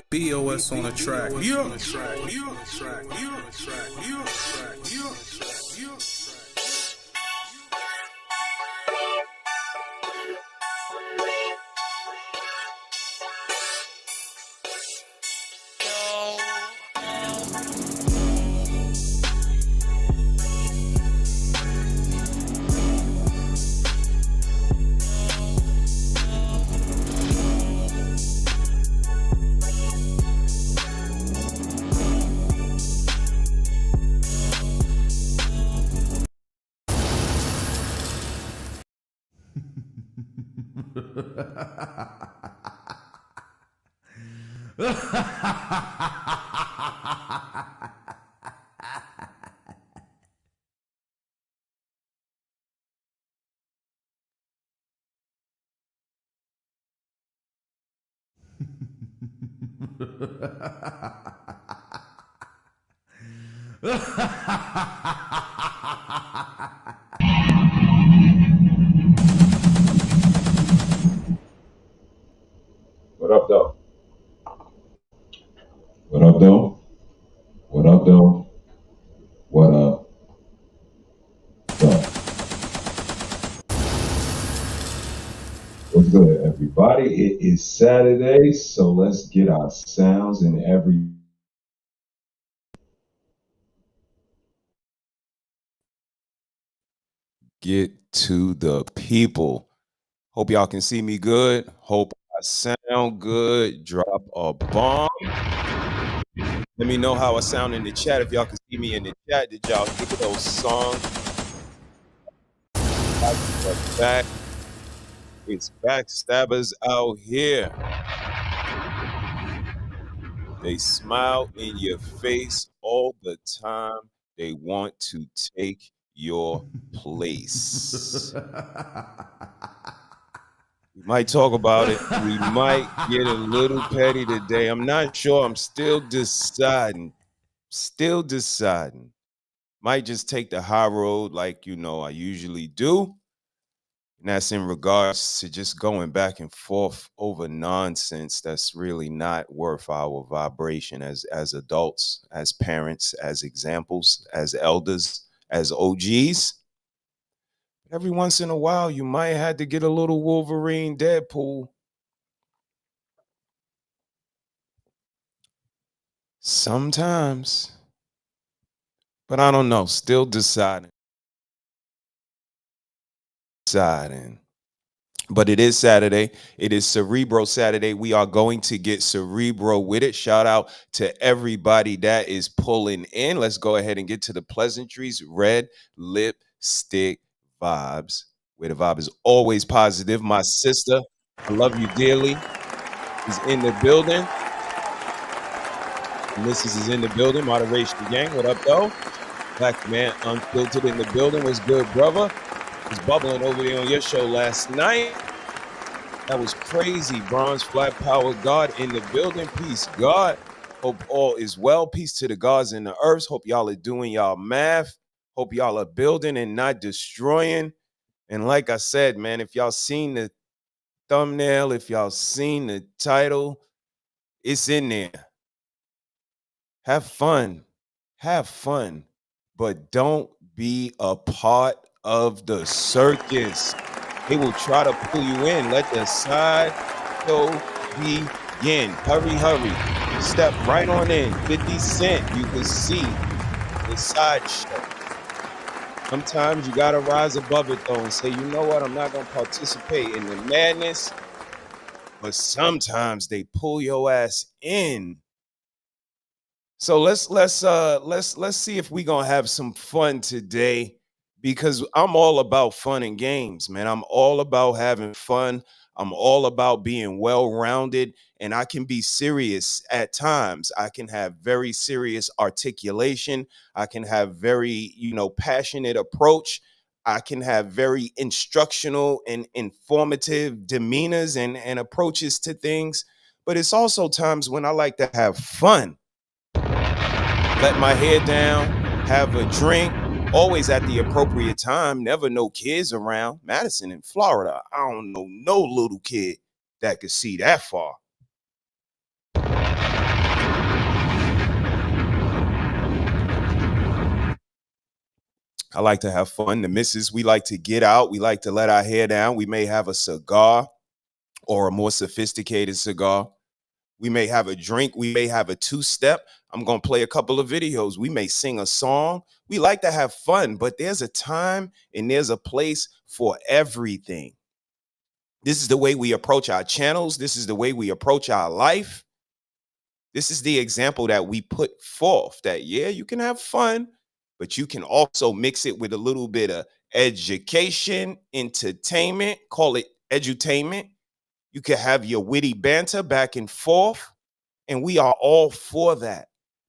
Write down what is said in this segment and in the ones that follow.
BOS on the track. What up, though? What up, though? What up, though? What up, though? What's good, everybody? It is Saturday, so let's get our sounds in every. Get to the people. Hope y'all can see me good. Hope I sound good. Drop a bomb. Let me know how I sound in the chat. If y'all can see me in the chat, did y'all hear those songs? Back. It's backstabbers out here. They smile in your face all the time. They want to take your place. We might talk about it. We might get a little petty today. I'm not sure. I'm still deciding. Might just take the high road like, I usually do. And that's in regards to just going back and forth over nonsense that's really not worth our vibration as adults, as parents, as examples, as elders, as OGs. Every once in a while, you might have to get a little Wolverine Deadpool. Sometimes. But I don't know. Still deciding. But it is Saturday. It is Cerebro Saturday. We are going to get cerebro with it. Shout out to everybody that is pulling in. Let's go ahead and get to the pleasantries. Red lipstick vibes, where the vibe is always positive. My sister, I love you dearly, is in the building. Mrs. is in the building. Moderation gang. What up, though? Black man unfiltered in the building. What's good, brother? Was bubbling over there on your show last night. That was crazy. Bronze Flat Power God in the building. Peace, God. Hope all is well. Peace to the gods and the earths. Hope y'all are doing y'all math. Hope y'all are building and not destroying. And like I said, man, if y'all seen the thumbnail, if y'all seen the title, it's in there. Have fun. Have fun. But don't be a part of the circus. They will try to pull you in. Let the side show begin. Hurry. Step right on in. 50 Cent. You can see the side show. Sometimes you got to rise above it, though, and say, you know what? I'm not going to participate in the madness. But sometimes they pull your ass in. So let's see if we're gonna have some fun today, because I'm all about fun and games, man. I'm all about having fun. I'm all about being well-rounded, and I can be serious at times. I can have very serious articulation. I can have very, passionate approach. I can have very instructional and informative demeanors and approaches to things. But it's also times when I like to have fun. Let my hair down, have a drink, always at the appropriate time, never no kids around. Madison in Florida, I don't know no little kid that could see that far. I like to have fun. The missus, we like to get out. We like to let our hair down. We may have a cigar or a more sophisticated cigar. We may have a drink. We may have a two-step. I'm going to play a couple of videos. We may sing a song. We like to have fun, but there's a time and there's a place for everything. This is the way we approach our channels. This is the way we approach our life. This is the example that we put forth that, yeah, you can have fun, but you can also mix it with a little bit of education, entertainment, call it edutainment. You can have your witty banter back and forth, and we are all for that.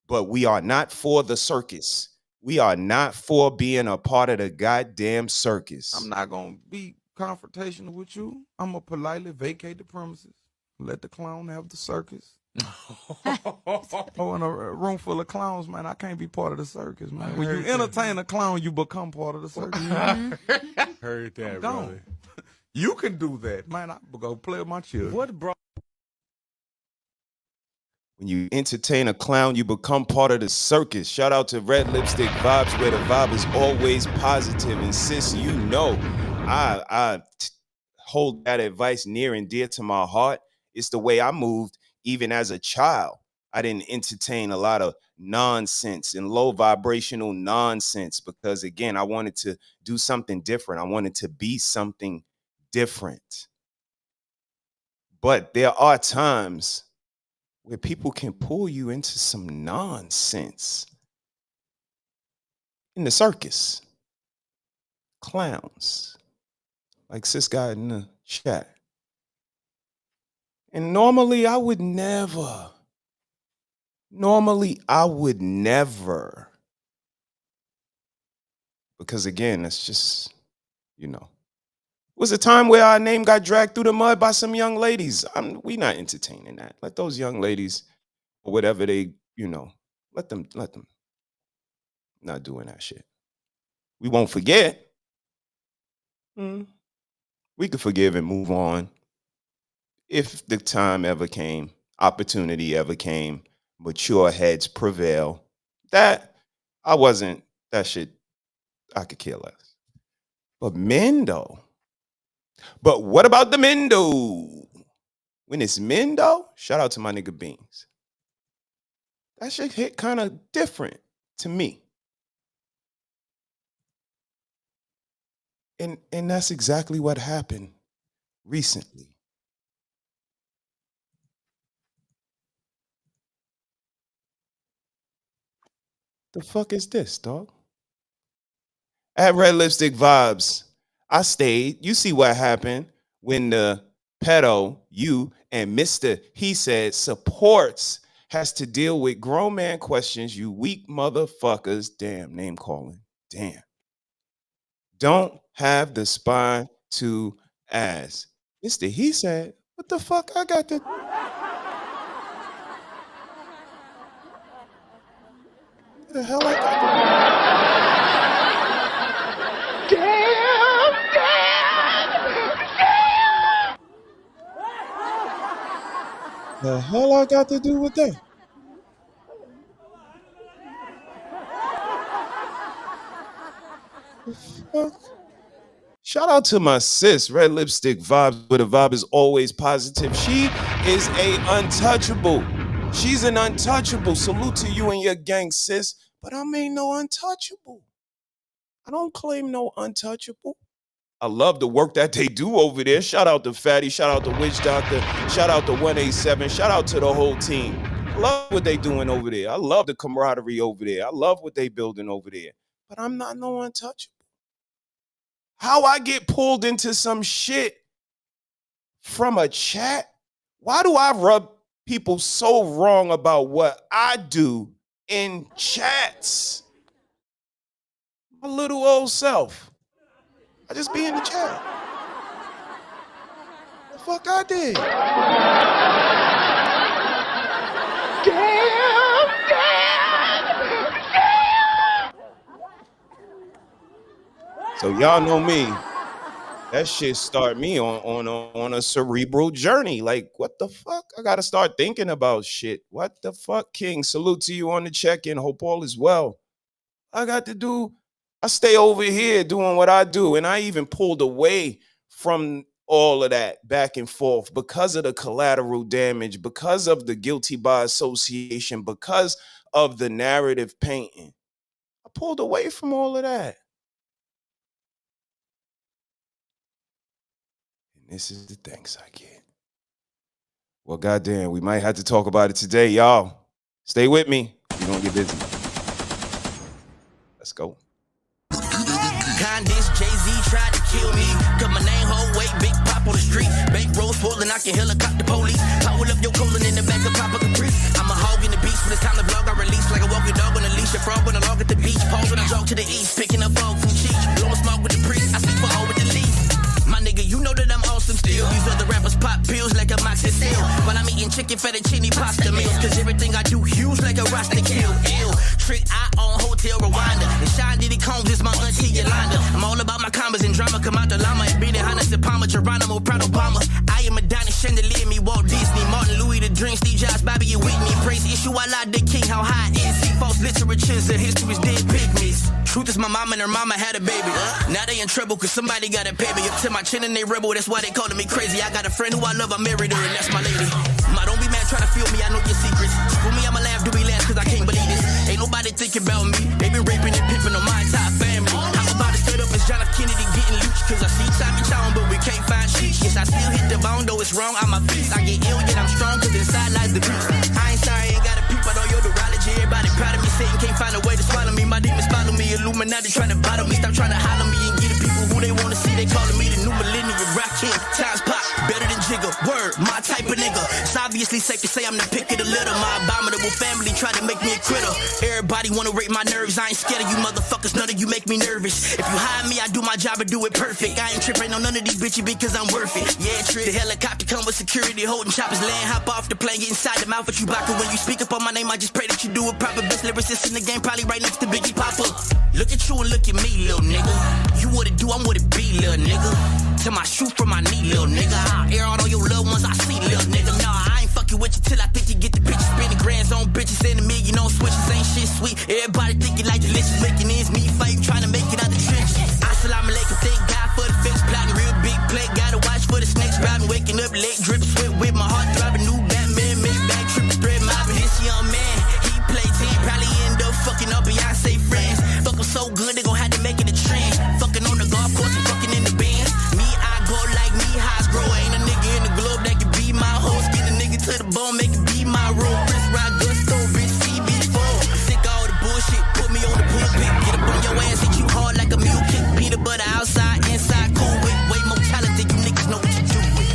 But we are not for the circus. We are not for being a part of the goddamn circus. I'm not gonna be confrontational with you. I'm gonna politely vacate the premises. Let the clown have the circus. Oh, in a room full of clowns, man, I can't be part of the circus, man. When you entertain a clown, you become part of the circus. Heard that, I'm brother. gone. You can do that, man. I go play with my children. What bro? When you entertain a clown, you become part of the circus. Shout out to Red Lipstick Vibes, where the vibe is always positive. And sis, you know, I hold that advice near and dear to my heart. It's the way I moved even as a child. I didn't entertain a lot of nonsense and low vibrational nonsense because, again, I wanted to do something different. I wanted to be something different. But there are times where people can pull you into some nonsense. In the circus, clowns, like sis got in the chat. And normally I would never, because again, it's just, you know, it was a time where our name got dragged through the mud by some young ladies. We not entertaining that. Let those young ladies, or whatever they, you know, let them not doing that shit. We won't forget. We could forgive and move on if the time ever came, opportunity ever came, mature heads prevail. That shit, I could care less. But men though, but what about the men though? When it's men though, shout out to my nigga Beans. That shit hit kind of different to me. And that's exactly what happened recently. The fuck is this, dog? At Red Lipstick Vibes, I stayed. You see what happened when the pedo, you, and Mr.HeSaiD supports has to deal with grown man questions, you weak motherfuckers. Damn, name calling. Damn. Don't have the spine to ask. Mr.HeSaiD, what the fuck I got to... What the hell I got to... The hell I got to do with that? The fuck? Shout out to my sis, Red Lipstick Vibes, where the vibe is always positive. She is a untouchable. She's an untouchable. Salute to you and your gang, sis. But I mean no untouchable. I don't claim no untouchable. I love the work that they do over there. Shout out to Fatty. Shout out to Witch Doctor. Shout out to 187. Shout out to the whole team. I love what they doing over there. I love the camaraderie over there. I love what they building over there. But I'm not no untouchable. How I get pulled into some shit from a chat? Why do I rub people so wrong about what I do in chats? My little old self. I just be in the chat. The fuck I did? So y'all know me. That shit start me on a cerebral journey. Like, what the fuck? I gotta start thinking about shit. What the fuck, King? Salute to you on the check-in. Hope all is well. I got to do I stay over here doing what I do. And I even pulled away from all of that back and forth because of the collateral damage, because of the guilty by association, because of the narrative painting. I pulled away from all of that. And this is the thanks I get. Well, goddamn, we might have to talk about it today, y'all. Stay with me. We're gonna get busy. Let's go. This Jay-Z tried to kill me. Cut my name, whole weight, big pop on the street. Bank rolls full and I can helicopter police. Power up your colon in the back of Papa Caprice. I'm a hog in the beach, when it's time to vlog, I release like a walking dog on a leash. A frog on a log at the beach. Pause when I jog to the east, picking up fog from cheeks. Blowing smoke with the priest, I speak for all with the least. My nigga, you know that I'm awesome still. These other rappers pop pills like a moxicil. While I'm eating chicken fettuccine pasta meals. Cause everything I do huge like a roster kill. Ill. Trick I on Hotel Rwanda. And Sean Diddy Combs is my auntie Yolanda. I'm all about my commas and drama. Come out the llama and beat it. Hannah Palmer, Geronimo, Proud Obama. I am Adonis Chandelier, me Walt Disney, Martin Louis the Dream, Steve Jobs, Bobby and Whitney. Praise issue, I lie the king, how high is he? False literatures, the history's dead pygmies. Truth is my mama and her mama had a baby. Now they in trouble cause somebody gotta pay me. Up to my chin and they rebel, that's why they calling me crazy. I got a friend who I love, I married her and that's my lady. Ma, don't be mad, try to feel me, I know your secrets. For me, I'ma laugh, do we laugh cause I can't believe this. Ain't nobody thinking about me, they been raping and pimping on my entire family. I'm about to set up as John F. Kennedy getting loose. Cause I see Tommy Town, but we can't find sheets. Yes, I still hit the bone, though it's wrong, I'm a beast. I get ill, yet I'm strong, cause inside lies the beast. I ain't sorry, ain't got a peep, I know your neurology. Everybody proud of me, Satan can't find a way to swallow me. My demons follow me, Illuminati trying to bottle me. Stop trying to holler me and get the people who they wanna see. They calling me the new millennium, rock king. Times pop, better than Jigga. Word, my type of nigga. It's obviously safe to say I'm the pick of the litter. My abominable family try to make me a critter. Everybody wanna rape my nerves, I ain't scared of you motherfuckers, none of you make me nervous. If you hire me, I do my job and do it perfect. I ain't tripping on none of these bitches because I'm worth it. Yeah, trip. The helicopter come with security, holding choppers, land, hop off the plane, get inside the mouth of Chewbacca. When you speak up on my name, I just pray that you do it proper. Best lyricist in the game, probably right next to Biggie Papa. Look at you and look at me, little nigga. You what it do, I'm what it be, little nigga. Till my shoe from my knee, little nigga. I'll air out all your loved ones I see, little nigga. Nah, I ain't fucking with you till I think you get the picture. Spending grands on bitches, and $1 million on switches. Ain't shit sweet. Everybody thinking like delicious, making ends meet, fighting, trying to make it out the trenches. Assalamu alaikum, thank God for the fix. Plotting real big play, gotta watch for the snakes. Riding, waking up late, drip, sweat with my heart throbbing. New Batman, made back, tripping, thread mobbing. This young man, he play 10, probably end up fucking up Beyonce friends. Fuck them so good, they gon' have to make it a trend. Fucking on the golf course and fucking in the bands. Me, I go like me, highs grow. Ain't a nigga in the globe that can be my host. Get a nigga to the bone, make it be my role. Chris Rock, Gusto, bitch, CB4. I'm sick of all the bullshit, put me on the pulpit. Get up on your ass, hit you hard like a mule kick. Peanut butter outside, inside, cool with. Way more talent than you niggas know what you do with.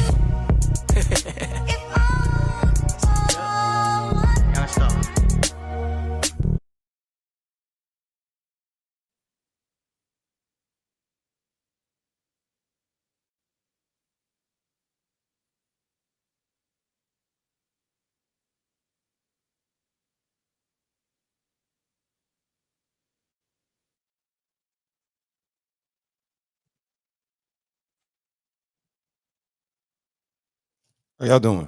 How y'all doing?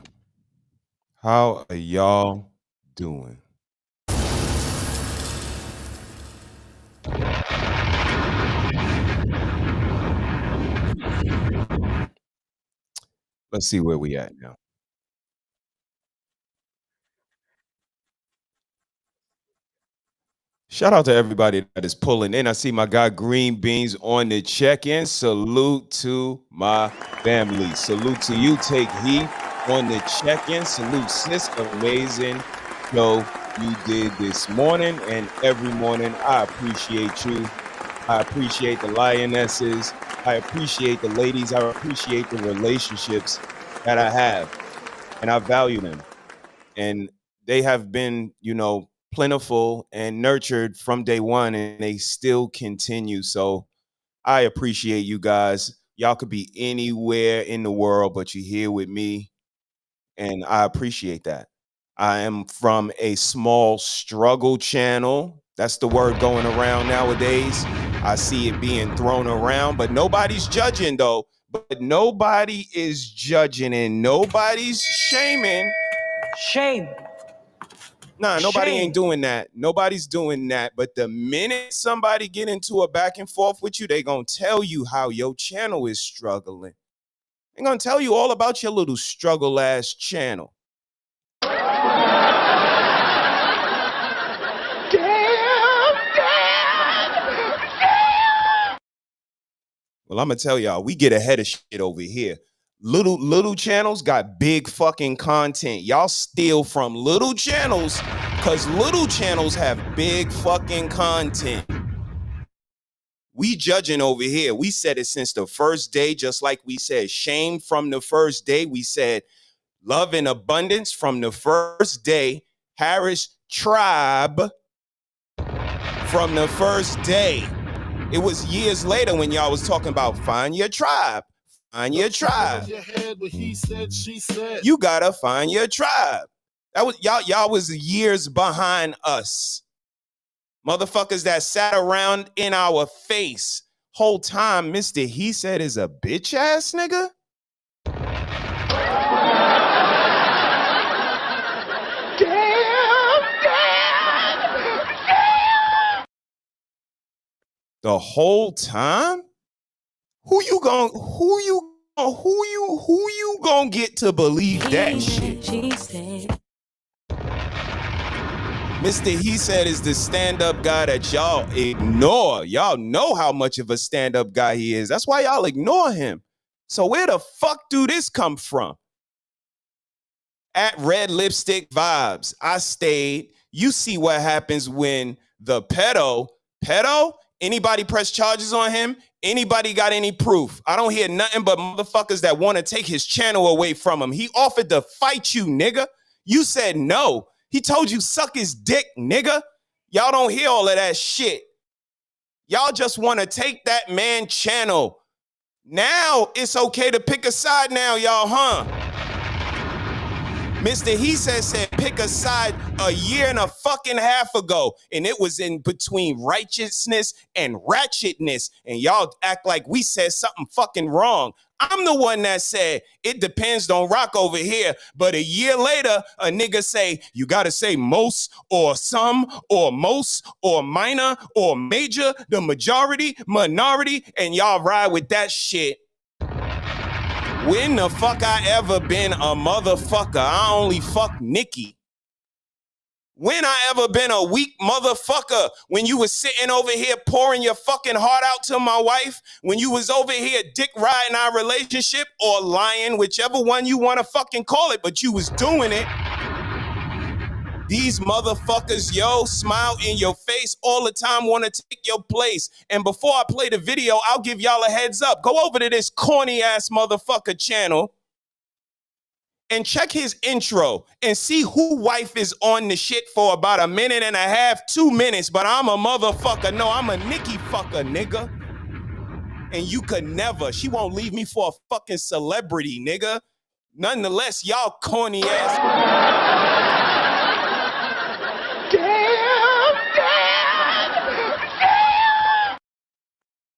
How are y'all doing? Let's see where we at now. Shout out to everybody that is pulling in. I see my guy Green Beans on the check-in. Salute to my family. Salute to you. Take heat on the check-in. Salute, sis. Amazing show you did this morning and every morning. I appreciate you. I appreciate the lionesses. I appreciate the ladies. I appreciate the relationships that I have. And I value them. And they have been, plentiful and nurtured from day one, and they still continue. So I appreciate you guys. Y'all could be anywhere in the world, but you're here with me, and I appreciate that. I am from a small struggle channel. That's the word going around nowadays. I see it being thrown around, but nobody's judging, though. But nobody is judging, and nobody's shaming. Shame. Nah, nobody Shame. ain't doing that. Nobody's doing that. But the minute somebody get into a back and forth with you, they gonna tell you how your channel is struggling. They're gonna tell you all about your little struggle ass channel. Well, I'm gonna tell y'all, we get ahead of shit over here. Little channels got big fucking content. Y'all steal from little channels because little channels have big fucking content. We judging over here. We said it since the first day, just like we said shame from the first day. We said love and abundance from the first day. Harris Tribe from the first day. It was years later when y'all was talking about find your tribe. Find your tribe. He said, she said. You gotta find your tribe. That was y'all was years behind us. Motherfuckers that sat around in our face whole time. Mr.HeSaiD is a bitch ass nigga. The whole time? Who you gonna get to believe that shit? Mr.HeSaiD is the stand-up guy that y'all ignore. Y'all know how much of a stand-up guy he is. That's why y'all ignore him. So where the fuck do this come from? At Red Lipstick Vibes, I stayed. You see what happens when the pedo, anybody press charges on him? Anybody got any proof? I don't hear nothing but motherfuckers that want to take his channel away from him. He offered to fight you, nigga. You said no. He told you suck his dick, nigga. Y'all don't hear all of that shit. Y'all just want to take that man channel. Now it's okay to pick a side now, y'all, huh? Mr.HeSaiD said pick a side a year and a fucking half ago, and it was in between righteousness and ratchetness, and y'all act like we said something fucking wrong. I'm the one that said it depends, don't rock over here, but a year later, a nigga say you gotta say most or some or most or minor or major, the majority, minority, and y'all ride with that shit. When the fuck I ever been a motherfucker? I only fuck Nikki. When I ever been a weak motherfucker? When you was sitting over here pouring your fucking heart out to my wife? When you was over here dick riding our relationship or lying, whichever one you want to fucking call it, but you was doing it. These motherfuckers, yo, smile in your face all the time, want to take your place. And before I play the video, I'll give y'all a heads up. Go over to this corny ass motherfucker channel and check his intro and see who wife is on the shit for about a minute and a half, 2 minutes. But I'm a motherfucker. No, I'm a Nikki fucker, nigga. And you could never. She won't leave me for a fucking celebrity, nigga. Nonetheless, y'all corny ass.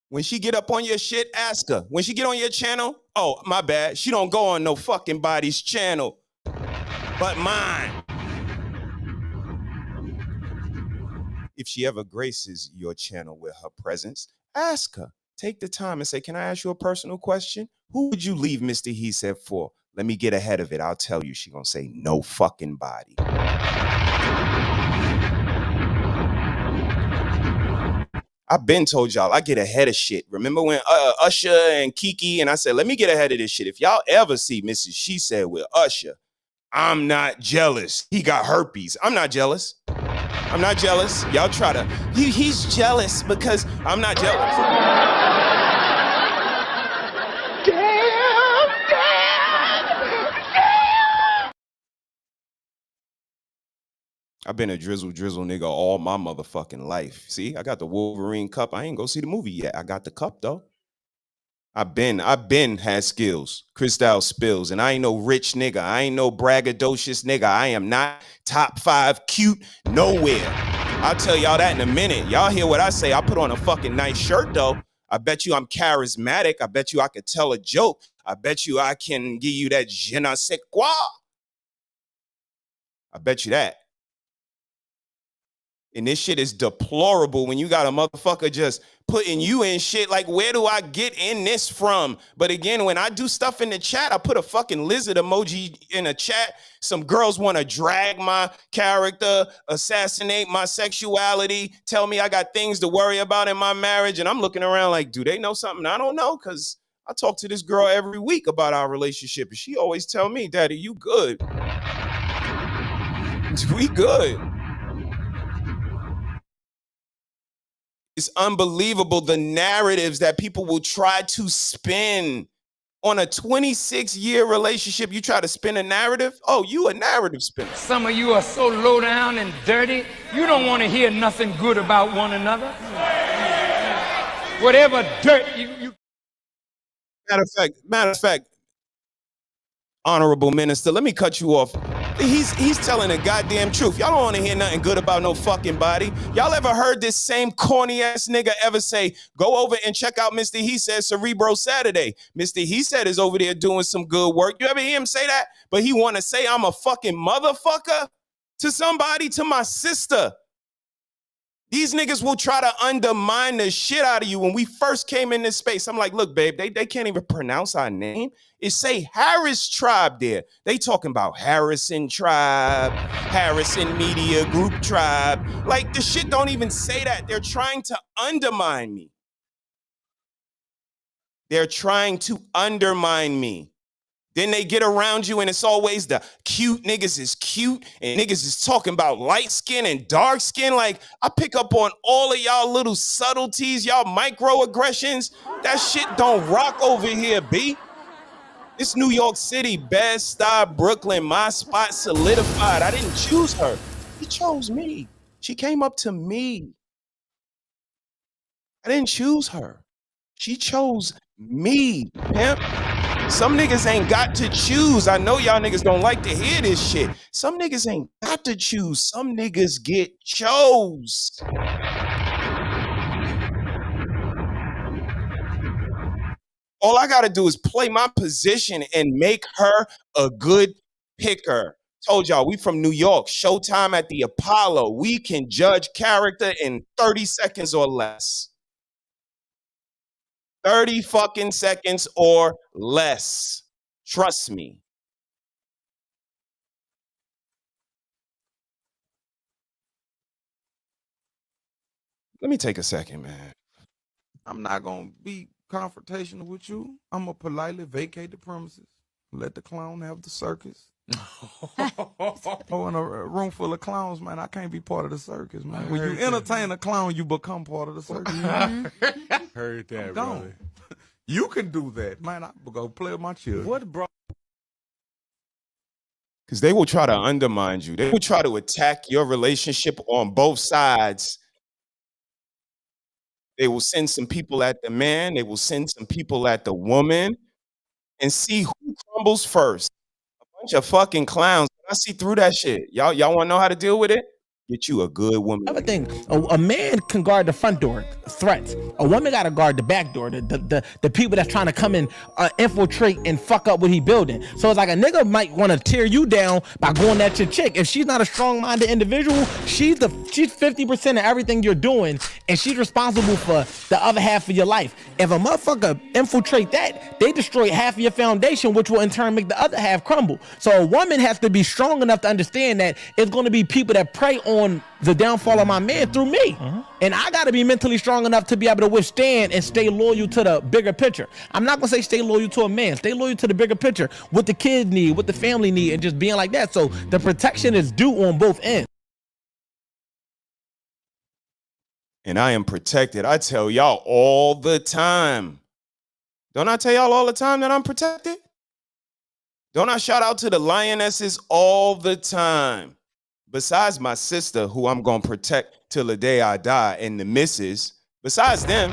When she get up on your shit, ask her. When she get on your channel, oh, my bad. She don't go on no fucking body's channel, but mine. If she ever graces your channel with her presence, ask her. Take the time and say, can I ask you a personal question? Who would you leave Mr.HeSaiD for? Let me get ahead of it. I'll tell you. She gonna say, no fucking body. I've been told y'all I get ahead of shit. Remember when Usher and Kiki, and I said, let me get ahead of this shit. If y'all ever see Mrs.HeSaiD with Usher, I'm not jealous. He got herpes. I'm not jealous. I'm not jealous. Y'all try to, he's jealous because I'm not jealous. I've been a drizzle nigga all my motherfucking life. See, I got the Wolverine cup. I ain't go see the movie yet. I got the cup though. I've been had skills, Cristal spills, and I ain't no rich nigga. I ain't no braggadocious nigga. I am not top 5 cute nowhere. I'll tell y'all that in a minute. Y'all hear what I say. I put on a fucking nice shirt though. I bet you I'm charismatic. I bet you I could tell a joke. I bet you I can give you that je ne sais quoi. I bet you that. And this shit is deplorable when you got a motherfucker just putting you in shit like, where do I get in this from? But again, when I do stuff in the chat, I put a fucking lizard emoji in a chat. Some girls want to drag my character, assassinate my sexuality, tell me I got things to worry about in my marriage. And I'm looking around like, do they know something I don't know? Because I talk to this girl every week about our relationship. And she always tell me, Daddy, you good. We good. It's unbelievable the narratives that people will try to spin on a 26-year relationship. You try to spin a narrative? Oh, you a narrative spinner. Some of you are so low down and dirty, you don't want to hear nothing good about one another. Whatever dirt you... Matter of fact, Honorable Minister, let me cut you off. He's telling the goddamn truth. Y'all don't want to hear nothing good about no fucking body. Y'all ever heard this same corny ass nigga ever say, go over and check out Mr.HeSaiD Cerebro Saturday? Mr.HeSaiD is over there doing some good work. You ever hear him say that? But he want to say I'm a fucking motherfucker to somebody, to my sister. These niggas will try to undermine the shit out of you. When we first came in this space, I'm like, look, babe, they can't even pronounce our name. It say Harris Tribe there. They talking about Harrison Tribe, Harrison Media Group Tribe. Like, the shit don't even say that. They're trying to undermine me. They're trying to undermine me. Then they get around you and it's always the cute niggas is cute and niggas is talking about light skin and dark skin. Like, I pick up on all of y'all little subtleties, y'all microaggressions. That shit don't rock over here, B. It's New York City, Bed-Stuy, Brooklyn, my spot solidified. I didn't choose her. She chose me. She came up to me. I didn't choose her. She chose me, pimp. Some niggas ain't got to choose. I know y'all niggas don't like to hear this shit. Some niggas ain't got to choose. Some niggas get chose. All I gotta do is play my position and make her a good picker. Told y'all, we from New York. Showtime at the Apollo. We can judge character in 30 seconds or less. 30 fucking seconds or less. Trust me. Let me take a second, man. I'm not going to be confrontational with you. I'm going to politely vacate the premises. Let the clown have the circus. Oh, in a room full of clowns, man, I can't be part of the circus, man. When you entertain a clown, you become part of the circus. Heard that, brother. You can do that, man. I go play with my children. What, bro? Because they will try to undermine you. They will try to attack your relationship on both sides. They will send some people at the man. They will send some people at the woman and see who crumbles first. A bunch of fucking clowns. I see through that shit. Y'all want to know how to deal with it? Get you a good woman. Another thing, a man can guard the front door, threats. A woman got to guard the back door, the people that's trying to come in, infiltrate and fuck up what he building. So it's like a nigga might want to tear you down by going at your chick. If she's not a strong-minded individual, she's 50% of everything you're doing, and she's responsible for the other half of your life. If a motherfucker infiltrate that, they destroy half of your foundation, which will in turn make the other half crumble. So a woman has to be strong enough to understand that it's going to be people that prey on the downfall of my man through me. And I got to be mentally strong enough to be able to withstand and stay loyal to the bigger picture. I'm not going to say stay loyal to a man. Stay loyal to the bigger picture, what the kids need, what the family need, and just being like that. So the protection is due on both ends. And I am protected. I tell y'all all the time. Don't I tell y'all all the time that I'm protected? Don't I shout out to the lionesses all the time? Besides my sister, who I'm going to protect till the day I die, and the missus, besides them,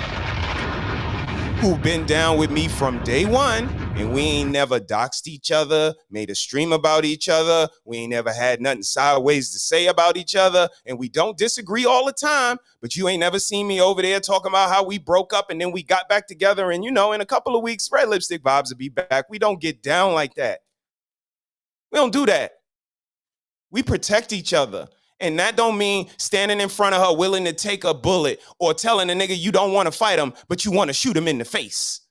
who've been down with me from day one, and we ain't never doxed each other, made a stream about each other, we ain't never had nothing sideways to say about each other, and we don't disagree all the time, but you ain't never seen me over there talking about how we broke up and then we got back together, and you know, in a couple of weeks, Red Lipstick Vibes will be back. We don't get down like that. We don't do that. We protect each other. And that don't mean standing in front of her willing to take a bullet or telling a nigga you don't want to fight him, but you want to shoot him in the face.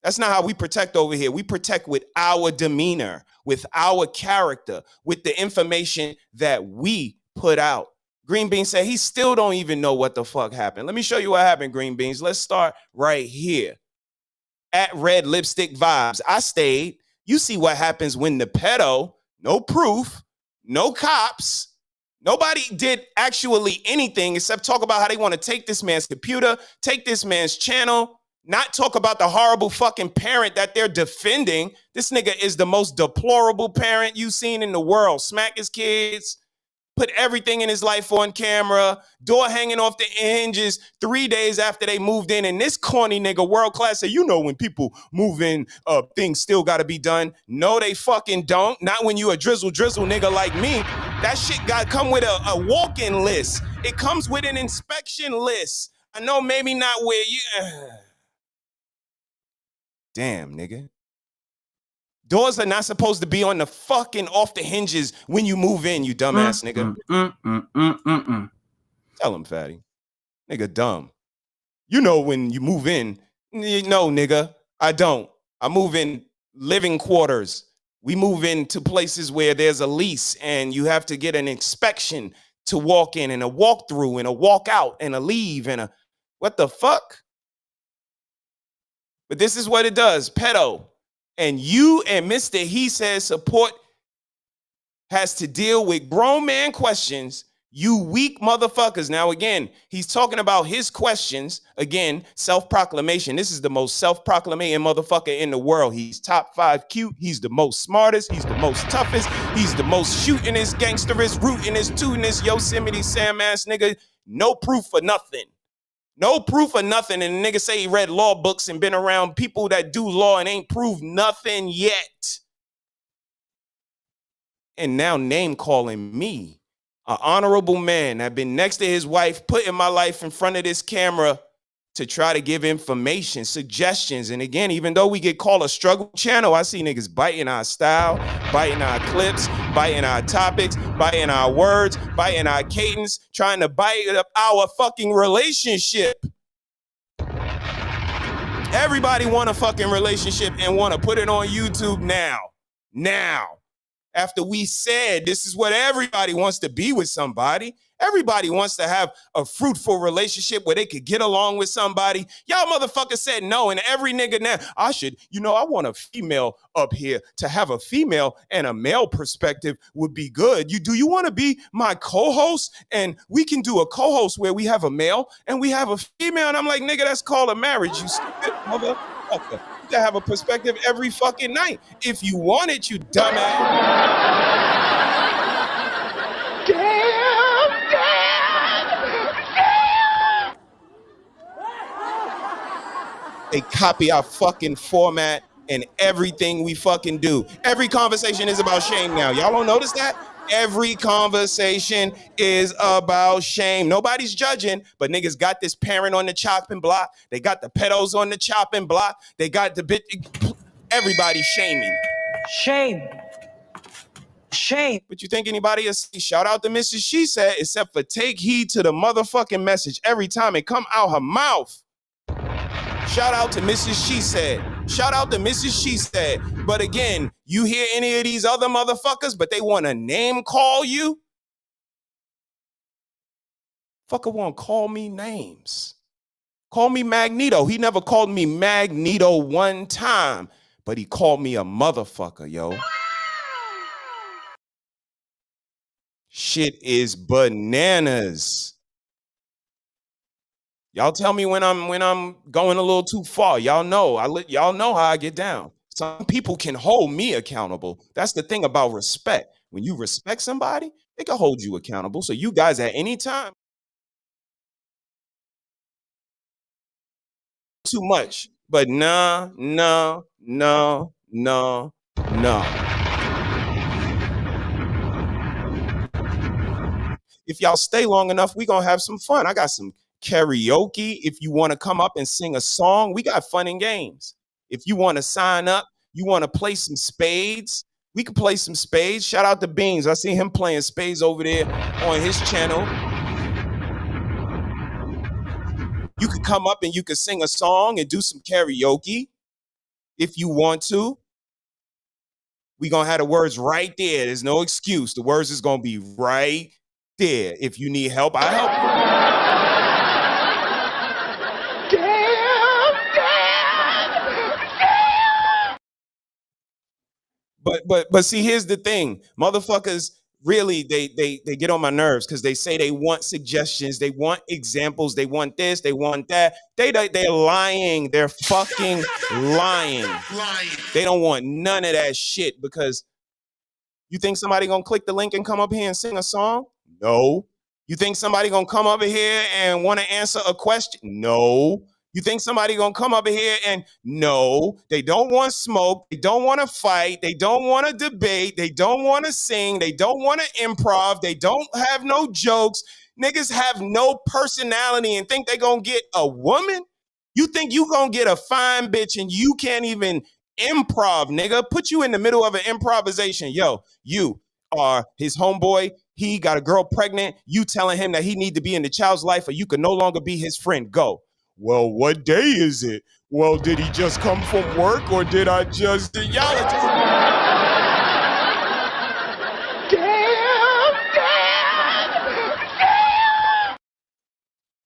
That's not how we protect over here. We protect with our demeanor, with our character, with the information that we put out. Green Bean said he still don't even know what the fuck happened. Let me show you what happened, Green Beans. Let's start right here. At Red Lipstick Vibes. I stayed. You see what happens when the pedo, no proof, no cops, nobody did actually anything except talk about how they want to take this man's computer, take this man's channel, not talk about the horrible fucking parent that they're defending. This nigga is the most deplorable parent you've seen in the world. Smack his kids, put everything in his life on camera, door hanging off the hinges 3 days after they moved in. And this corny nigga, world class, say, you know, when people move in, things still got to be done. No, they fucking don't. Not when you a drizzle nigga like me. That shit got come with a walk-in list. It comes with an inspection list. I know maybe not where you... Damn, nigga. Doors are not supposed to be on the fucking off the hinges when you move in, you dumbass nigga. Tell him, fatty. Nigga dumb. You know when you move in. No, nigga, I don't. I move in living quarters. We move into places where there's a lease and you have to get an inspection to walk in and a walkthrough and a walk out and a leave and a... What the fuck? But this is what it does, pedo. And you and Mr.HeSaiD support has to deal with grown man questions, you weak motherfuckers. Now, again, he's talking about his questions. Again, self-proclamation. This is the most self-proclamating motherfucker in the world. He's top 5 cute. He's the most smartest. He's the most toughest. He's the most shootingest, gangsterist, rootinest, tootinest, Yosemite Sam ass nigga. No proof for nothing. No proof of nothing. And the nigga say he read law books and been around people that do law and ain't proved nothing yet. And now name calling me, an honorable man that been next to his wife, putting my life in front of this camera to try to give information, suggestions. And again, even though we get called a struggle channel, I see niggas biting our style, biting our clips, biting our topics, biting our words, biting our cadence, trying to bite up our fucking relationship. Everybody want a fucking relationship and want to put it on YouTube now. After we said this is what everybody wants to be with somebody. Everybody wants to have a fruitful relationship where they could get along with somebody. Y'all motherfuckers said no, and every nigga now, I want a female up here. To have a female and a male perspective would be good. Do you want to be my co-host? And we can do a co-host where we have a male and we have a female. And I'm like, nigga, that's called a marriage, you stupid motherfucker. You can have a perspective every fucking night. If you want it, you dumbass. They copy our fucking format and everything we fucking do. Every conversation is about shame now. Y'all don't notice that? Every conversation is about shame. Nobody's judging, but niggas got this parent on the chopping block. They got the pedos on the chopping block. They got the bit. Everybody's shaming. Shame. But you think anybody is shout out to Mrs.HeSaiD except for take heed to the motherfucking message every time it come out her mouth. Shout out to Mrs.HeSaiD. Shout out to Mrs.HeSaiD. But again, you hear any of these other motherfuckers, but they want to name call you? Fucker won't call me names. Call me Magneto. He never called me Magneto one time, but he called me a motherfucker, yo. Shit is bananas. Y'all tell me when I'm going a little too far. Y'all know how I get down. Some people can hold me accountable. That's the thing about respect. When you respect somebody, they can hold you accountable. So you guys at any time too much. But no. If y'all stay long enough, we gonna have some fun. I got some karaoke. If you want to come up and sing a song, we got fun and games. If you want to sign up, you want to play some spades, We could play some spades. Shout out to Beans. I see him playing spades over there on his channel. You could come up and you could sing a song and do some karaoke if you want to. We gonna have the words right there. There's no excuse. The words is gonna be right there. If you need help, I help you. But see, here's the thing. Motherfuckers really they get on my nerves because they say they want suggestions, they want examples, they want this, they want that. They're lying. They're fucking lying. They don't want none of that shit because you think somebody gonna click the link and come up here and sing a song? No. You think somebody gonna come over here and want to answer a question? No. You think somebody gonna come over here and no, they don't want smoke, they don't want to fight, they don't want to debate, they don't want to sing, they don't want to improv, they don't have no jokes. Niggas have no personality and think they gonna get a woman? You think you gonna get a fine bitch and you can't even improv, nigga? Put you in the middle of an improvisation. Yo, you are his homeboy. He got a girl pregnant. You telling him that he need to be in the child's life or you can no longer be his friend. Go. Well, what day is it? Well, did he just come from work or did I just... Y'all are just...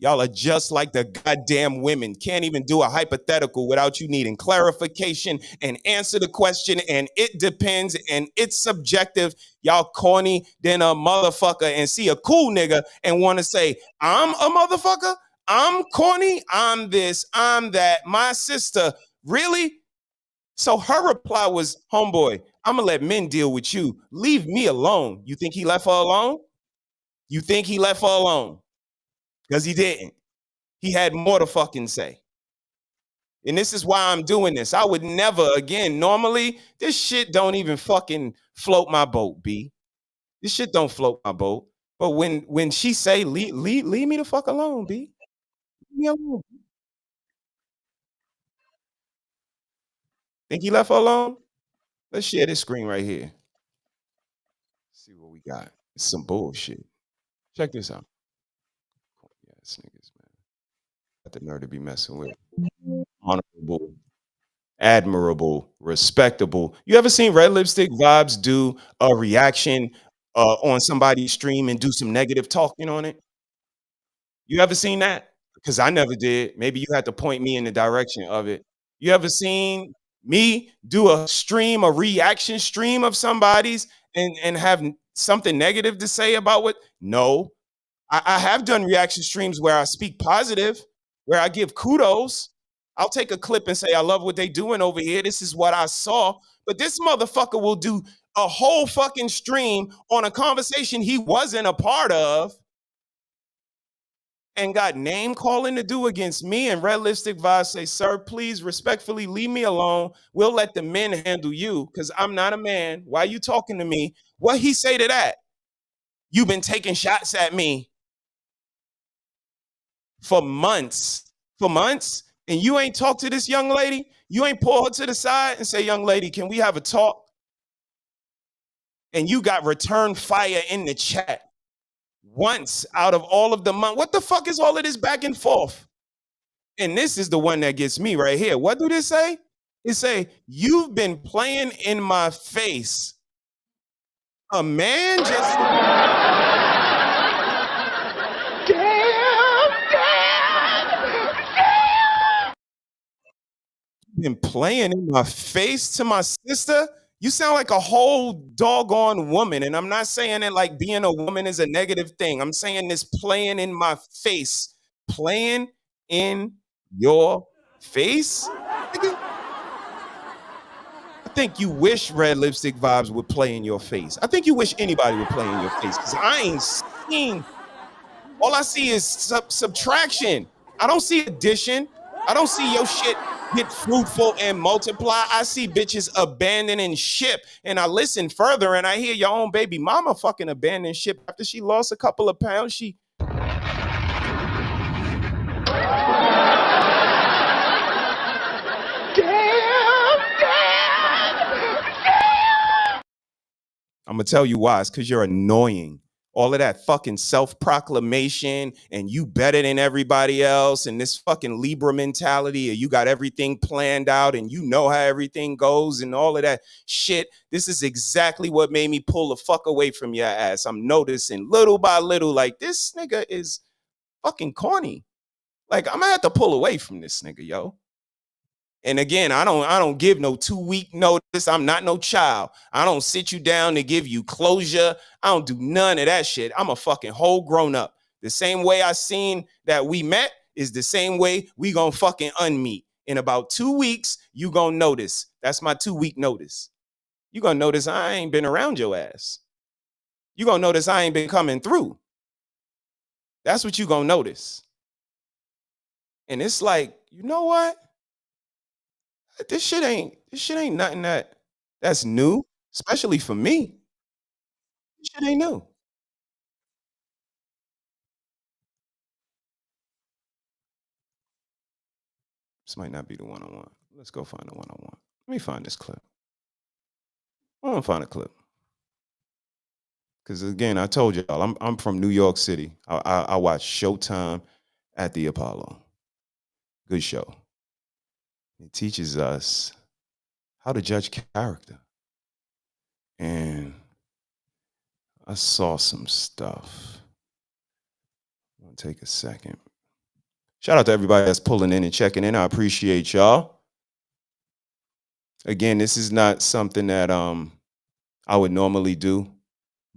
Y'all are just like the goddamn women. Can't even do a hypothetical without you needing clarification and answer the question and it depends and it's subjective. Y'all corny than a motherfucker and see a cool nigga and want to say, I'm a motherfucker? I'm corny? I'm this, I'm that. My sister, really? So her reply was, homeboy, I'm gonna let men deal with you. Leave me alone. You think he left her alone? You think he left her alone? Because he didn't. He had more to fucking say. And this is why I'm doing this. I would never, again, normally, this shit don't even fucking float my boat, B. This shit don't float my boat. But when she say, leave me the fuck alone, B. Leave me alone. Think he left her alone? Let's share this screen right here. See what we got. It's some bullshit. Check this out. Yes, niggas, man. Got the nerve to be messing with. Honorable, admirable, respectable. You ever seen Red Lipstick Vibes do a reaction on somebody's stream and do some negative talking on it? You ever seen that? Because I never did. Maybe you had to point me in the direction of it. You ever seen me do a stream, a reaction stream of somebody's and have something negative to say about what? No. I have done reaction streams where I speak positive, where I give kudos. I'll take a clip and say, I love what they doing over here. This is what I saw. But this motherfucker will do a whole fucking stream on a conversation he wasn't a part of and got name calling to do against me. And Red Lipstick Vibes say, sir, please respectfully leave me alone. We'll let the men handle you because I'm not a man. Why are you talking to me? What he say to that? You've been taking shots at me for months, and you ain't talked to this young lady? You ain't pull her to the side and say, young lady, can we have a talk? And you got return fire in the chat once out of all of the month. What the fuck is all of this back and forth? And this is the one that gets me right here. What do this say? It say, you've been playing in my face. A man just... Been playing in my face to my sister? You sound like a whole doggone woman. And I'm not saying it like being a woman is a negative thing. I'm saying this playing in my face. Playing in your face? I think you wish Red Lipstick Vibes would play in your face. I think you wish anybody would play in your face because I ain't seen. All I see is subtraction. I don't see addition. I don't see your shit get fruitful and multiply. I see bitches abandoning ship. And I listen further and I hear your own baby mama fucking abandon ship after she lost a couple of pounds. She I'm gonna tell you why. It's because you're annoying. All of that fucking self-proclamation and you better than everybody else and this fucking Libra mentality and you got everything planned out and you know how everything goes and all of that shit. This is exactly what made me pull the fuck away from your ass. I'm noticing little by little, like, this nigga is fucking corny. Like, I'm gonna have to pull away from this nigga, yo. And again, I don't give no 2-week notice. I'm not no child. I don't sit you down to give you closure. I don't do none of that shit. I'm a fucking whole grown up. The same way I seen that we met is the same way we gonna fucking unmeet. In about 2 weeks, you gonna notice. That's my 2-week notice. You gonna notice I ain't been around your ass. You gonna notice I ain't been coming through. That's what you gonna notice. And it's like, you know what? This shit ain't nothing that's new, especially for me. This shit ain't new. This might not be the one I want. Let's go find the one I want. Let me find this clip. I want to find a clip. Because again, I told y'all, I'm from New York City. I watch Showtime at the Apollo. Good show. It teaches us how to judge character. And I saw some stuff. I'm gonna take a second. Shout out to everybody that's pulling in and checking in. I appreciate y'all. Again, this is not something that I would normally do,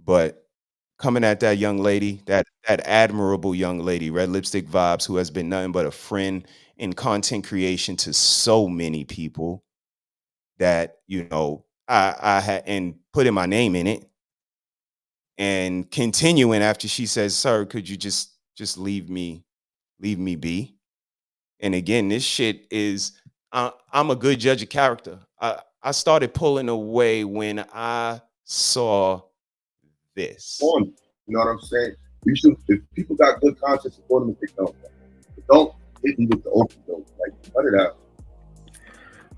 but coming at that young lady, that admirable young lady, Red Lipstick Vibes, who has been nothing but a friend in content creation to so many people that, you know, I had and putting my name in it and continuing after she says, "Sir, could you just leave me be?" And again, this shit is, I'm a good judge of character. I started pulling away when I saw this. You know what I'm saying? You should, if people got good content, support them if they don't. But don't hit me with the open door. Like, cut it out.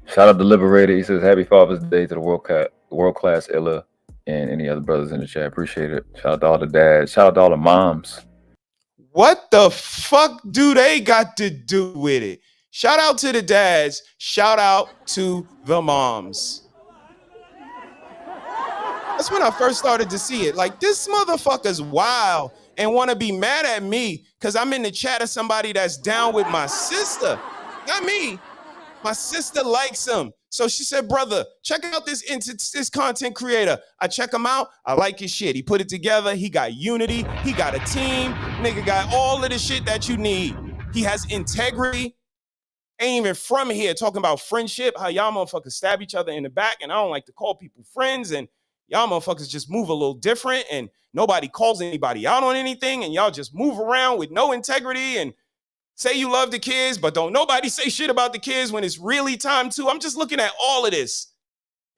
Shout out to Liberated. He says, "Happy Father's Day to the world class Illa and any other brothers in the chat. Appreciate it. Shout out to all the dads. Shout out to all the moms." What the fuck do they got to do with it? Shout out to the dads. Shout out to the moms. That's when I first started to see it. Like, this motherfucker's wild and want to be mad at me because I'm in the chat of somebody that's down with my sister. Not me. My sister likes him. So she said, "Brother, check out this content creator." I check him out. I like his shit. He put it together. He got unity. He got a team. Nigga got all of the shit that you need. He has integrity. Ain't even from here talking about friendship, how y'all motherfuckers stab each other in the back, and I don't like to call people friends, and y'all motherfuckers just move a little different, and nobody calls anybody out on anything, and y'all just move around with no integrity and say you love the kids, but don't nobody say shit about the kids when it's really time to. I'm just looking at all of this.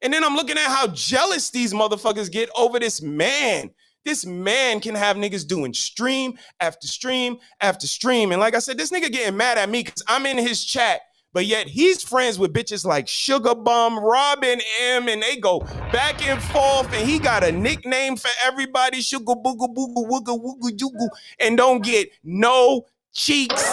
And then I'm looking at how jealous these motherfuckers get over this man. This man can have niggas doing stream after stream after stream. And like I said, this nigga getting mad at me because I'm in his chat, but yet he's friends with bitches like Sugar Bum, Robin M, and they go back and forth, and he got a nickname for everybody, Sugar Booga Booga Wooga Wooga Jooga, and don't get no cheeks.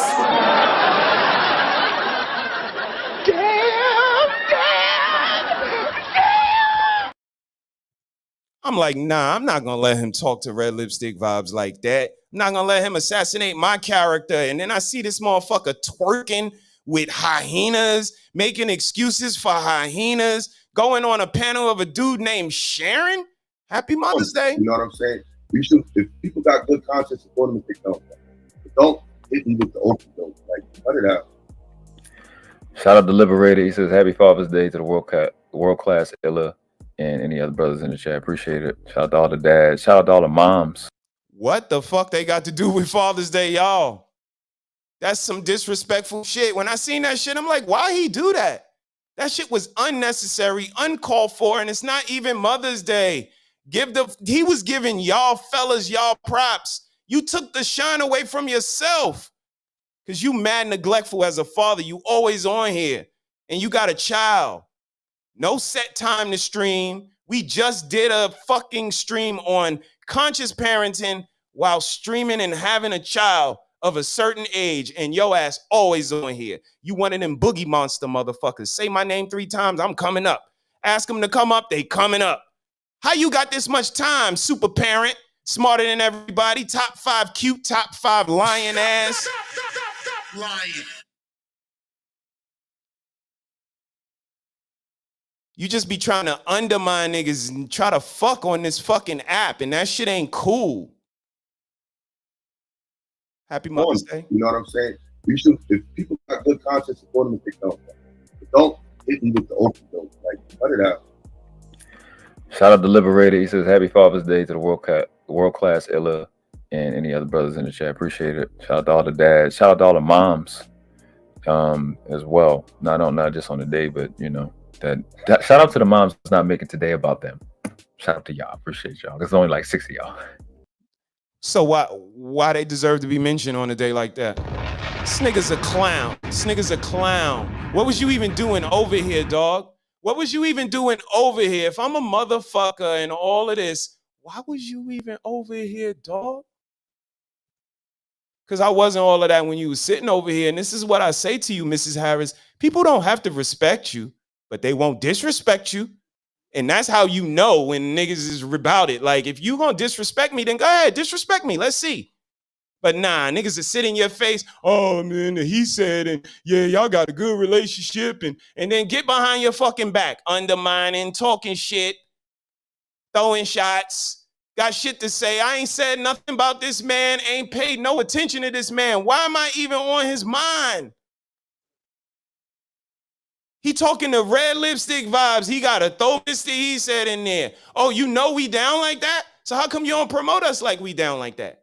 I'm like, nah, I'm not gonna let him talk to Red Lipstick Vibes like that. I'm not gonna let him assassinate my character. And then I see this motherfucker twerking with hyenas, making excuses for hyenas, going on a panel of a dude named Sharon. Happy Mother's Day. You know what I'm saying? You should, if people got good content, support them if they don't. But don't hit me with the open door. Like, cut it out. Shout out to Liberated. He says, "Happy Father's Day to the world class Illa and any other brothers in the chat. Appreciate it. Shout out to all the dads. Shout out to all the moms." What the fuck they got to do with Father's Day, y'all? That's some disrespectful shit. When I seen that shit, I'm like, why he do that? That shit was unnecessary, uncalled for, and it's not even Mother's Day. He was giving y'all fellas y'all props. You took the shine away from yourself because you mad neglectful as a father. You always on here, and you got a child. No set time to stream. We just did a fucking stream on conscious parenting while streaming and having a child of a certain age, and your ass always on here. You one of them boogie monster motherfuckers. Say my name 3 times, I'm coming up. Ask them to come up, they coming up. How you got this much time, super parent? Smarter than everybody, top 5 cute, top 5 lying ass. Lying. You just be trying to undermine niggas and try to fuck on this fucking app, and that shit ain't cool. Happy Mother's Day. You know what I'm saying? You should, if people got good content, support them if they don't. But don't hit me with the open door. Like, cut it out. Shout out to Liberated. He says, happy Father's Day to the world class Illa and any other brothers in the chat. Appreciate it. Shout out to all the dads. Shout out to all the moms as well. Not just on the day, but you know, that shout out to the moms that's not making today about them. Shout out to y'all. Appreciate y'all. There's only like 6 of y'all. So why they deserve to be mentioned on a day like that? This nigga's a clown. This nigga's a clown. What was you even doing over here, dog? What was you even doing over here? If I'm a motherfucker and all of this, why was you even over here, dog? Because I wasn't all of that when you was sitting over here. And this is what I say to you, Mrs. Harris. People don't have to respect you, but they won't disrespect you. And that's how you know when niggas is about it. Like, if you gonna disrespect me, then go ahead, disrespect me. Let's see. But nah, niggas that sit in your face, oh man, he said, and yeah, y'all got a good relationship, and then get behind your fucking back, undermining, talking shit, throwing shots, got shit to say. I ain't said nothing about this man, ain't paid no attention to this man. Why am I even on his mind? He talking to red lipstick vibes. He got to throw Mr. He said in there. Oh, you know we down like that? So how come you don't promote us like we down like that?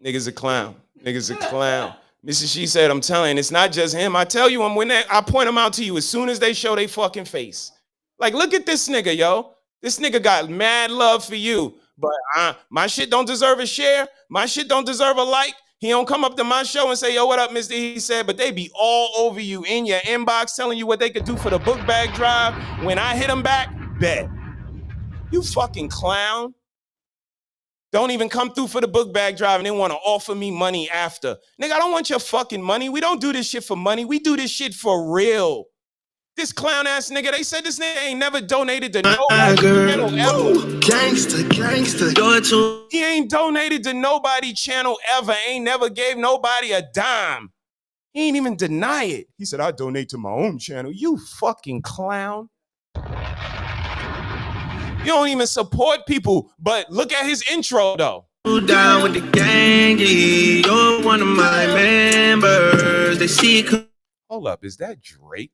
Niggas a clown. Niggas a clown. Mrs. She said, I'm telling you, it's not just him. I tell you, I point them out to you as soon as they show they fucking face. Like, look at this nigga, yo. This nigga got mad love for you. But my shit don't deserve a share. My shit don't deserve a like. He don't come up to my show and say, yo, what up, Mr. He said, but they be all over you in your inbox telling you what they could do for the book bag drive. When I hit them back, bet. You fucking clown. Don't even come through for the book bag drive and then want to offer me money after. Nigga, I don't want your fucking money. We don't do this shit for money. We do this shit for real. This clown ass nigga, they said this nigga ain't never donated to nobody channel ever. Gangsta. He ain't donated to nobody channel ever. Ain't never gave nobody a dime. He ain't even deny it. He said, I donate to my own channel. You fucking clown. You don't even support people, but look at his intro though. Down with the gang, you're one of my members. They see. Hold up, is that Drake?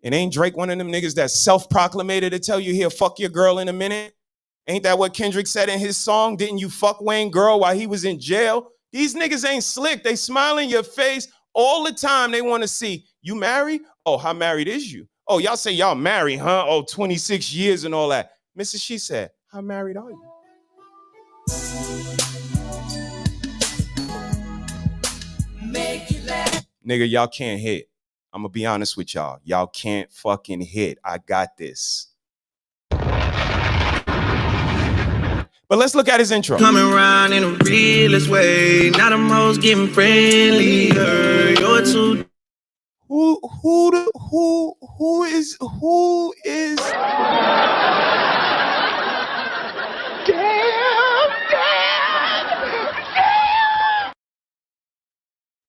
And ain't Drake one of them niggas that self-proclamated to tell you he'll fuck your girl in a minute? Ain't that what Kendrick said in his song? Didn't you fuck Wayne girl while he was in jail? These niggas ain't slick. They smile in your face all the time. They want to see, you married? Oh, how married is you? Oh, y'all say y'all married, huh? Oh, 26 years and all that. Mrs. She said, how married are you? Nigga, y'all can't hit. I'm going to be honest with y'all. Y'all can't fucking hit. I got this. But let's look at his intro. Coming around in a realest way. Now the most getting friendlier. You're too. Who is?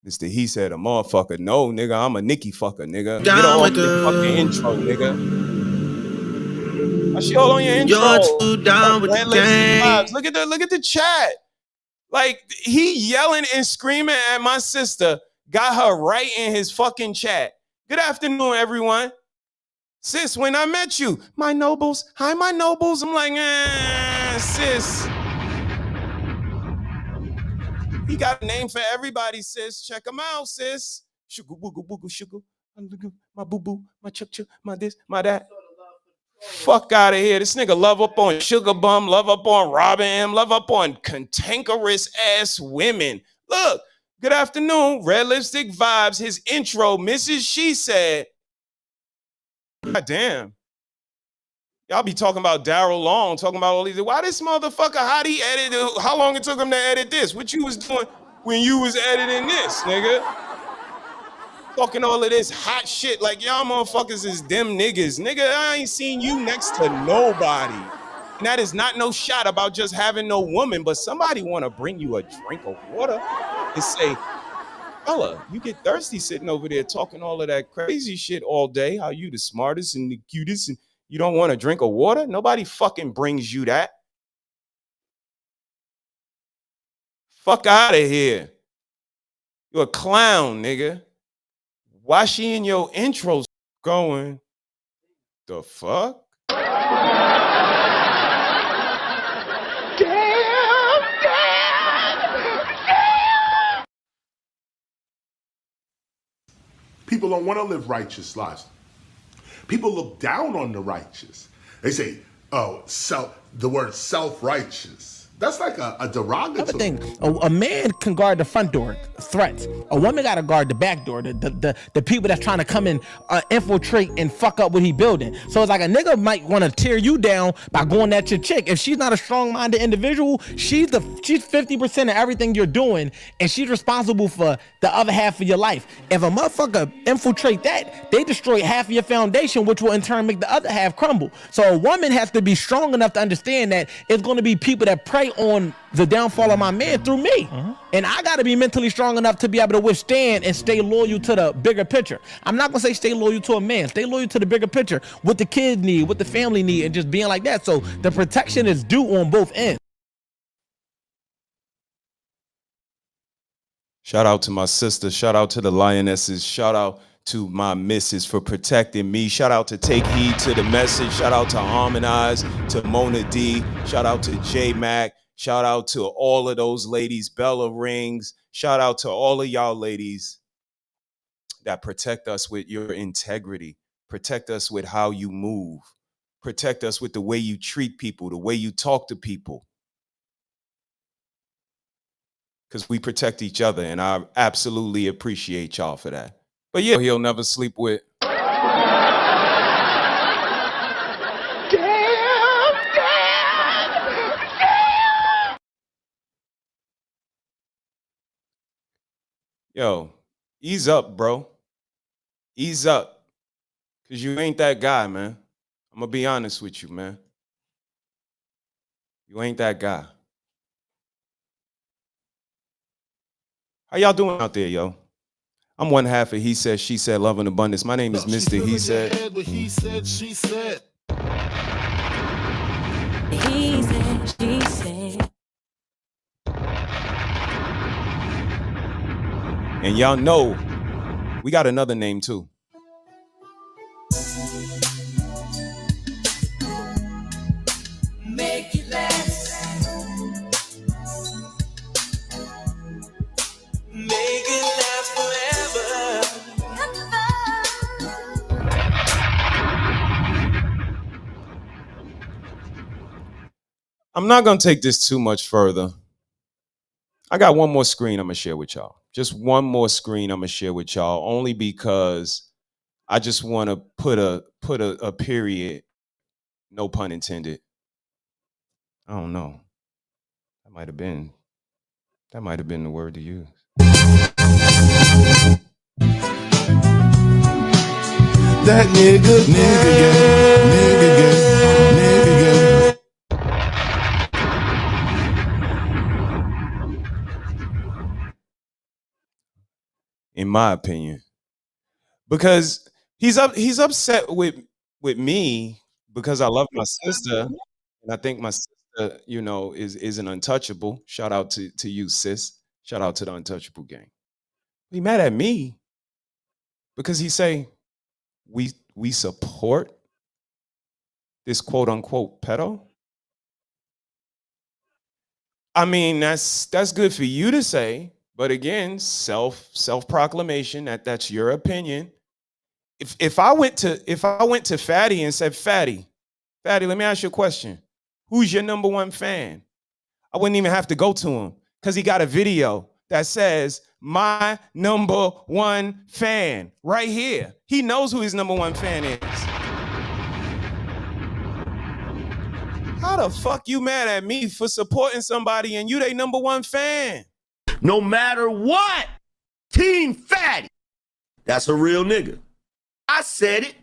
Mr. He said a motherfucker. No, nigga, I'm a Nicki fucker, nigga. Get off the fucking intro, nigga. I show on your intro. You're too down with the gang. Look at the chat. Like, he yelling and screaming at my sister, got her right in his fucking chat. Good afternoon, everyone. Sis, when I met you, my nobles, hi, my nobles. I'm like, sis. He got a name for everybody, sis. Check him out, sis. Sugar, booga, booga, sugar. My boo-boo, my chuck-chuck, my this, my that. Fuck out of here. This nigga love up on Sugar Bum, love up on Robin M, love up on cantankerous ass women. Look, good afternoon, Red Lipstick Vibes. His intro, Mrs.HeSaiD. God damn. Y'all be talking about Daryl Long, talking about all these. Why this motherfucker, how'd he edit? How long it took him to edit this? What you was doing when you was editing this, nigga? Talking all of this hot shit like y'all motherfuckers is them niggas. Nigga, I ain't seen you next to nobody. And that is not no shot about just having no woman, but somebody want to bring you a drink of water and say, fella, you get thirsty sitting over there talking all of that crazy shit all day, how you the smartest and the cutest and you don't want a drink of water? Nobody fucking brings you that. Fuck out of here. You're a clown, nigga. Why she in your intros going, the fuck? People don't want to live righteous lives. People look down on the righteous. They say, oh, the word self-righteous. That's like a derogatory. Another thing, a man can guard the front door, threats. A woman got to guard the back door, the people that's trying to come in, infiltrate and fuck up what he building. So it's like a nigga might want to tear you down by going at your chick. If she's not a strong-minded individual, she's 50% of everything you're doing, and she's responsible for the other half of your life. If a motherfucker infiltrate that, they destroy half of your foundation, which will in turn make the other half crumble. So a woman has to be strong enough to understand that it's going to be people that prey on the downfall of my man through me. And I got to be mentally strong enough to be able to withstand and stay loyal to the bigger picture. I'm not going to say stay loyal to a man. Stay loyal to the bigger picture, what the kids need, what the family need, and just being like that. So the protection is due on both ends. Shout out to my sister. Shout out to the Lionesses. Shout out to my missus for protecting me. Shout out to Take Heed to the Message. Shout out to Harmonize, to Mona D. Shout out to J Mac. Shout out to all of those ladies, Bella Rings. Shout out to all of y'all ladies that protect us with your integrity. Protect us with how you move. Protect us with the way you treat people, the way you talk to people. Because we protect each other, and I absolutely appreciate y'all for that. But yeah, he'll never sleep with. Yo, ease up, bro. Ease up. Because you ain't that guy, man. I'm going to be honest with you, man. You ain't that guy. How y'all doing out there, yo? I'm one half of He Said, She Said, Love and Abundance. My name is Mr.HeSaiD. He said, she said. He said, she said. And y'all know we got another name too. Make it last. Make it last forever. I'm not going to take this too much further. I got one more screen I'm going to share with y'all. Just one more screen I'm going to share with y'all, only because I just want to put a period, no pun intended. I don't know. That might have been the word to use. That nigga gay. In my opinion, because he's upset with me because I love my sister, and I think my sister, you know, is an untouchable. Shout out to you, sis. Shout out to the Untouchable gang. He mad at me because he say we support this quote unquote pedo. I mean, that's good for you to say, but again, self-proclamation, that's your opinion. If I went to Fatty and said, Fatty, Fatty, let me ask you a question. Who's your number one fan? I wouldn't even have to go to him because he got a video that says, my number one fan, right here. He knows who his number one fan is. How the fuck you mad at me for supporting somebody and you they number one fan? No matter what, Team Fatty. That's a real nigga. I said it.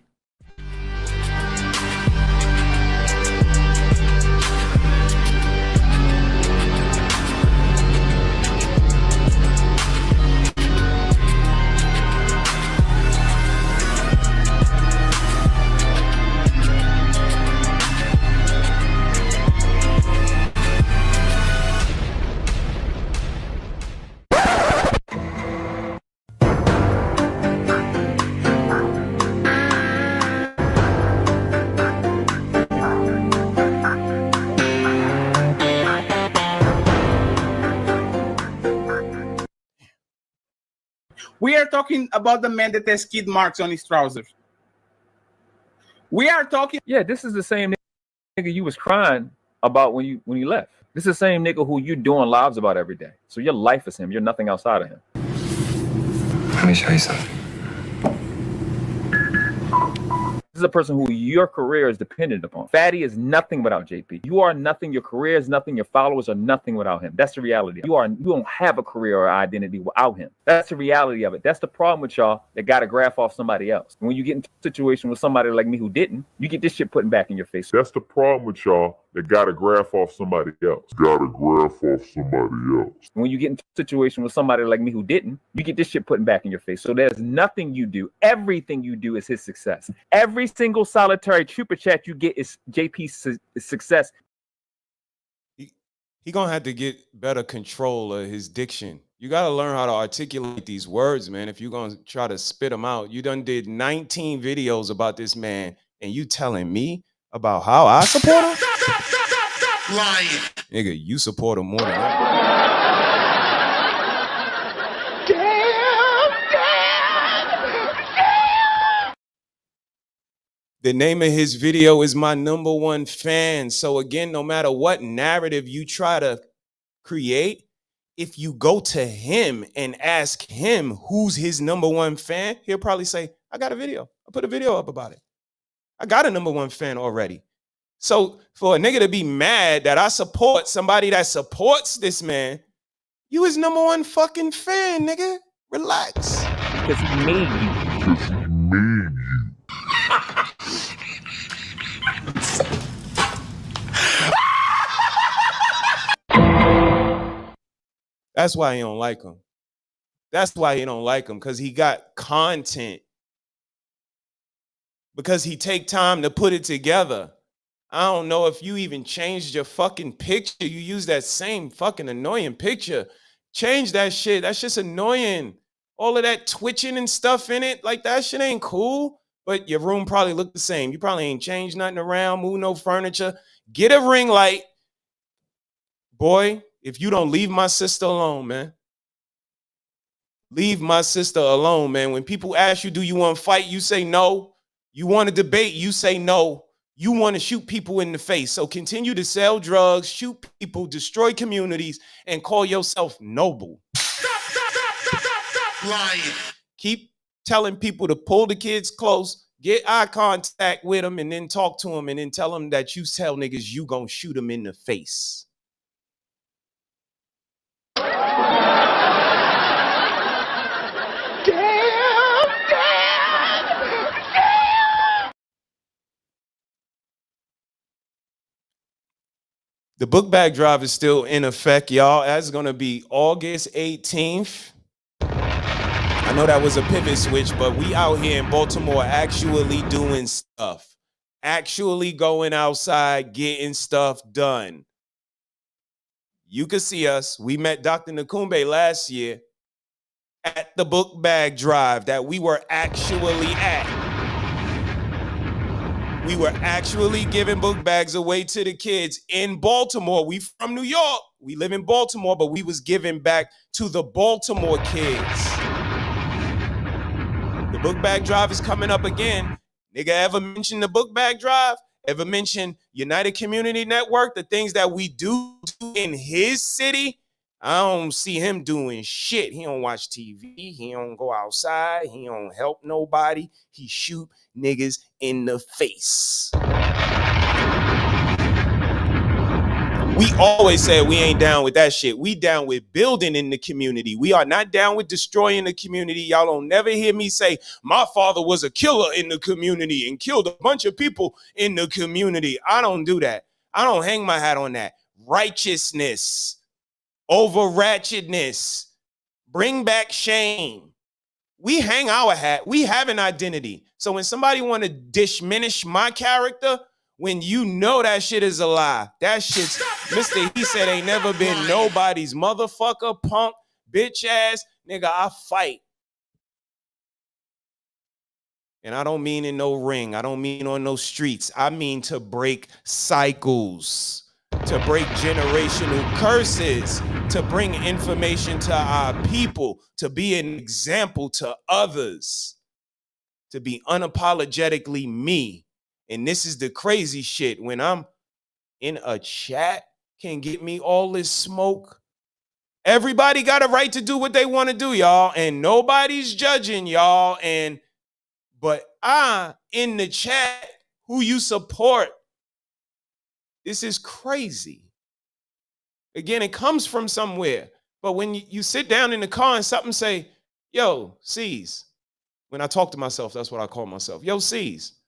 We are talking about the man that has skid marks on his trousers. We are talking. Yeah, this is the same nigga you was crying about when you left. This is the same nigga who you doing lives about every day. So your life is him. You're nothing outside of him. Let me show you something. This is a person who your career is dependent upon. Fatty is nothing without JP. You are nothing. Your career is nothing. Your followers are nothing without him. That's the reality. You don't have a career or identity without him. That's the reality of it. That's the problem with y'all that got to graph off somebody else. When you get into a situation with somebody like me who didn't, you get this shit putting back in your face. That's the problem with y'all that got to graph off somebody else. When you get into a situation with somebody like me who didn't, you get this shit putting back in your face. So there's nothing you do. Everything you do is his success. Every single solitary super chat you get is JP's success. He gonna have to get better control of his diction. You gotta learn how to articulate these words, man. If you're gonna try to spit them out, you done did 19 videos about this man, and you telling me about how I support him? Lying. Nigga, you support him more than that. The name of his video is My Number One Fan. So again, no matter what narrative you try to create, if you go to him and ask him who's his number one fan, he'll probably say, I got a video. I put a video up about it. I got a number one fan already. So for a nigga to be mad that I support somebody that supports this man, you his number one fucking fan, nigga. Relax. Because he made you. That's why he don't like him. That's why he don't like him, because he got content. Because he take time to put it together. I don't know if you even changed your fucking picture. You use that same fucking annoying picture. Change that shit. That's just annoying. All of that twitching and stuff in it, like that shit ain't cool. But your room probably look the same. You probably ain't changed nothing around, move no furniture. Get a ring light. Boy, if you don't leave my sister alone, man. Leave my sister alone, man. When people ask you, do you want to fight? You say no. You want to debate? You say no. You want to shoot people in the face. So continue to sell drugs, shoot people, destroy communities, and call yourself noble. Lying. Keep telling people to pull the kids close, get eye contact with them, and then talk to them, and then tell them that you tell niggas you gonna shoot them in the face. The book bag drive is still in effect, y'all. That's going to be August 18th. I know that was a pivot switch, but we out here in Baltimore actually doing stuff. Actually going outside, getting stuff done. You can see us. We met Dr. Nakumbe last year at the book bag drive that we were actually at. We were actually giving book bags away to the kids in Baltimore. We from New York. We live in Baltimore, but we was giving back to the Baltimore kids. The book bag drive is coming up again. Nigga ever mention the book bag drive? ever mention United Community Network, the things that we do in his city, I don't see him doing shit. He don't watch TV. He don't go outside. He don't help nobody. He shoot niggas in the face. We always said we ain't down with that shit. We down with building in the community. We are not down with destroying the community. Y'all don't never hear me say my father was a killer in the community and killed a bunch of people in the community. I don't do that. I don't hang my hat on that. Righteousness over ratchetness. Bring back shame. We hang our hat. We have an identity. So when somebody want to diminish my character, when you know that shit is a lie, that shit's Mr.HeSaiD ain't never been nobody's motherfucker, punk, bitch ass nigga. I fight. And I don't mean in no ring. I don't mean on no streets. I mean to break cycles, to break generational curses, to bring information to our people, to be an example to others, to be unapologetically me. And this is the crazy shit. When I'm in a chat, can get me all this smoke. Everybody got a right to do what they want to do, y'all. And nobody's judging y'all. But in the chat, who you support, this is crazy. Again, it comes from somewhere. But when you sit down in the car and something say, yo, C's. When I talk to myself, that's what I call myself. Yo, C's.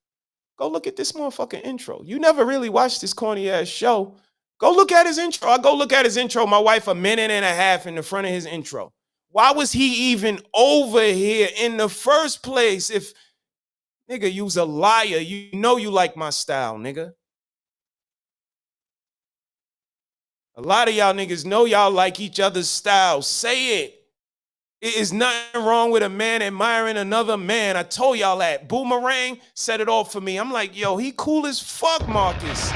Go look at this motherfucking intro. You never really watched this corny ass show. Go look at his intro. I go look at his intro. My wife a minute and a half in the front of his intro. Why was he even over here in the first place? If, nigga, you's a liar. You know you like my style, nigga. A lot of y'all niggas know y'all like each other's style. Say it. It is nothing wrong with a man admiring another man. I told y'all that. Boomerang set it off for me. I'm like, yo, he cool as fuck, Marcus.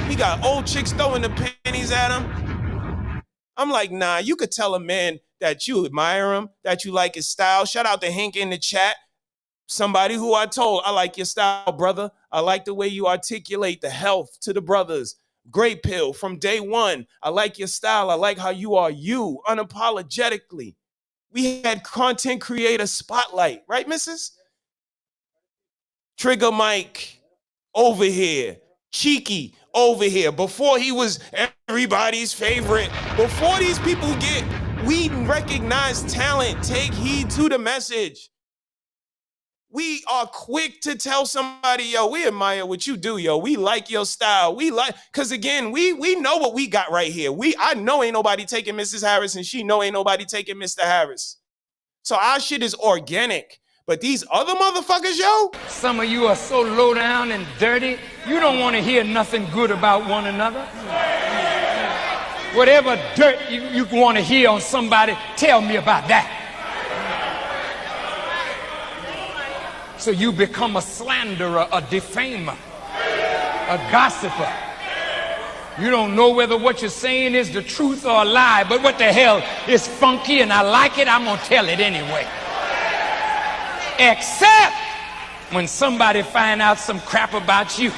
He got old chicks throwing the panties at him. I'm like, nah, you could tell a man that you admire him, that you like his style. Shout out to Hank in the chat. Somebody who I told, I like your style, brother. I like the way you articulate the health to the brothers. Great pill from day one. I like your style. I like how you are you, unapologetically. We had content creator spotlight, right, missus? Trigger Mike over here. Cheeky over here. Before he was everybody's favorite. Before these people we recognize talent. Take heed to the message. We are quick to tell somebody, yo, we admire what you do, yo. We like your style. We like, because again, we know what we got right here. I know ain't nobody taking Mrs. Harris, and she know ain't nobody taking Mr. Harris. So our shit is organic. But these other motherfuckers, yo. Some of you are so low down and dirty, you don't want to hear nothing good about one another. Whatever dirt you want to hear on somebody, tell me about that. So you become a slanderer, a defamer, a gossiper. You don't know whether what you're saying is the truth or a lie, but what the hell, it's funky and I like it, I'm gonna tell it anyway. Except when somebody find out some crap about you.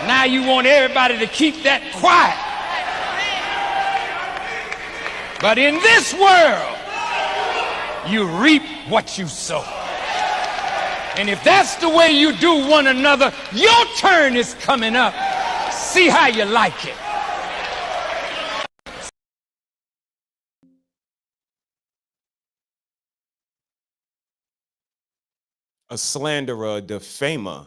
Now you want everybody to keep that quiet. But in this world, you reap what you sow. And if that's the way you do one another, your turn is coming up. See how you like it. A slanderer, a defamer.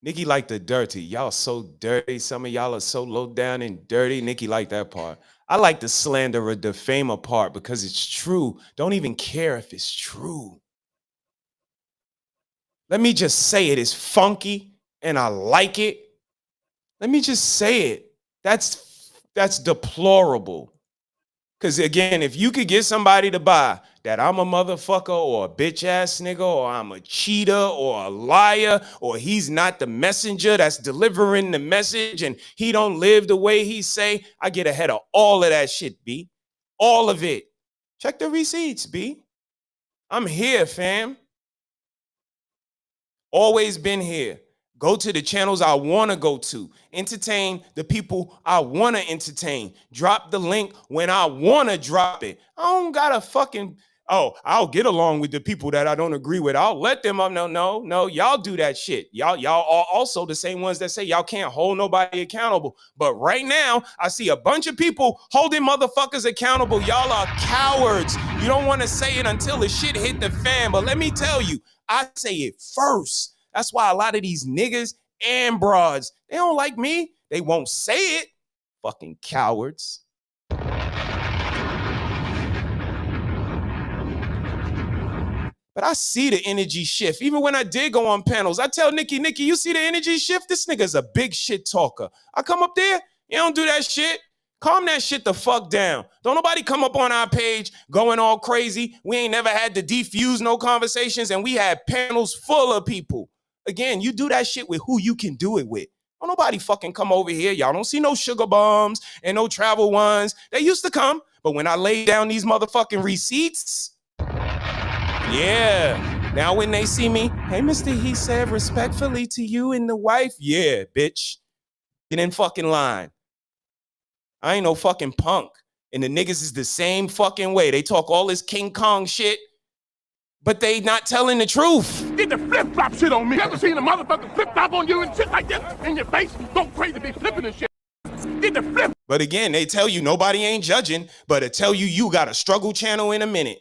Nikki like the dirty. Y'all so dirty. Some of y'all are so low down and dirty. Nikki like that part. I like the slanderer, defamer part because it's true. Don't even care if it's true. Let me just say it is funky and I like it. Let me just say it. That's deplorable. Because again, if you could get somebody to buy that I'm a motherfucker or a bitch ass nigga or I'm a cheater or a liar or he's not the messenger that's delivering the message and he don't live the way he say, I get ahead of all of that shit, B. All of it. Check the receipts, B. I'm here, fam. Always been here. Go to the channels I want to go to. Entertain the people I want to entertain. Drop the link when I want to drop it. I don't gotta fucking, I'll get along with the people that I don't agree with. I'll let them up. No. Y'all do that shit. Y'all are also the same ones that say y'all can't hold nobody accountable. But right now, I see a bunch of people holding motherfuckers accountable. Y'all are cowards. You don't want to say it until the shit hit the fan. But let me tell you, I say it first. That's why a lot of these niggas and broads, they don't like me. They won't say it. Fucking cowards. But I see the energy shift. Even when I did go on panels, I tell Nikki, you see the energy shift? This nigga's a big shit talker. I come up there, you don't do that shit. Calm that shit the fuck down. Don't nobody come up on our page going all crazy. We ain't never had to defuse no conversations, and we had panels full of people. Again, you do that shit with who you can do it with. Don't nobody fucking come over here. Y'all don't see no sugar bombs and no travel ones. They used to come, but when I lay down these motherfucking receipts, yeah. Now when they see me, hey, Mr.HeSaiD, respectfully to you and the wife. Yeah, bitch. Get in fucking line. I ain't no fucking punk. And the niggas is the same fucking way. They talk all this King Kong shit, but they not telling the truth. Did the flip-flop shit on me. Ever seen a motherfucker flip-flop on you and shit like this in your face? Go crazy, be flipping and shit. Did the flip. But again, they tell you nobody ain't judging, but to tell you you got a struggle channel in a minute.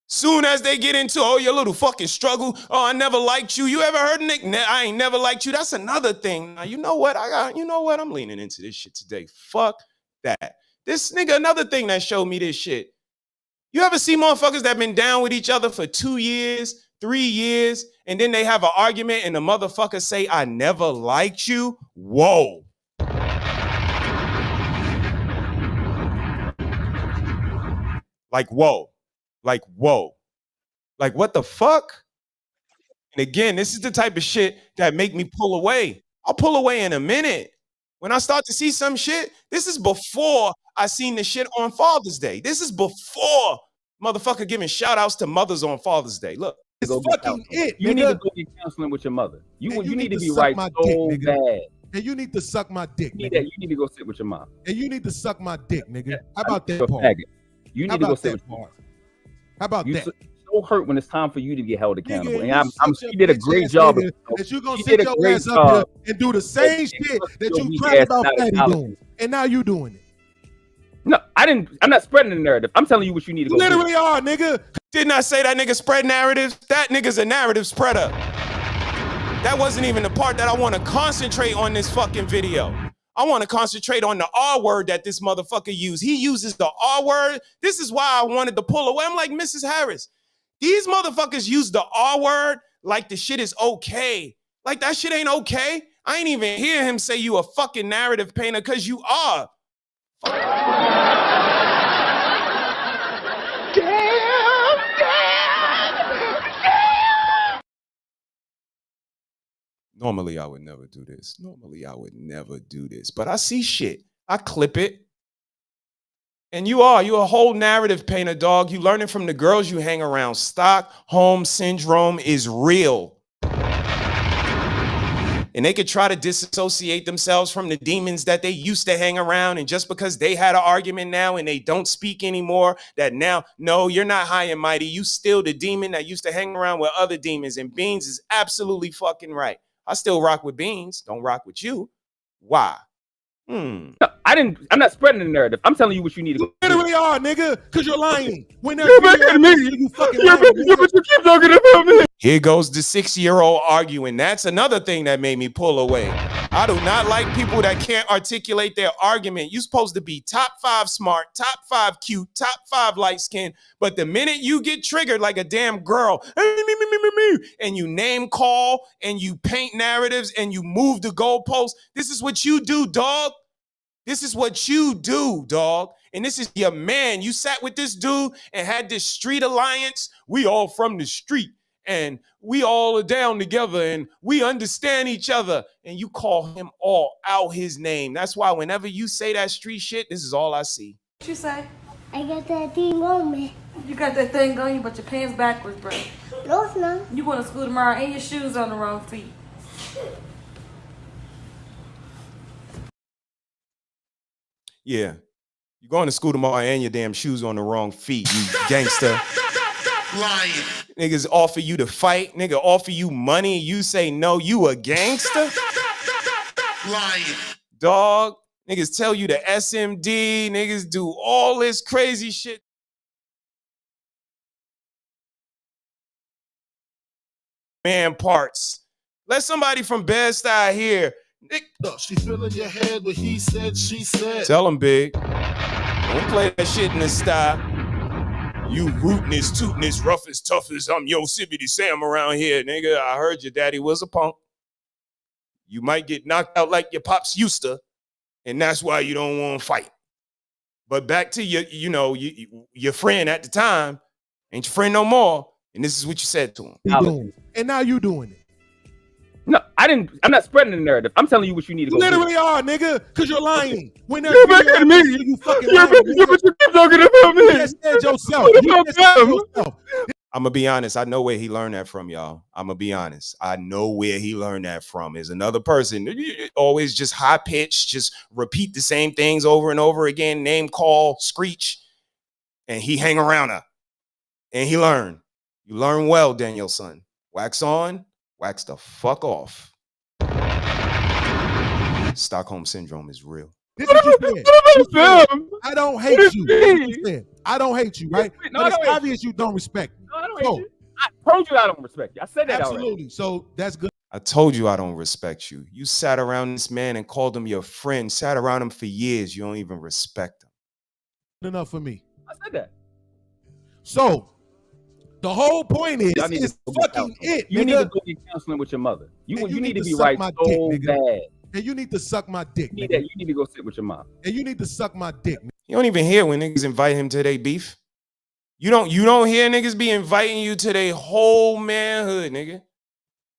Soon as they get into, oh, your little fucking struggle. Oh, I never liked you. You ever heard Nick? I ain't never liked you. That's another thing. Now, you know what? I'm leaning into this shit today. Fuck that. This nigga, another thing that showed me this shit. You ever see motherfuckers that been down with each other for 2 years, 3 years, and then they have an argument and the motherfucker say, I never liked you? Whoa. Like, whoa. Like, whoa. Like, what the fuck? And again, this is the type of shit that make me pull away. I'll pull away in a minute. When I start to see some shit, this is before I seen the shit on Father's Day. This is before motherfucker giving shout outs to mothers on Father's Day. Look. It's fucking it. You need to go get counseling with your mother. You need to be right so bad. And you need to suck my dick, nigga. You need to go sit with your mom. And you need to suck my dick, nigga. How about that part? You need to go sit with your mom. How about that? So hurt when it's time for you to get held accountable. And she did a great job. That you gonna sit your ass up here and do the same shit that you cried about Fatty doing, and now you doing it. No, I'm not spreading the narrative. I'm telling you what you need to go. You literally are, nigga. Didn't I say that nigga spread narratives? That nigga's a narrative spreader. That wasn't even the part that I want to concentrate on this fucking video. I want to concentrate on the R word that this motherfucker used. He uses the R word. This is why I wanted to pull away. I'm like, Mrs. Harris, these motherfuckers use the R word like the shit is okay. Like that shit ain't okay. I ain't even hear him say you a fucking narrative painter because you are. Normally, I would never do this. But I see shit. I clip it. And you're a whole narrative painter, dog. You learning from the girls you hang around. Stockholm syndrome is real. And they could try to disassociate themselves from the demons that they used to hang around. And just because they had an argument now and they don't speak anymore, that now, no, you're not high and mighty. You still the demon that used to hang around with other demons. And Beans is absolutely fucking right. I still rock with Beans. Don't rock with you. Why? No, I'm not spreading the narrative. I'm telling you what you need to go. You literally are, nigga, because you're lying. When you're better me. You fucking lying. But you keep talking about me. Here goes the 6-year-old arguing. That's another thing that made me pull away. I do not like people that can't articulate their argument. You're supposed to be top 5 smart, top 5 cute, top 5 light skin. But the minute you get triggered like a damn girl, and you name call and you paint narratives and you move the goalposts, this is what you do, dog. This is what you do, dog. And this is your man. You sat with this dude and had this street alliance. We all from the street. And we all are down together and we understand each other. And you call him all out his name. That's why whenever you say that street shit, this is all I see. What you say? I got that thing on me. You got that thing on you, but your pants backwards, bro. No, it's not. You going to school tomorrow and your shoes on the wrong feet. Yeah. You going to school tomorrow and your damn shoes on the wrong feet, you gangster. Lying. Niggas offer you to fight. Nigga offer you money. You say no, you a gangster? Lying. Dog. Niggas tell you the SMD. Niggas do all this crazy shit. Man parts. Let somebody from Bed-Stuy hear. She filling your head with he said, she said. Tell them, Big. Don't play that shit in this style. You rootin'est, tootin'est, roughest, toughest. I'm Yosemite Sam around here, nigga. I heard your daddy was a punk. You might get knocked out like your pops used to, and that's why you don't want to fight. But back to your friend at the time, ain't your friend no more, and this is what you said to him. And now you doing it. No, I didn't. I'm not spreading the narrative. I'm telling you what you need to go. You literally are, nigga, because you're lying. When there's You're back at me. you fucking lying. You keep talking about me. You just said yourself. You just said yourself. I'm going to be honest. I know where he learned that from, y'all. I'm going to be honest. I know where he learned that from. Is another person. Always just high pitched, just repeat the same things over and over again. Name, call, screech. And he hang around her. And he learned. You learn well, Daniel, son. Wax on, wax the fuck off. Stockholm Syndrome is real. This is what you said. I don't hate you. I don't hate you, right? No, but it's obvious you don't respect me. No, I don't hate you. I told you I don't respect you. I said that absolutely. Already. So that's good. I told you I don't respect you. You sat around this man and called him your friend, sat around him for years. You don't even respect him. Good enough for me. I said that. So the whole point is fucking it. You need to go get counseling with your mother. You need to be right so bad. And you need to suck my dick. You need to go sit with your mom. And you need to suck my dick. You don't even hear when niggas invite him to their beef. You don't hear niggas be inviting you to their whole manhood, nigga.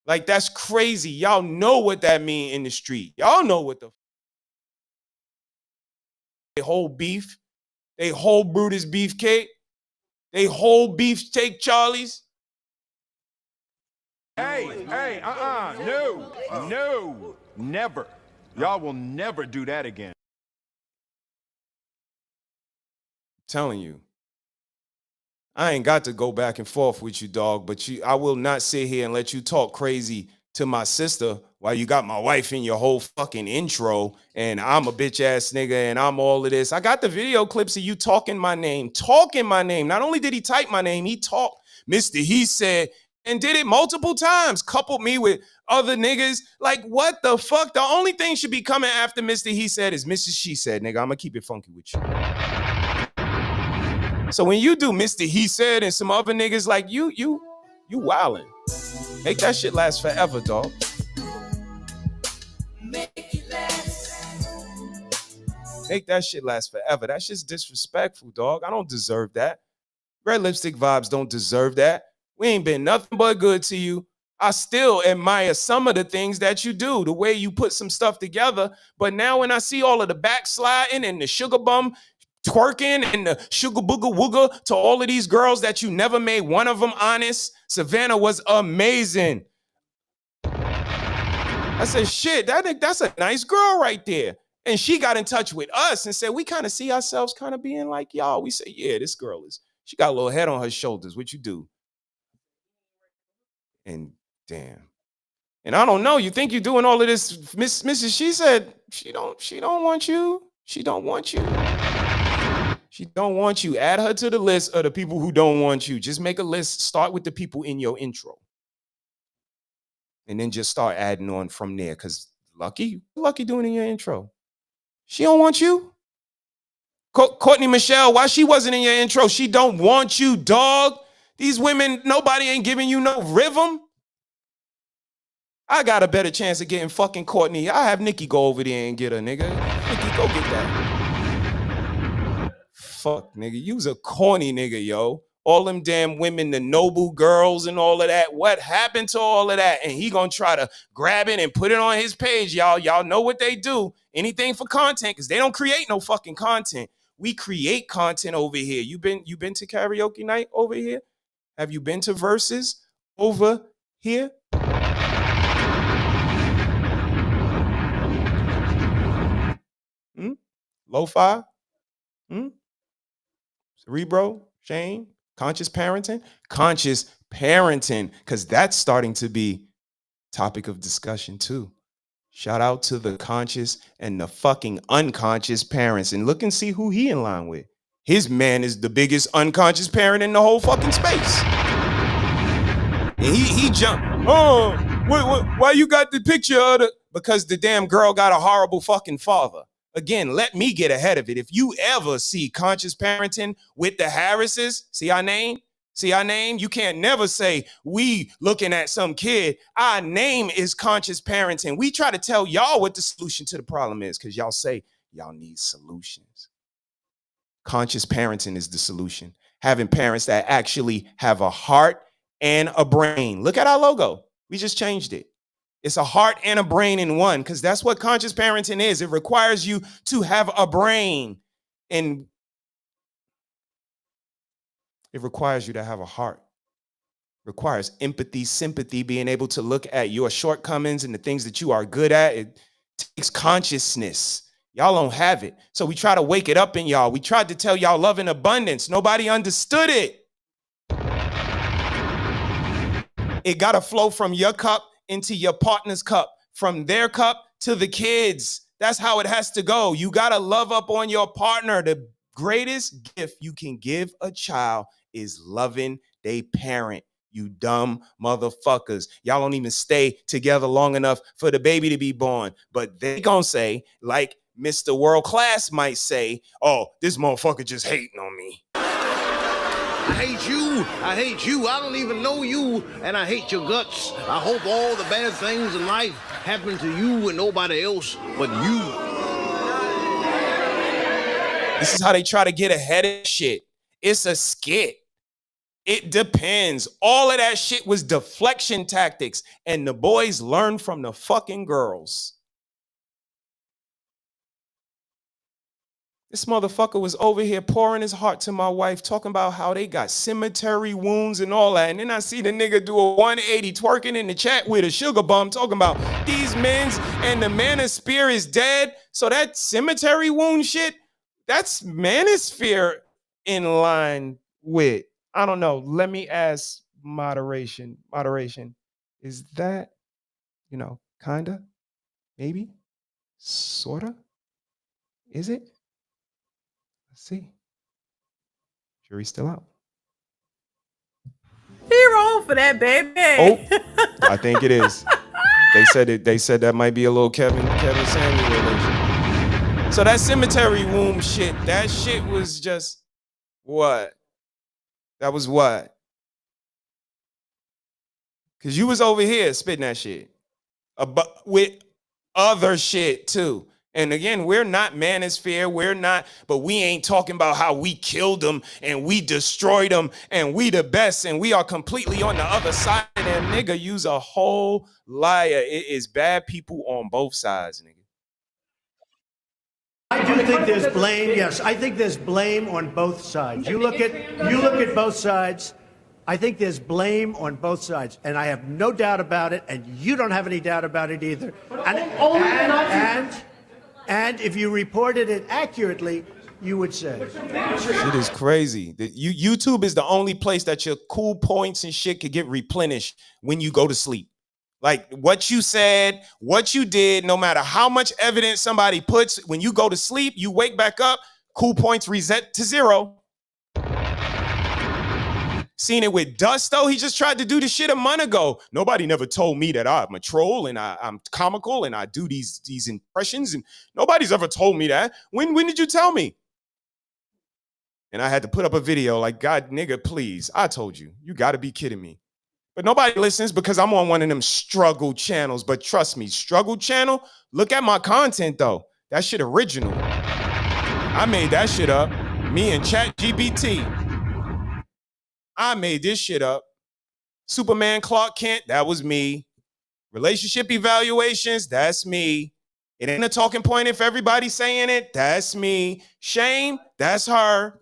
Like, that's crazy. Y'all know what that mean in the street. Y'all know what they whole beef, they whole Brutus beefcake, they whole beefsteak Charlies. Hey, no, never. Y'all will never do that again. I'm telling you. I ain't got to go back and forth with you, dog, but I will not sit here and let you talk crazy to my sister while you got my wife in your whole fucking intro and I'm a bitch ass nigga and I'm all of this. I got the video clips of you talking my name. Not only did he type my name, he talked Mr.HeSaiD and did it multiple times, coupled me with other niggas. Like, what the fuck? The only thing should be coming after Mr.HeSaiD is Mrs.SheSaiD, nigga. I'm gonna keep it funky with you. So when you do Mr.HeSaiD and some other niggas like you wildin'. Make that shit last forever, dog. Make that shit last forever. That shit's disrespectful, dog. I don't deserve that. Red Lipstick Vibes don't deserve that. We ain't been nothing but good to you. I still admire some of the things that you do, the way you put some stuff together. But now when I see all of the backsliding and the sugar bum twerking and the sugar booger wooger to all of these girls that you never made one of them honest, Savannah was amazing. I said, shit, that's a nice girl right there. And she got in touch with us and said, we kind of see ourselves kind of being like y'all. We say, yeah, this girl she got a little head on her shoulders. What you do? And damn. And I don't know, you think you're doing all of this, Mrs. SheSaiD, she don't want you. She don't want you. She don't want you. Add her to the list of the people who don't want you. Just make a list. Start with the people in your intro. And then just start adding on from there. Because Lucky doing in your intro. She don't want you. Courtney Michelle, why she wasn't in your intro? She don't want you, dog. These women, nobody ain't giving you no rhythm. I got a better chance of getting fucking Courtney. I have Nikki go over there and get her, nigga. Nikki, go get that. Fuck, nigga. You's a corny nigga, yo. All them damn women, the noble girls and all of that. What happened to all of that? And he gonna try to grab it and put it on his page, y'all. Y'all know what they do. Anything for content, because they don't create no fucking content. We create content over here. You been to karaoke night over here? Have you been to Versus over here? Lo-fi? Cerebro? Shane? Conscious parenting? Conscious parenting, because that's starting to be topic of discussion too. Shout out to the conscious and the fucking unconscious parents. And look and see who he in line with. His man is the biggest unconscious parent in the whole fucking space. And he jumped. Oh, why you got the picture of the... Because the damn girl got a horrible fucking father. Again, let me get ahead of it. If you ever see conscious parenting with the Harrises, see our name? See our name? You can't never say, we looking at some kid. Our name is conscious parenting. We try to tell y'all what the solution to the problem is because y'all say y'all need solutions. Conscious parenting is the solution. Having parents that actually have a heart and a brain. Look at our logo. We just changed it. It's a heart and a brain in one because that's what conscious parenting is. It requires you to have a brain and it requires you to have a heart. It requires empathy, sympathy, being able to look at your shortcomings and the things that you are good at. It takes consciousness. Y'all don't have it. So we try to wake it up in y'all. We tried to tell y'all love in abundance. Nobody understood it. It got to flow from your cup into your partner's cup, from their cup to the kids. That's how it has to go. You got to love up on your partner. The greatest gift you can give a child is loving their parent. You dumb motherfuckers. Y'all don't even stay together long enough for the baby to be born. But they gonna say, like Mr. World Class might say, oh, this motherfucker just hating on me. I hate you. I hate you. I don't even know you, and I hate your guts. I hope all the bad things in life happen to you and nobody else but you. This is how they try to get ahead of shit. It's a skit. It depends. All of that shit was deflection tactics, and the boys learned from the fucking girls. This motherfucker was over here pouring his heart to my wife, talking about how they got cemetery wounds and all that. And then I see the nigga do a 180 twerking in the chat with a sugar bum talking about these men's and the manosphere is dead. So that cemetery wound shit, that's manosphere in line with, I don't know. Let me ask moderation. Moderation. Is that, kinda? Maybe? Sorta? Is it? Let's see. Jury's still out. He rolled for that, baby. Oh, I think it is. They said that might be a little Kevin Samuel relation. So that cemetery womb shit, that shit was just what? That was what? Because you was over here spitting that shit. With other shit too. And again, we're not manosphere, but we ain't talking about how we killed them and we destroyed them and we the best and we are completely on the other side of them. Nigga, use a whole liar. It is bad people on both sides, nigga. I do think there's blame. Yes, I think there's blame on both sides. You look at both sides. I think there's blame on both sides, and I have no doubt about it, and you don't have any doubt about it either. And if you reported it accurately, you would say. Shit is crazy. YouTube is the only place that your cool points and shit could get replenished when you go to sleep. Like what you said, what you did, no matter how much evidence somebody puts, when you go to sleep, you wake back up, cool points reset to 0. Seen it with Dust, though. He just tried to do the shit a month ago. Nobody never told me that I'm a troll and I'm comical and I do these impressions, and nobody's ever told me that. When did you tell me? And I had to put up a video like, God, nigga, please. I told you. You got to be kidding me. But nobody listens because I'm on one of them struggle channels. But trust me, struggle channel, look at my content, though. That shit original. I made that shit up. Me and ChatGPT. I made this shit up. Superman Clark Kent, that was me. Relationship evaluations, that's me. It ain't a talking point if everybody's saying it. That's me. Shame, that's her.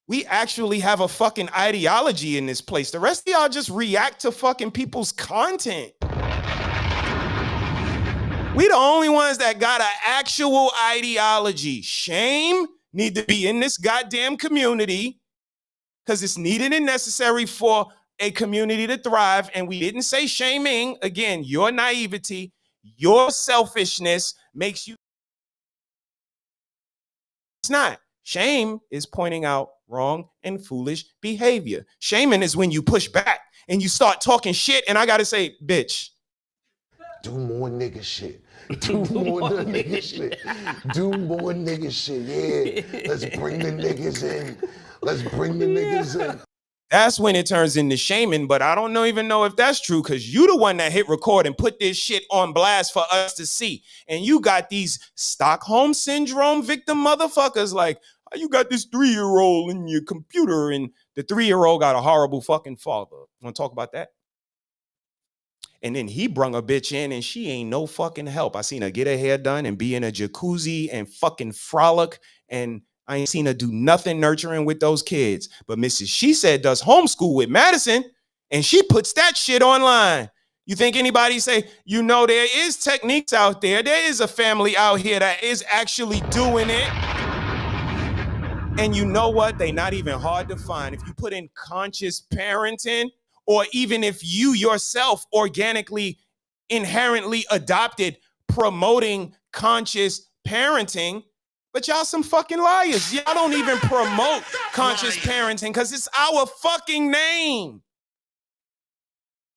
We actually have a fucking ideology in this place. The rest of y'all just react to fucking people's content. We the only ones that got an actual ideology. Shame need to be in this goddamn community because it's needed and necessary for a community to thrive. And we didn't say shaming. Again, your naivety, your selfishness makes you. It's not. Shame is pointing out wrong and foolish behavior. Shaming is when you push back and you start talking shit. And I got to say, bitch. Do more nigga shit. Do more nigga shit. Do more nigga shit. Yeah. Let's bring the niggas in. Let's bring the niggas in. That's when it turns into shaming, but I don't even know if that's true because you the one that hit record and put this shit on blast for us to see. And you got these Stockholm Syndrome victim motherfuckers like, oh, you got this 3-year-old in your computer and the 3-year-old got a horrible fucking father. Want to talk about that? And then he brung a bitch in and she ain't no fucking help. I seen her get her hair done and be in a jacuzzi and fucking frolic, and I ain't seen her do nothing nurturing with those kids. But Mrs. SheSaiD does homeschool with Madison, and she puts that shit online. You think anybody say, you know, there is techniques out there. There is a family out here that is actually doing it. And you know what? They not even hard to find. If you put in conscious parenting, or even if you yourself organically, inherently adopted promoting conscious parenting, but y'all some fucking liars. Y'all don't even promote conscious parenting because it's our fucking name.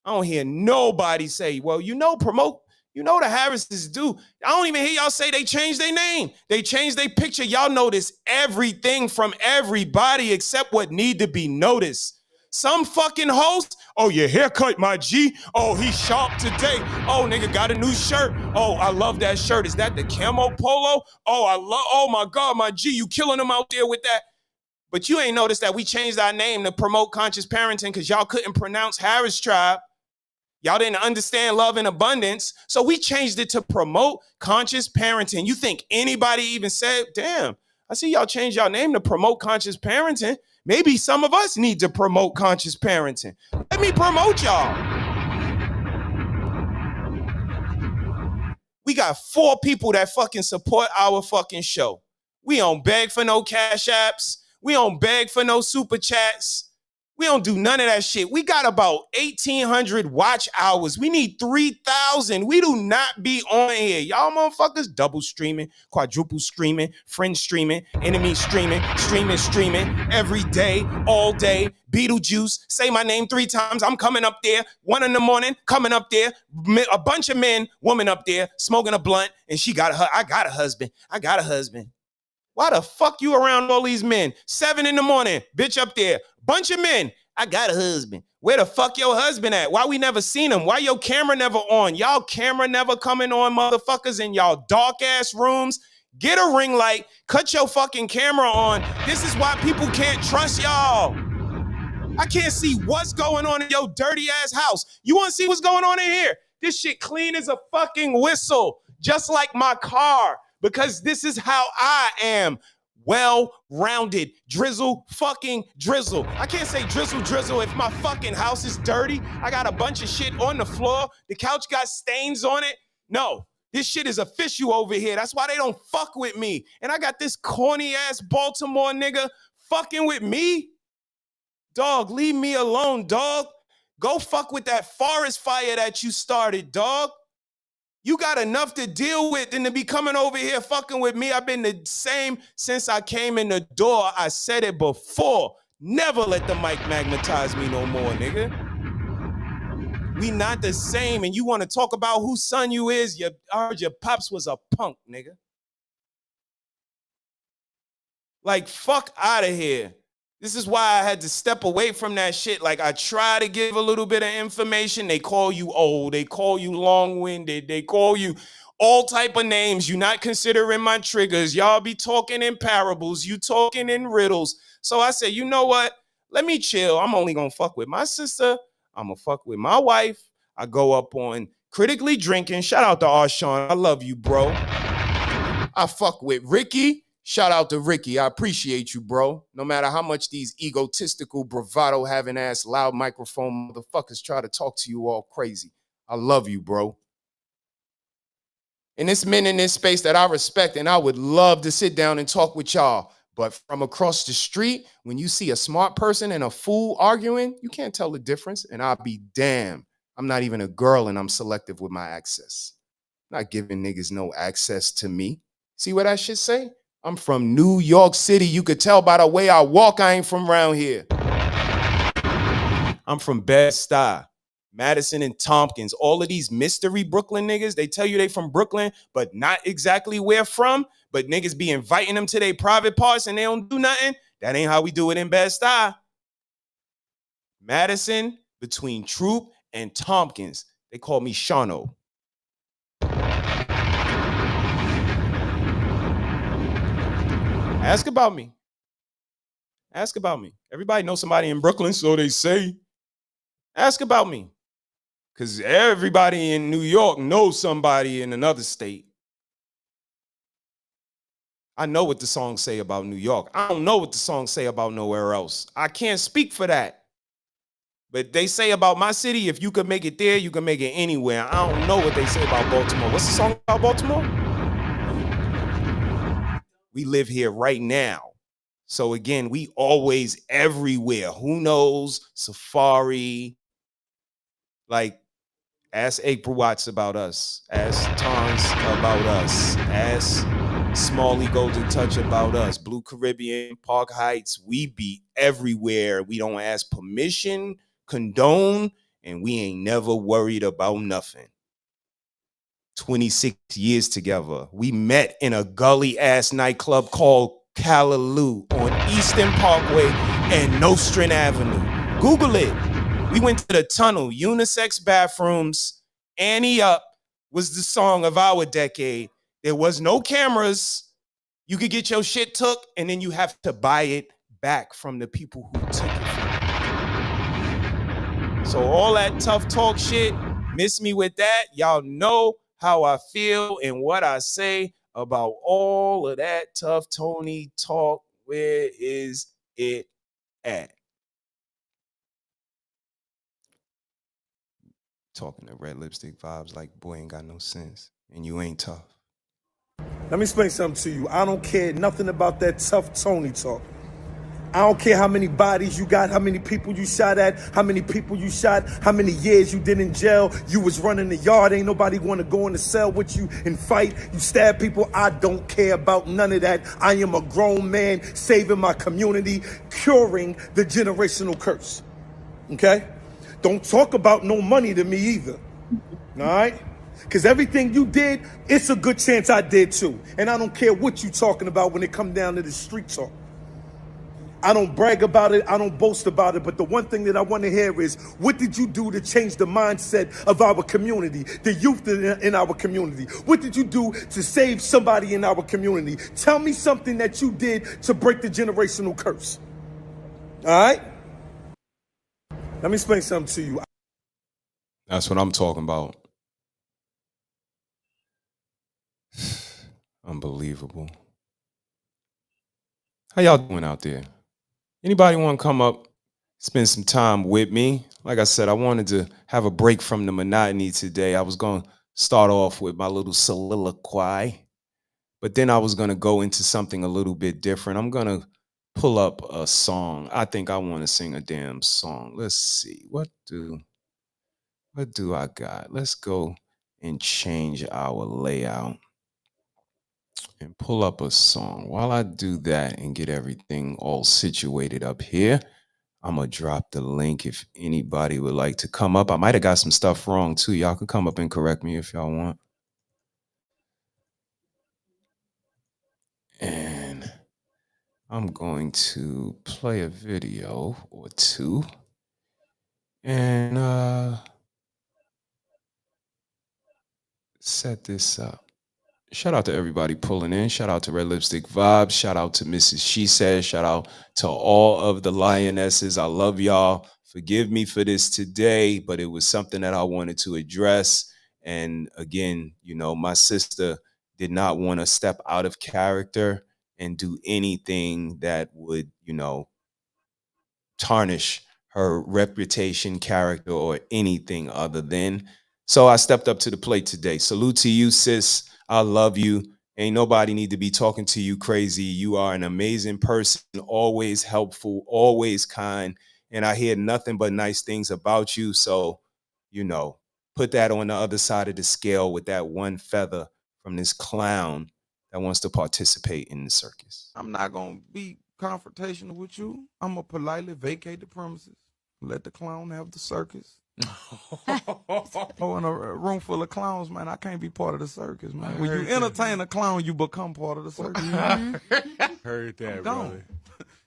I don't hear nobody say, well, promote, the Harrises do. I don't even hear y'all say they changed their name. They changed their picture. Y'all notice everything from everybody except what need to be noticed. Some fucking host, oh, your haircut, my G. Oh, he sharp today. Oh, nigga, got a new shirt. Oh, I love that shirt. Is that the camo polo? Oh my God, my G, you killing them out there with that. But you ain't noticed that we changed our name to promote conscious parenting because y'all couldn't pronounce Harris Tribe. Y'all didn't understand love and abundance. So we changed it to promote conscious parenting. You think anybody even said, damn, I see y'all changed y'all name to promote conscious parenting. Maybe some of us need to promote conscious parenting. Let me promote y'all. We got 4 people that fucking support our fucking show. We don't beg for no cash apps. We don't beg for no super chats. We don't do none of that shit. We got about 1,800 watch hours. We need 3,000. We do not be on here. Y'all motherfuckers double streaming, quadruple streaming, friend streaming, enemy streaming every day, all day. Beetlejuice, say my name 3 times. I'm coming up there. 1 in the morning, coming up there. A bunch of men, woman up there, smoking a blunt, and I got a husband. I got a husband. Why the fuck you around all these men? 7 in the morning, bitch up there. Bunch of men. I got a husband. Where the fuck your husband at? Why we never seen him? Why your camera never on? Y'all camera never coming on, motherfuckers, in y'all dark ass rooms. Get a ring light. Cut your fucking camera on. This is why people can't trust y'all. I can't see what's going on in your dirty ass house. You want to see what's going on in here? This shit clean as a fucking whistle. Just like my car. Because this is how I am. Well-rounded. Drizzle fucking drizzle. I can't say drizzle if my fucking house is dirty. I got a bunch of shit on the floor. The couch got stains on it. No, this shit is official over here. That's why they don't fuck with me. And I got this corny ass Baltimore nigga fucking with me. Dog, leave me alone, dog. Go fuck with that forest fire that you started, dog. You got enough to deal with than to be coming over here fucking with me. I've been the same since I came in the door. I said it before. Never let the mic magnetize me no more, nigga. We not the same. And you want to talk about whose son you is? I heard your pops was a punk, nigga. Like, fuck out of here. This is why I had to step away from that shit. Like, I try to give a little bit of information. They call you old. They call you long-winded. They call you all type of names. You're not considering my triggers. Y'all be talking in parables. You talking in riddles. So I said, you know what? Let me chill. I'm only going to fuck with my sister. I'm going to fuck with my wife. I go up on Critically Drinking. Shout out to Arshawn. I love you, bro. I fuck with Ricky. Shout out to Ricky. I appreciate you, bro. No matter how much these egotistical, bravado having ass, loud microphone motherfuckers try to talk to you all crazy. I love you, bro. And it's men in this space that I respect, and I would love to sit down and talk with y'all. But from across the street, when you see a smart person and a fool arguing, you can't tell the difference. And I'll be damned. I'm not even a girl, and I'm selective with my access. I'm not giving niggas no access to me. See what that shit say? I'm from New York City. You could tell by the way I walk, I ain't from around here. I'm from Bed-Stuy, Madison and Tompkins. All of these mystery Brooklyn niggas, they tell you they from Brooklyn, but not exactly where from. But niggas be inviting them to their private parts and they don't do nothing. That ain't how we do it in Bed-Stuy. Madison, between Troop and Tompkins. They call me Shano. Ask about me. Ask about me. Everybody knows somebody in Brooklyn, so they say. Ask about me. Because everybody in New York knows somebody in another state. I know what the songs say about New York. I don't know what the songs say about nowhere else. I can't speak for that. But they say about my city, if you can make it there, you can make it anywhere. I don't know what they say about Baltimore. What's the song about Baltimore? We live here right now. So again, we always everywhere. Who knows? Safari. Like, ask April Watts about us. Ask Tons about us. Ask Smalley Golden Touch about us. Blue Caribbean, Park Heights. We be everywhere. We don't ask permission, condone, and we ain't never worried about nothing. 26 years together. We met in a gully-ass nightclub called Callaloo on Eastern Parkway and Nostrand Avenue. Google it. We went to the tunnel, unisex bathrooms. Annie Up was the song of our decade. There was no cameras. You could get your shit took, and then you have to buy it back from the people who took it from you. So all that tough talk shit, miss me with that. Y'all know how I feel and what I say about all of that tough Tony talk. Where is it at? Talking to red lipstick vibes like, boy, ain't got no sense. And you ain't tough. Let me explain something to you. I don't care nothing about that tough Tony talk. I don't care how many bodies you got, how many people you shot at, how many people you shot, how many years you did in jail. You was running the yard. Ain't nobody want to go in the cell with you and fight. You stab people. I don't care about none of that. I am a grown man saving my community, curing the generational curse. Okay? Don't talk about no money to me either. All right? Because everything you did, it's a good chance I did too. And I don't care what you talking about when it come down to the street talk. I don't brag about it. I don't boast about it. But the one thing that I want to hear is, what did you do to change the mindset of our community, the youth in our community? What did you do to save somebody in our community? Tell me something that you did to break the generational curse. All right? Let me explain something to you. That's what I'm talking about. Unbelievable. How y'all doing out there? Anybody want to come up, spend some time with me? Like I said, I wanted to have a break from the monotony today. I was going to start off with my little soliloquy, but then I was going to go into something a little bit different. I'm going to pull up a song. I think I want to sing a damn song. Let's see. What do I got? Let's go and change our layout and pull up a song. While I do that and get everything all situated up here, I'm going to drop the link if anybody would like to come up. I might have got some stuff wrong too. Y'all can come up and correct me if y'all want. And I'm going to play a video or two. And set this up. Shout out to everybody pulling in. Shout out to Red Lipstick Vibes. Shout out to Mrs. SheSaiD. Shout out to all of the lionesses. I love y'all. Forgive me for this today, but it was something that I wanted to address. And again, you know, my sister did not want to step out of character and do anything that would, you know, tarnish her reputation, character, or anything other than. So I stepped up to the plate today. Salute to you, sis. I love you. Ain't nobody need to be talking to you crazy. You are an amazing person, always helpful, always kind. And I hear nothing but nice things about you. So, you know, put that on the other side of the scale with that one feather from this clown that wants to participate in the circus. I'm not going to be confrontational with you. I'm going to politely vacate the premises. Let the clown have the circus. Oh, in a room full of clowns, man, I can't be part of the circus, man. When you entertain a clown, you become part of the circus. Heard that, Don't. brother.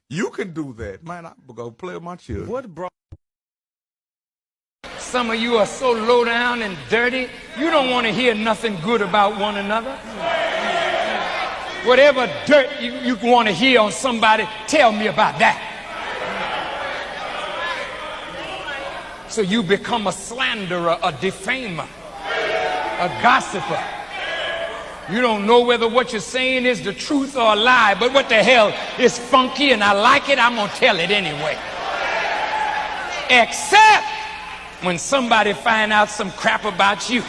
You can do that, man. I go play with my children. What brought? Some of you are so low down and dirty, you don't want to hear nothing good about one another. Whatever dirt you want to hear on somebody, tell me about that. So you become a slanderer, a defamer, a gossiper. You don't know whether what you're saying is the truth or a lie, but what the hell is funky and I like it, I'm going to tell it anyway. Except when somebody find out some crap about you.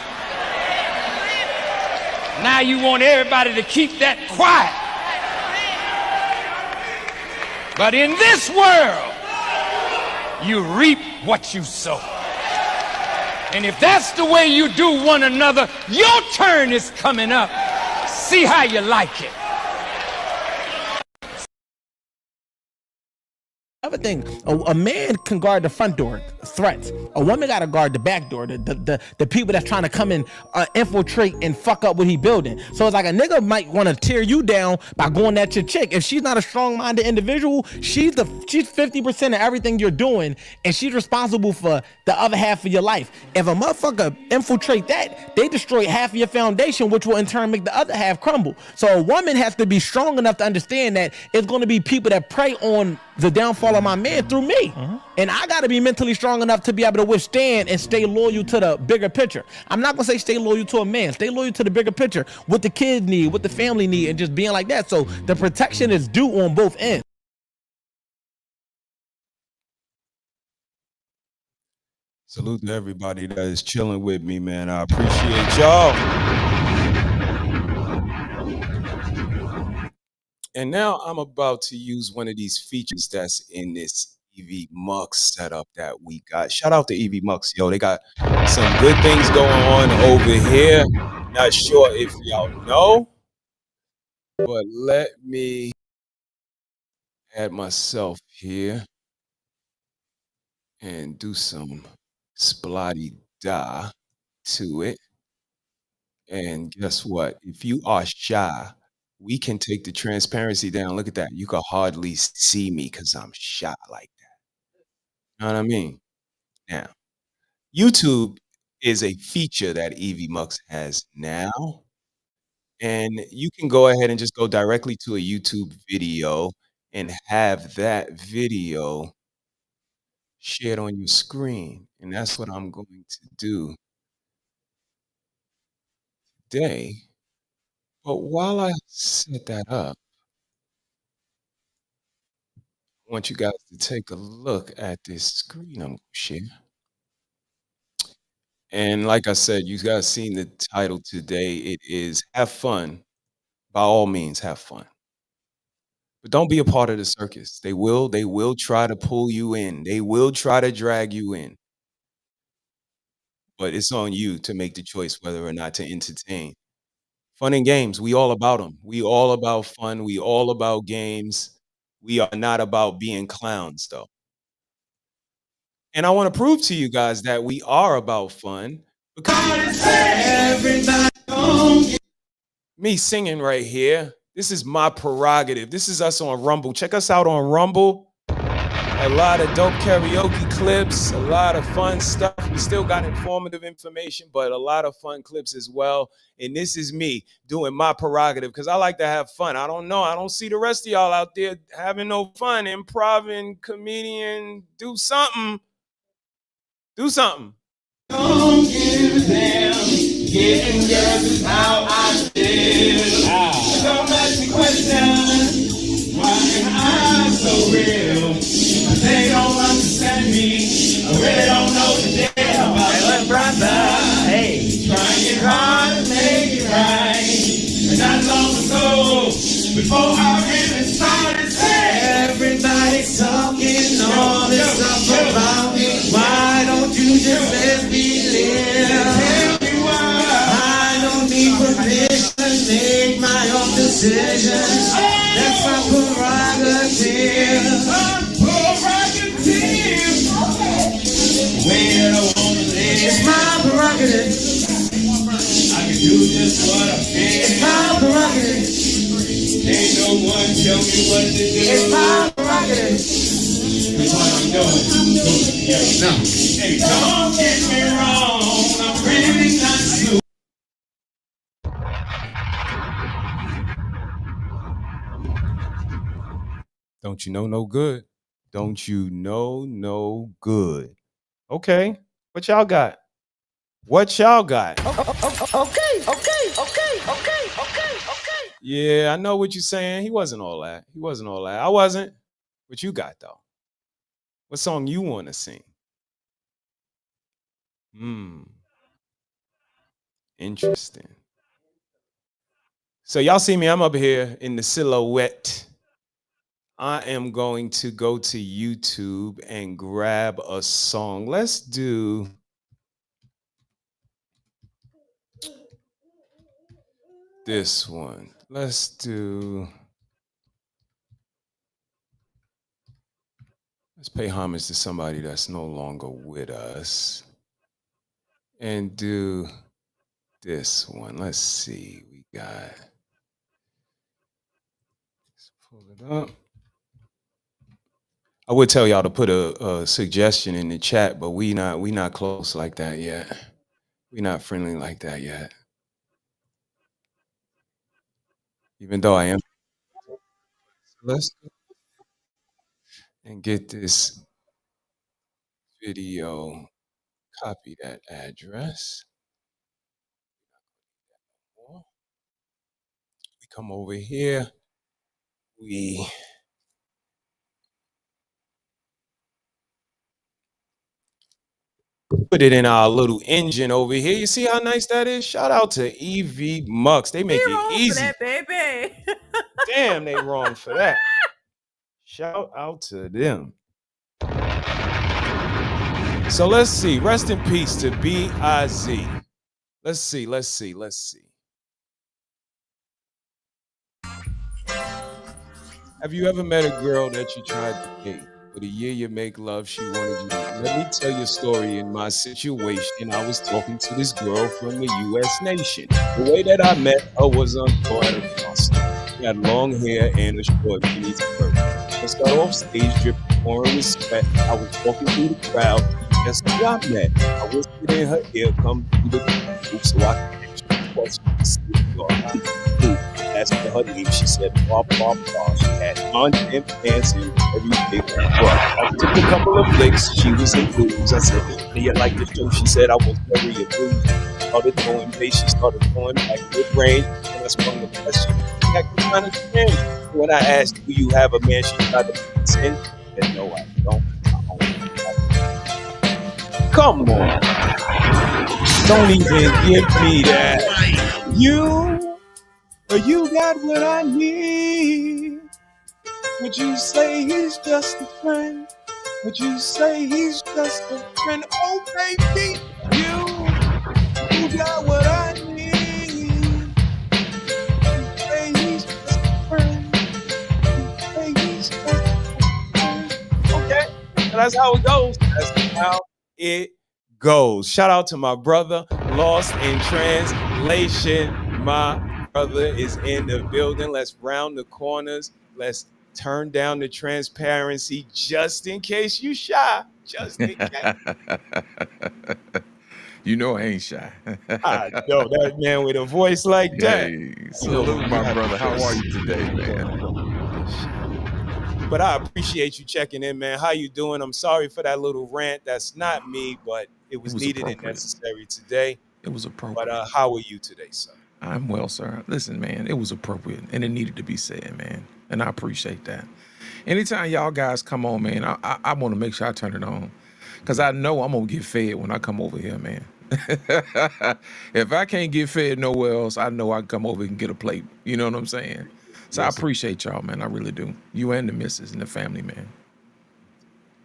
Now you want everybody to keep that quiet. But in this world, you reap what you sow. And if that's the way you do one another, your turn is coming up. See how you like it. Other thing, a man can guard the front door, threats. A woman got to guard the back door, the people that's trying to come in, infiltrate and fuck up what he building. So it's like a nigga might want to tear you down by going at your chick. If she's not a strong-minded individual, she's 50% of everything you're doing, and she's responsible for the other half of your life. If a motherfucker infiltrate that, they destroy half of your foundation, which will in turn make the other half crumble. So a woman has to be strong enough to understand that it's going to be people that prey on the downfall of my man through me. And I got to be mentally strong enough to be able to withstand and stay loyal to the bigger picture. I'm not going to say stay loyal to a man. Stay loyal to the bigger picture, what the kids need, what the family need, and just being like that. So the protection is due on both ends. Salute to everybody that is chilling with me, man. I appreciate y'all. And now I'm about to use one of these features that's in this EV Mux setup that we got. Shout out to EV Mux, yo. They got some good things going on over here. Not sure if y'all know, but let me add myself here and do some splotty da to it. And guess what? If you are shy, we can take the transparency down. Look at that. You can hardly see me because I'm shy like that. You know what I mean? Now, YouTube is a feature that EV Mux has now. And you can go ahead and just go directly to a YouTube video and have that video shared on your screen. And that's what I'm going to do today. But while I set that up, I want you guys to take a look at this screen I'm going to share. And like I said, you guys seen the title today. It is Have Fun. By all means, have fun. But don't be a part of the circus. They will try to pull you in. They will try to drag you in. But it's on you to make the choice whether or not to entertain. Fun and games, we all about them. We all about fun. We all about games. We are not about being clowns, though. And I want to prove to you guys that we are about fun. Because me singing right here, this is my prerogative. This is us on Rumble. Check us out on Rumble. A lot of dope karaoke clips, a lot of fun stuff. We still got informative information, but a lot of fun clips as well. And this is me doing my prerogative because I like to have fun. I don't know. I don't see the rest of y'all out there having no fun. Improv, comedian, do something. Do something. Don't give them Getting girls is how I live. Don't ask me questions. Why am I so real? They don't understand me. I really don't know the deal about my brother. Hey, trying hard to make it right. And not long ago, before I really started saying, everybody's talking all this stuff about me. Why don't you just let me live? Tell me why. I don't need permission to make my own decisions. That's my prerogative. Where I wanna live. It's my prerogative. I can do just what I feel. It's my prerogative. Ain't no one tell me what to do. It's my prerogative. It's what I'm doing. Now, hey, don't get me wrong. I'm really not so. Don't you know no good? Don't you know no good? Okay, what y'all got? What y'all got? Okay. Yeah, I know what you're saying. He wasn't all that. I wasn't. What you got though? What song you want to sing? Interesting. So y'all see me, I'm up here in the silhouette. I am going to go to YouTube and grab a song. Let's do this one. Let's pay homage to somebody that's no longer with us and do this one. Let's see. We got, let's pull it up. I would tell y'all to put a suggestion in the chat, but we not close like that yet. We not friendly like that yet. Even though I am. Let's go and get this video. Copy that address. We come over here. We put it in our little engine over here. You see how nice that is? Shout out to EV Mux. They make it easy. That, baby. Damn, they wrong for that. Shout out to them. So let's see. Rest in peace to B.I.Z. Let's see. Have you ever met a girl that you tried to date? For the year you make love, she wanted you to. Let me tell you a story in my situation. I was talking to this girl from the U.S. nation. The way that I met her was unfortunate. She had long hair and a short beanie skirt. Let's start off stage dripping, pouring with sweat. I was walking through the crowd. Guess who I met? I whispered in her ear, come through the group so I could answer the question. Asked her her name, she said, blah, blah, blah. She had content, pants, and everything. I took a couple of flicks, she was enthused. I said, do you like the show? She said, I was very enthused. Started throwing bass, she started throwing back with range. And I sprung the question, I got kind of strange. When I asked, do you have a man? She tried to put this in. I said, no, I don't. Come on. Don't even give me that. You got what I need. Would you say he's just a friend? Would you say he's just a friend? Oh, baby, you got what I need. You say he's just a friend. You say he's just a friend. Okay, that's how it goes. That's how it goes. Shout out to my brother, Lost in Translation. My brother is in the building. Let's round the corners. Let's turn down the transparency just in case you shy. Just in case. You know I ain't shy. I know that man with a voice like that. Hey, salute my brother. How are you today, man? But I appreciate you checking in, man. How you doing? I'm sorry for that little rant. That's not me, but it was needed and necessary today. It was appropriate. But how are you today, sir? I'm well, sir. Listen, man, it was appropriate and it needed to be said, man. And I appreciate that. Anytime y'all guys come on, man, I want to make sure I turn it on. Because I know I'm going to get fed when I come over here, man. If I can't get fed nowhere else, I know I can come over and get a plate. You know what I'm saying? So I appreciate y'all, man. I really do. You and the missus and the family, man.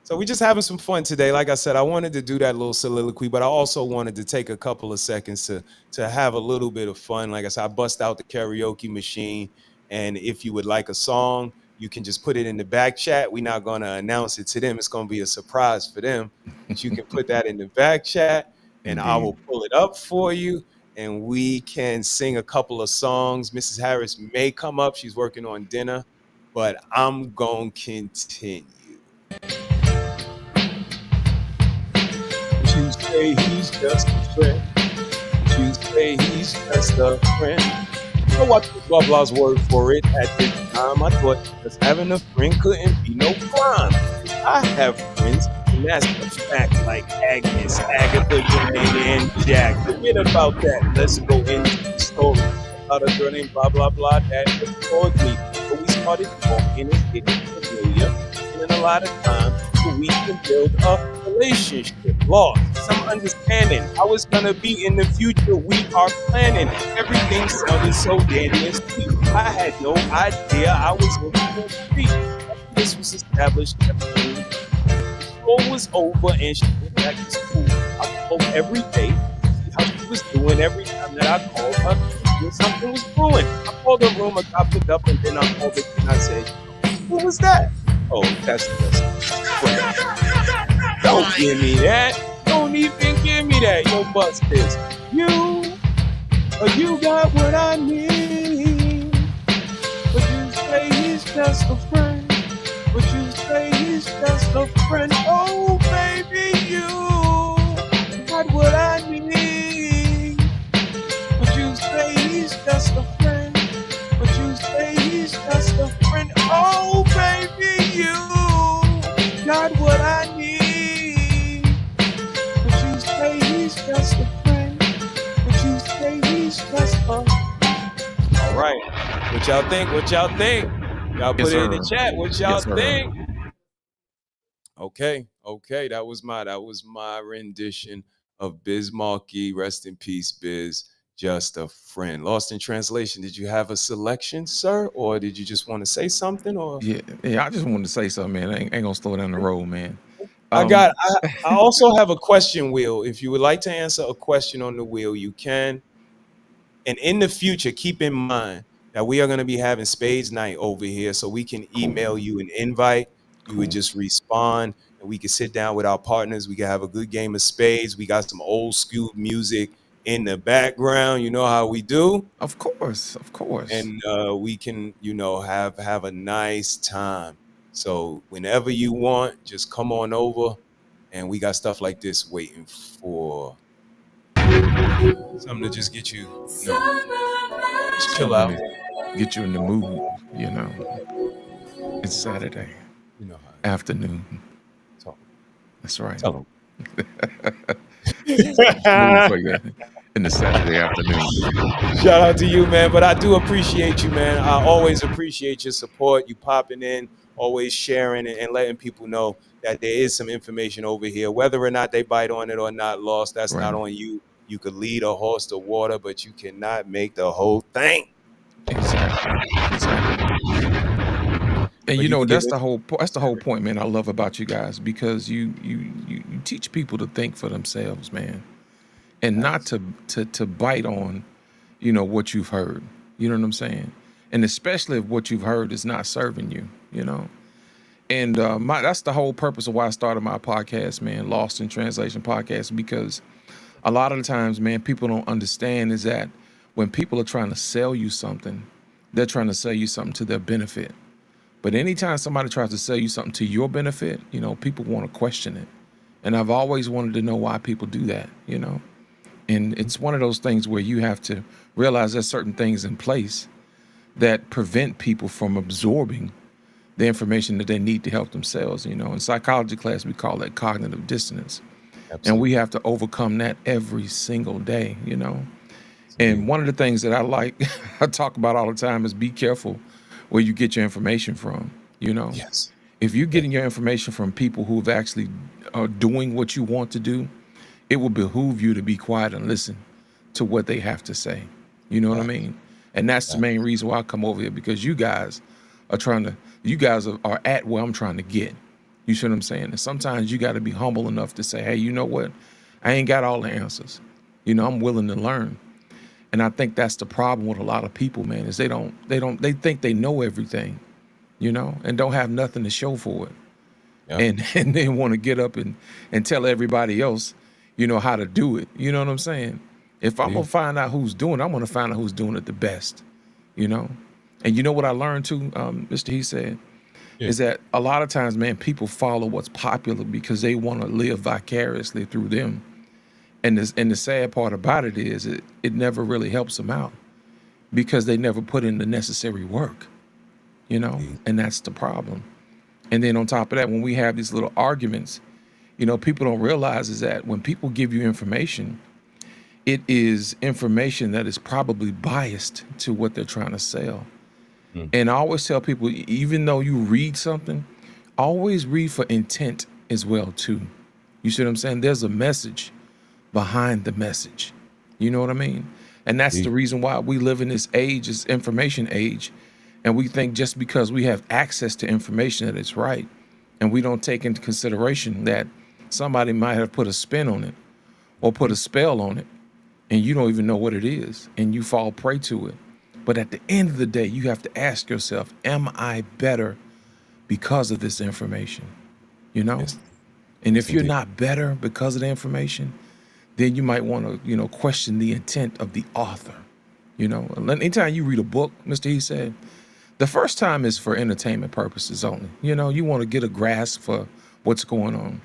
So we're just having some fun today. Like I said, I wanted to do that little soliloquy, but I also wanted to take a couple of seconds to have a little bit of fun. Like I said, I bust out the karaoke machine. And if you would like a song, you can just put it in the back chat. We're not going to announce it to them. It's going to be a surprise for them. But you can put that in the back chat, and I will pull it up for you. And we can sing a couple of songs. Mrs. Harris may come up. She's working on dinner. But I'm going to continue. You say he's just a friend. You say he's just a friend. So I took blah blah's word for it. At this time, I thought just having a friend couldn't be no crime. I have friends, and that's the fact, like Agnes, Agatha, Jermaine, and Jack. Forget about that. Let's go into the story about a girl named blah blah blah that called me. But we started talking and getting familiar, and in a lot of time, we can build a relationship. Lost some understanding how it's gonna be in the future. We are planning. Everything sounded so dandy and sweet. I had no idea I was in the street. This was established. The school was over and she went back to school. I called every day to see how she was doing. Every time that I called her, something was brewing. I called her room, I got picked up, and then I called her and I said, "Who was that?" "Oh, that's friend." Don't give me that. Don't even give me that. Yo, bust this. You got what I need. But you say he's just a friend. But you say he's just a friend. Oh, baby, you got what I need. But you say he's just a friend. But you say he's just a friend. Oh, baby, you got what I need. He's just a friend, but you say he's just a... All right. What y'all think? What y'all think? Y'all put it in the chat. What y'all think? Okay. That was my rendition of Biz Markie. Rest in peace, Biz. Just a friend. Lost in translation. Did you have a selection, sir? Or did you just want to say something? Or Yeah, I just wanted to say something, man. I ain't gonna slow down the road, man. I also have a question wheel. If you would like to answer a question on the wheel, you can. And in the future, keep in mind that we are going to be having Spades Night over here, so we can email you an invite. You would just respond, and we can sit down with our partners. We can have a good game of spades. We got some old school music in the background. You know how we do? Of course. And we can, have a nice time. So whenever you want, just come on over, and we got stuff like this waiting for something to just get you, just chill out. Get you in the mood, It's Saturday afternoon. That's right. Tell 'em. In the Saturday afternoon. Shout out to you, man. But I do appreciate you, man. I always appreciate your support. You popping in, always sharing and letting people know that there is some information over here. Whether or not they bite on it or not, Lost, that's not on you. You could lead a horse to water, but you cannot make the whole thing. Exactly. And that's the whole point, man. I love about you guys, because you teach people to think for themselves, man, and not to bite on, what you've heard. You know what I'm saying? And especially if what you've heard is not serving you, And that's the whole purpose of why I started my podcast, man, Lost in Translation podcast, because a lot of the times, man, people don't understand is that when people are trying to sell you something, they're trying to sell you something to their benefit. But anytime somebody tries to sell you something to your benefit, people want to question it. And I've always wanted to know why people do that, And it's one of those things where you have to realize there's certain things in place that prevent people from absorbing the information that they need to help themselves, In psychology class, we call that cognitive dissonance. And we have to overcome that every single day, you know. And one of the things that I like, I talk about all the time is be careful where you get your information from, you know. Yes. If you're getting your information from people who've actually are doing what you want to do, it will behoove you to be quiet and listen to what they have to say. You know what I mean? And that's the main reason why I come over here, because you guys are at where I'm trying to get. You see what I'm saying? And sometimes you got to be humble enough to say, hey, you know what? I ain't got all the answers. You know, I'm willing to learn. And I think that's the problem with a lot of people, man, is they think they know everything, you know, and don't have nothing to show for it. And they want to get up and tell everybody else, you know, how to do it. You know what I'm saying? If I'm going to find out who's doing it, I'm going to find out who's doing it the best, you know? And you know what I learned too, Mr. HeSaiD, is that a lot of times, man, people follow what's popular because they want to live vicariously through them. And the sad part about it is it never really helps them out because they never put in the necessary work, you know, and that's the problem. And then on top of that, when we have these little arguments, you know, people don't realize is that when people give you information, it is information that is probably biased to what they're trying to sell. And I always tell people, even though you read something, always read for intent as well too. You see what I'm saying? There's a message behind the message. You know what I mean? And that's the reason why we live in this age, this information age, and we think just because we have access to information that it's right, and we don't take into consideration that somebody might have put a spin on it or put a spell on it, and you don't even know what it is, and you fall prey to it. But at the end of the day, you have to ask yourself, am I better because of this information? You know? And if you're not better because of the information, then you might want to, you know, question the intent of the author. You know, anytime you read a book, Mr. HeSaiD, the first time is for entertainment purposes only. You know, you want to get a grasp for what's going on.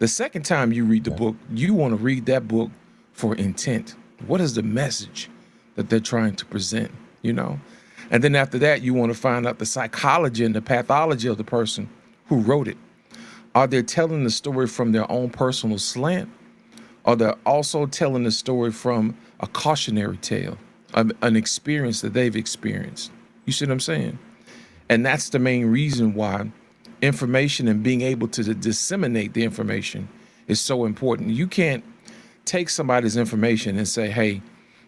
The second time you read the book, you want to read that book for intent. What is the message that they're trying to present, you know? And then after that, you want to find out the psychology and the pathology of the person who wrote it. Are they telling the story from their own personal slant? Or they're also telling the story from a cautionary tale, an experience that they've experienced. You see what I'm saying? And that's the main reason why information and being able to disseminate the information is so important. You can't take somebody's information and say, hey,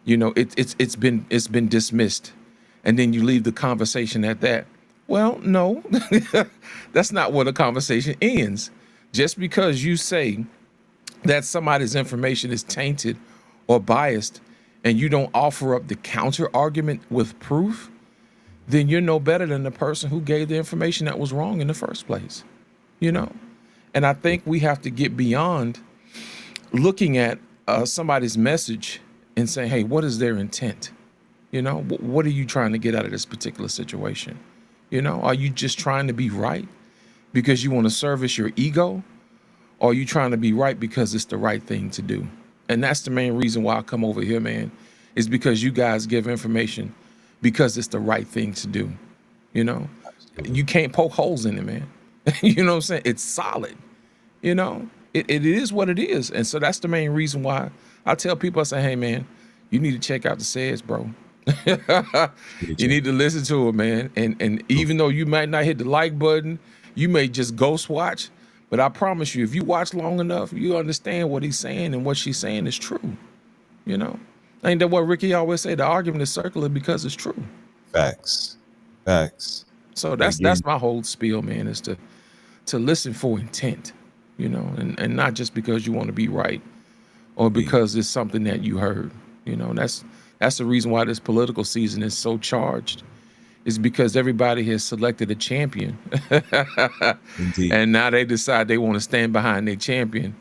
you know, it's been dismissed, and then you leave the conversation at that. Well, no, that's not where the conversation ends. Just because you say that somebody's information is tainted or biased and you don't offer up the counter argument with proof, then you're no better than the person who gave the information that was wrong in the first place, you know? And I think we have to get beyond looking at somebody's message and saying, hey, what is their intent? You know, what are you trying to get out of this particular situation? You know, are you just trying to be right because you want to service your ego? Or are you trying to be right because it's the right thing to do? And that's the main reason why I come over here, man, is because you guys give information because it's the right thing to do. You know, you can't poke holes in it, man. You know what I'm saying? It's solid. You know, it is what it is. And so that's the main reason why I tell people, I say, hey, man, you need to check out the SheSaiD, bro. You need to listen to it, man. And even though you might not hit the like button, you may just ghost watch. But I promise you, if you watch long enough, you understand what he's saying, and what she's saying is true. You know, ain't that what Ricky always say? The argument is circular because it's true. Facts. So that's my whole spiel, man, is to listen for intent, you know, and not just because you want to be right or because it's something that you heard. You know, that's the reason why this political season is so charged. Is because everybody has selected a champion. And now they decide they want to stand behind their champion.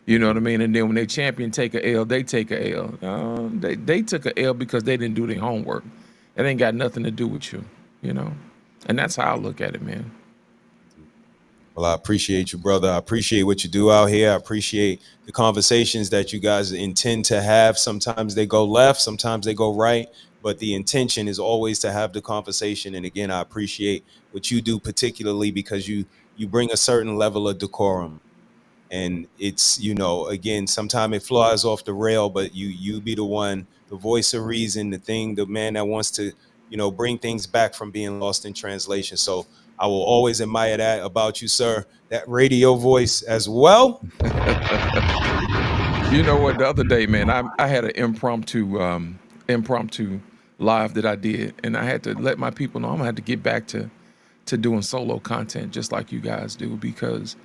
You know what I mean? And then when their champion take a L, they take a L. They took a L because they didn't do their homework. It ain't got nothing to do with you, you know? And that's how I look at it, man. Well, I appreciate you, brother. I appreciate what you do out here. I appreciate the conversations that you guys intend to have. Sometimes they go left, sometimes they go right. But the intention is always to have the conversation. And again, I appreciate what you do, particularly because you bring a certain level of decorum. And it's, you know, again, sometimes it flies off the rail, but you be the one, the voice of reason, the man that wants to, you know, bring things back from being lost in translation. So I will always admire that about you, sir. That radio voice as well. You know what? The other day, man, I had an impromptu live that I did, and I had to let my people know I'm gonna have to get back to doing solo content just like you guys do, because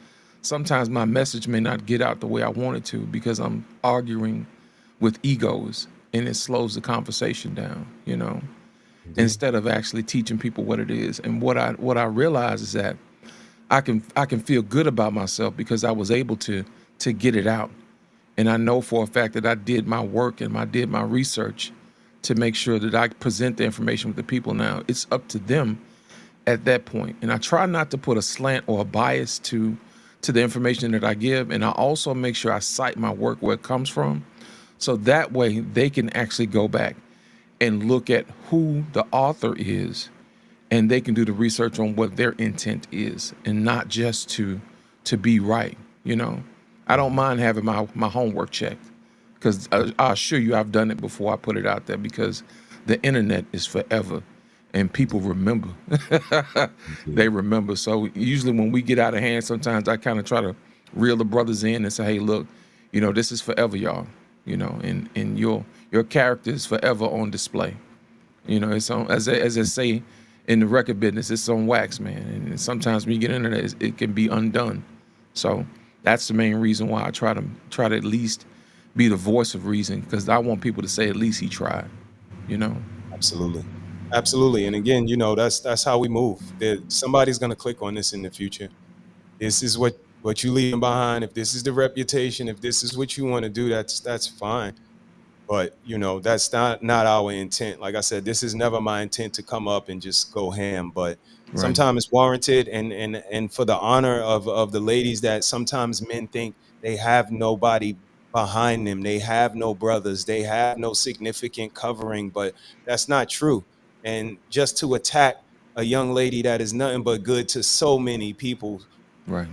sometimes my message may not get out the way I want it to because I'm arguing with egos, and it slows the conversation down, you know, instead of actually teaching people what it is. And what I realize is that I can feel good about myself because I was able to get it out. And I know for a fact that I did my work and I did my research to make sure that I present the information with the people. Now it's up to them at that point. And I try not to put a slant or a bias to the information that I give. And I also make sure I cite my work where it comes from. So that way they can actually go back and look at who the author is, and they can do the research on what their intent is, and not just to be right, you know. I don't mind having my homework checked, because I assure you I've done it before I put it out there, because the internet is forever and people remember. They remember. So usually when we get out of hand, sometimes I kind of try to reel the brothers in and say, hey, look, you know, this is forever, y'all, you know, and your character is forever on display. You know, it's on, as I say in the record business, it's on wax, man. And sometimes when you get into that, it can be undone. So that's the main reason why I try to at least be the voice of reason, because I want people to say at least he tried, you know. Absolutely. Absolutely. And again, you know, that's how we move. Somebody's going to click on this in the future. This is what you leaving behind. If this is the reputation, if this is what you want to do, that's fine. But, you know, that's not our intent. Like I said, this is never my intent to come up and just go ham. But sometimes it's warranted. And for the honor of the ladies that sometimes men think they have nobody behind them, they have no brothers, they have no significant covering, but that's not true. And just to attack a young lady that is nothing but good to so many people, right,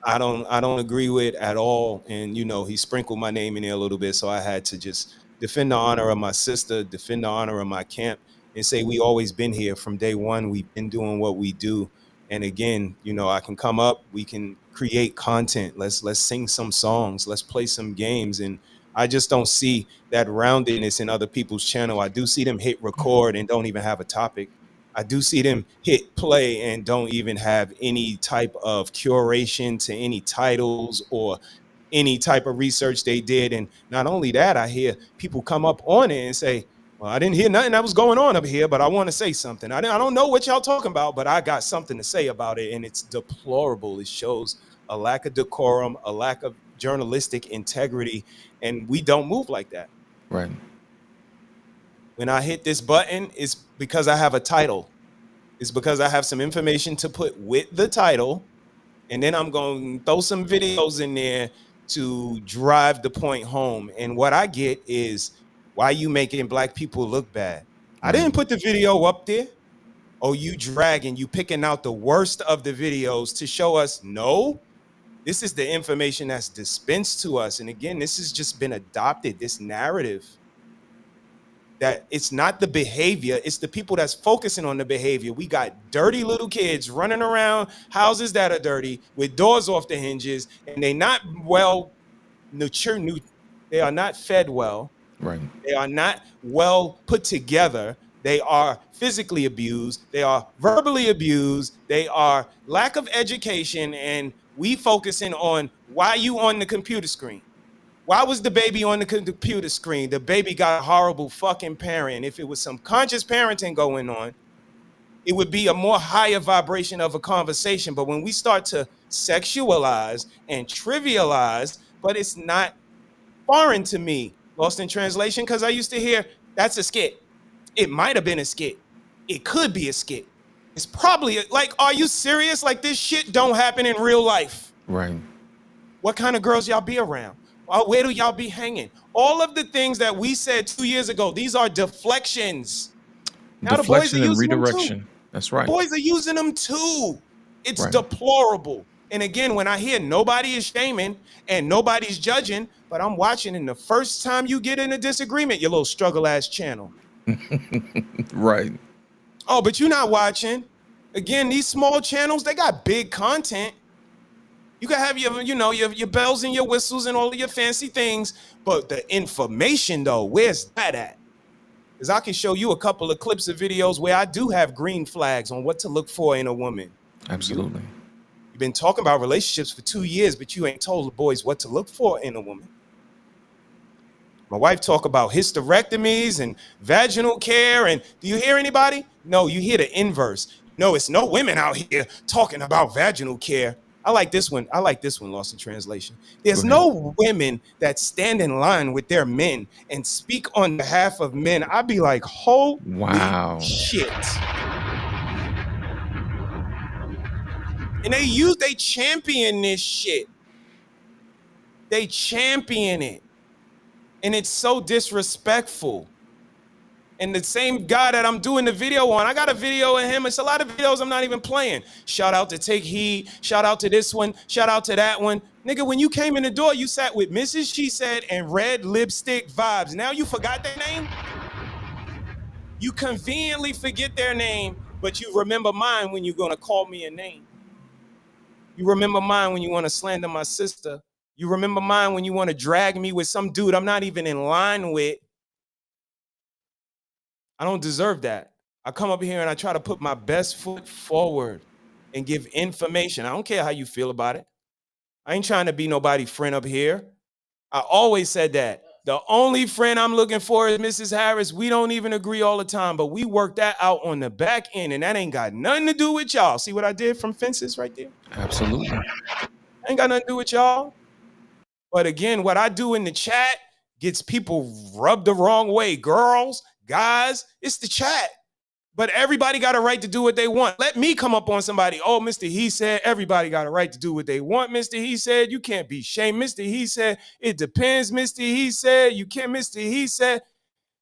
I don't agree with at all. And, you know, he sprinkled my name in there a little bit, so I had to just defend the honor of my sister, defend the honor of my camp, and say we always been here from day one. We've been doing what we do. And again, you know, I can come up, we can create content. Let's sing some songs, let's play some games. And I just don't see that roundedness in other people's channel. I do see them hit record and don't even have a topic. I do see them hit play and don't even have any type of curation to any titles or any type of research they did. And not only that, I hear people come up on it and say, well, I didn't hear nothing that was going on up here, but I want to say something. I don't know what y'all talking about, but I got something to say about it. And it's deplorable. It shows a lack of decorum, a lack of journalistic integrity. And we don't move like that. Right. When I hit this button, it's because I have a title. It's because I have some information to put with the title. And then I'm going to throw some videos in there to drive the point home. And what I get is, why you making black people look bad? I didn't put the video up there. Oh, you dragging, you picking out the worst of the videos to show us, no, this is the information that's dispensed to us. And again, this has just been adopted, this narrative, that it's not the behavior, it's the people that's focusing on the behavior. We got dirty little kids running around houses that are dirty with doors off the hinges, and they not well nurtured, they are not fed well. Right. They are not well put together. They are physically abused. They are verbally abused. They are lack of education. And we focusing on why you on the computer screen. Why was the baby on the computer screen? The baby got a horrible fucking parent. If it was some conscious parenting going on, it would be a more higher vibration of a conversation. But when we start to sexualize and trivialize, but it's not foreign to me, lost in translation, because I used to hear, that's a skit. It might have been a skit. It could be a skit. It's probably like, are you serious? Like, this shit don't happen in real life. Right. What kind of girls y'all be around? Where do y'all be hanging? All of the things that we said 2 years ago, these are deflections. Now Deflection the boys are and using redirection. them too. That's right. Boys are using them too. It's Right. deplorable. And again, when I hear nobody is shaming and nobody's judging, but I'm watching, and the first time you get in a disagreement, your little struggle ass channel. Right. Oh, but you're not watching. Again, these small channels, they got big content. You can have your bells and your whistles and all of your fancy things, but the information though, where's that at? Because I can show you a couple of clips of videos where I do have green flags on what to look for in a woman. Absolutely. You've been talking about relationships for 2 years, but you ain't told the boys what to look for in a woman. My wife talk about hysterectomies and vaginal care, and do you hear anybody? No, you hear the inverse. No, it's no women out here talking about vaginal care. I like this one. Lost in translation. There's no women that stand in line with their men and speak on behalf of men. I'd be like, holy shit. And they champion this shit. They champion it. And it's so disrespectful. And the same guy that I'm doing the video on, I got a video of him. It's a lot of videos I'm not even playing. Shout out to Take Heed. Shout out to this one. Shout out to that one. Nigga, when you came in the door, you sat with Mrs.HeSaiD and Red Lipstick Vibes. Now you forgot their name? You conveniently forget their name, but you remember mine when you're going to call me a name. You remember mine when you want to slander my sister. You remember mine when you want to drag me with some dude I'm not even in line with. I don't deserve that. I come up here and I try to put my best foot forward and give information. I don't care how you feel about it. I ain't trying to be nobody's friend up here. I always said that. The only friend I'm looking for is Mrs. Harris. We don't even agree all the time, but we work that out on the back end, and that ain't got nothing to do with y'all. See what I did from Fences right there? Absolutely. Ain't got nothing to do with y'all. But again, what I do in the chat gets people rubbed the wrong way. Girls, guys, it's the chat. But everybody got a right to do what they want. Let me come up on somebody. Oh, Mr.HeSaiD, everybody got a right to do what they want. Mr.HeSaiD, you can't be shamed. Mr.HeSaiD, it depends. Mr.HeSaiD, you can't. Mr.HeSaiD.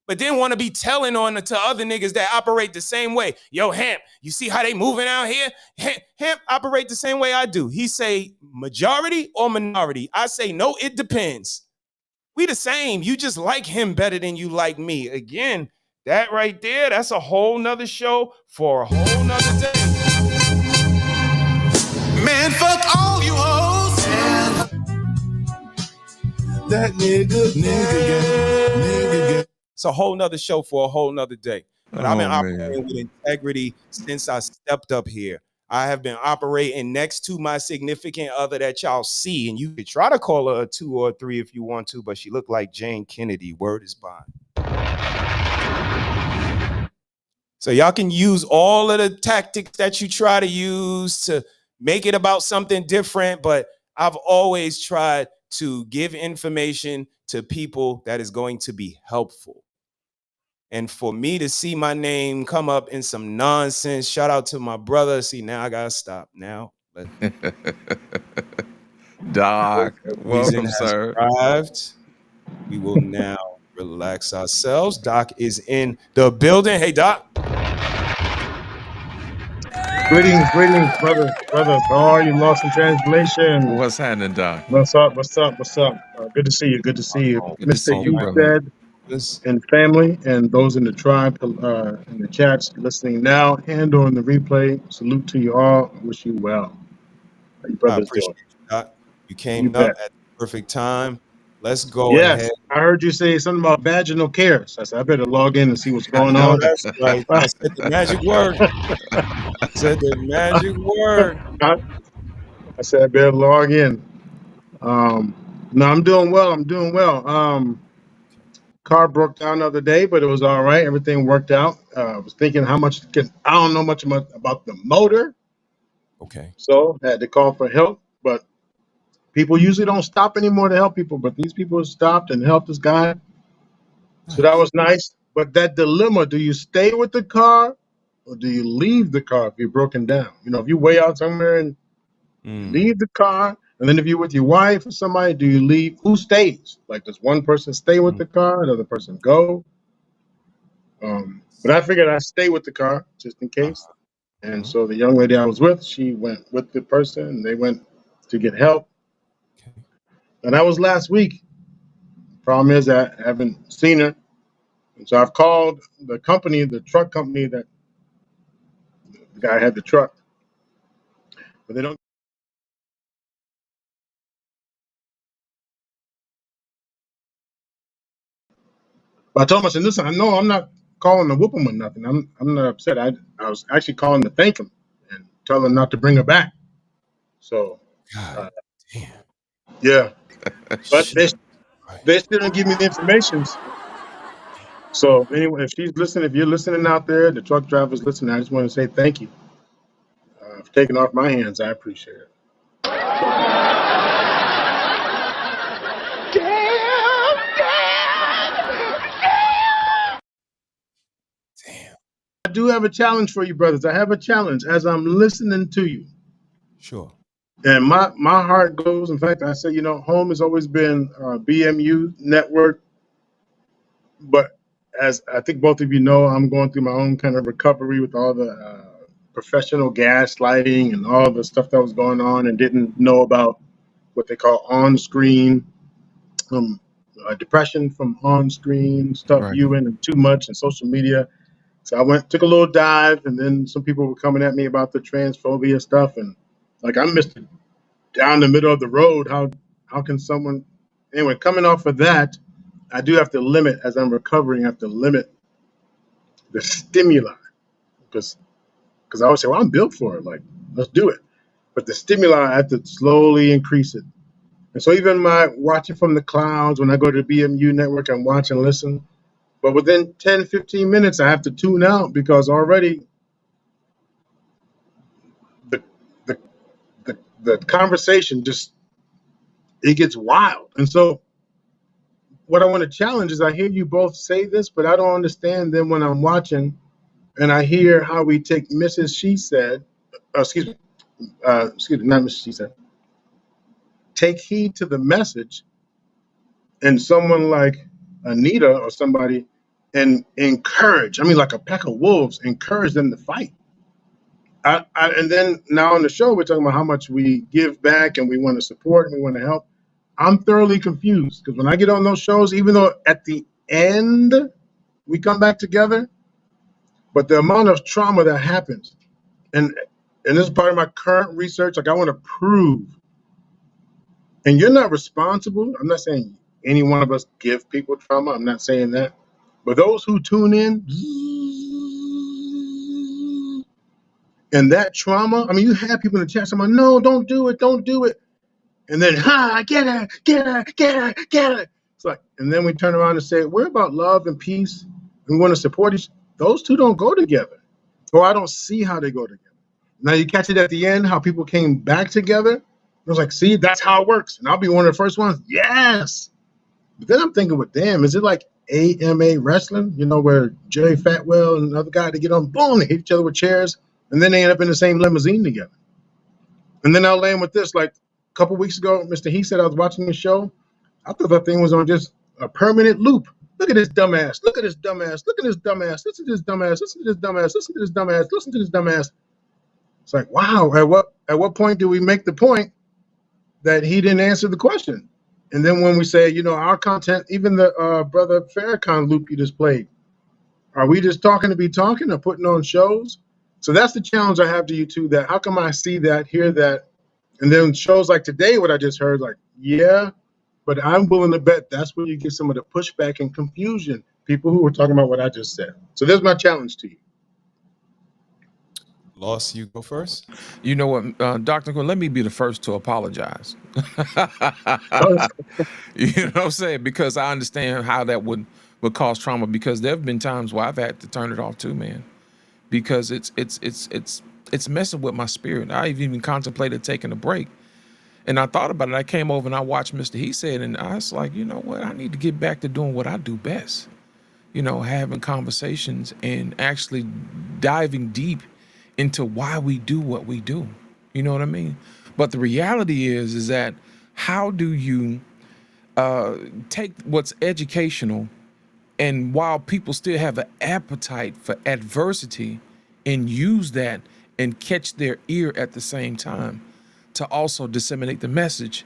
But then want to be telling on to other niggas that operate the same way. Yo, Hamp, you see how they moving out here? Hamp operate the same way I do. He say majority or minority. I say, no, it depends. We the same. You just like him better than you like me. Again, that right there, that's a whole nother show for a whole nother day. Man, fuck all you hoes. That nigga. It's a whole nother show for a whole nother day. But I've been operating with integrity since I stepped up here. I have been operating next to my significant other that y'all see, and you could try to call her a 2 or a 3 if you want to, but she looked like Jane Kennedy. Word is bond. So y'all can use all of the tactics that you try to use to make it about something different, but I've always tried to give information to people that is going to be helpful. And for me to see my name come up in some nonsense, shout out to my brother. See, now I gotta stop. Now, Doc, welcome, sir. Arrived. We will now relax ourselves. Doc is in the building. Hey, Doc. Greetings, brother. How are you? Lost in translation. What's happening, Doc? What's up? Good to see you. Good to Mr. see you, brother. HeSaiD and family, and those in the tribe, in the chats, listening now and on the replay. Salute to you all. Wish you well. How you brothers appreciate doing? you, Doc. You came up at the perfect time. Let's go Yes, ahead. I heard you say something about vaginal care. So I said I better log in and see what's going on. That's right. I said the magic word. I said the magic word. I said I better log in. No, I'm doing well. Car broke down the other day, but it was all right. Everything worked out. I was thinking how much, because I don't know much about the motor. Okay. So I had to call for help, but people usually don't stop anymore to help people, but these people stopped and helped this guy. So that was nice. But that dilemma, do you stay with the car or do you leave the car if you're broken down? You know, if you way out somewhere and you leave the car, and then if you're with your wife or somebody, do you leave? Who stays? Like, does one person stay with the car, another person go? But I figured I'd stay with the car just in case. And so the young lady I was with, she went with the person, and they went to get help. And that was last week. Problem is I haven't seen her. And so I've called the company, the truck company that the guy had the truck, but they don't. But I told him, I said, listen, I know I'm not calling to whoop him or nothing. I'm not upset. I was actually calling to thank him and tell him not to bring her back. So, yeah. But they still don't give me the information. So anyway, if she's listening, if you're listening out there, the truck driver's listening, I just want to say thank you for taking off my hands. I appreciate it. I do have a challenge for you, brothers. I have a challenge as I'm listening to you. Sure. And my heart goes. In fact, I say, home has always been BMU network. But as I think both of you know, I'm going through my own kind of recovery with all the professional gaslighting and all the stuff that was going on, and didn't know about what they call on-screen depression from on-screen stuff, viewing and too much and social media. So I took a little dive, and then some people were coming at me about the transphobia stuff, and like I'm Mr. down the middle of the road. How can someone, anyway, coming off of that, I do have to limit, as I'm recovering, I have to limit the stimuli, because I always say, well, I'm built for it, like, let's do it. But the stimuli, I have to slowly increase it. And so even my watching from the clouds, when I go to the BMU network, I'm watch and listen. But within 10, 15 minutes, I have to tune out, because already the conversation it gets wild. And so what I want to challenge is, I hear you both say this, but I don't understand them when I'm watching and I hear how we take Mrs. excuse me, not Mrs. SheSaiD. Take heed to the message, and someone like Anita or somebody, and encourage, I mean, like a pack of wolves, encourage them to fight. And then now on the show, we're talking about how much we give back and we want to support and we want to help. I'm thoroughly confused, because when I get on those shows, even though at the end we come back together, but the amount of trauma that happens, and this is part of my current research, like I want to prove, and you're not responsible. I'm not saying any one of us give people trauma. I'm not saying that. But those who tune in, and that trauma, I mean, you have people in the chat saying, no, don't do it, don't do it. And then, get her, get her, get her, get her. It's like, and then we turn around and say, we're about love and peace, and we want to support each. Those two don't go together. Or I don't see how they go together. Now you catch it at the end, how people came back together. I was like, see, that's how it works. And I'll be one of the first ones. Yes. But then I'm thinking, well, damn, is it like AMA wrestling? Where Jerry Fatwell and another guy, they get on, boom, they hit each other with chairs, and then they end up in the same limousine together. And then I'll land with this, like a couple weeks ago, Mr.HeSaiD, I was watching the show. I thought that thing was on just a permanent loop. Look at this dumbass. Look at this dumbass. Look at this dumbass. Listen to this dumbass. Listen to this dumbass. Listen to this dumbass. Listen to this dumbass. It's like, wow, at what point do we make the point that he didn't answer the question? And then when we say, our content, even the Brother Farrakhan loop you just played, are we just talking to be talking or putting on shows? So that's the challenge I have to you two, that how come I see that, hear that, and then shows like today, what I just heard, like, yeah, but I'm willing to bet that's where you get some of the pushback and confusion, people who were talking about what I just said. So there's my challenge to you. Loss, you go first. You know what, Dr. Quinn, let me be the first to apologize. You know what I'm saying? Because I understand how that would cause trauma, because there have been times where I've had to turn it off too, man. Because it's messing with my spirit. I've even contemplated taking a break. And I thought about it. I came over and I watched Mr.HeSaiD, and I was like, you know what? I need to get back to doing what I do best. Having conversations and actually diving deep into why we do what we do. You know what I mean? But the reality is that how do you take what's educational, and while people still have an appetite for adversity, and use that and catch their ear at the same time? to also disseminate the message.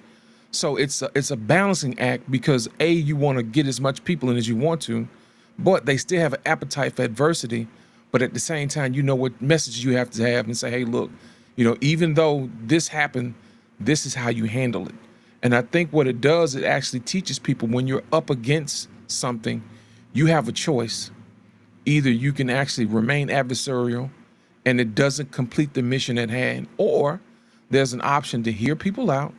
So it's a balancing act, because you want to get as much people in as you want to, but they still have an appetite for adversity. But at the same time, you know what message you have to have and say, hey, look, even though this happened, this is how you handle it. And I think what it does, it actually teaches people when you're up against something, you have a choice. Either you can actually remain adversarial and it doesn't complete the mission at hand, or there's an option to hear people out,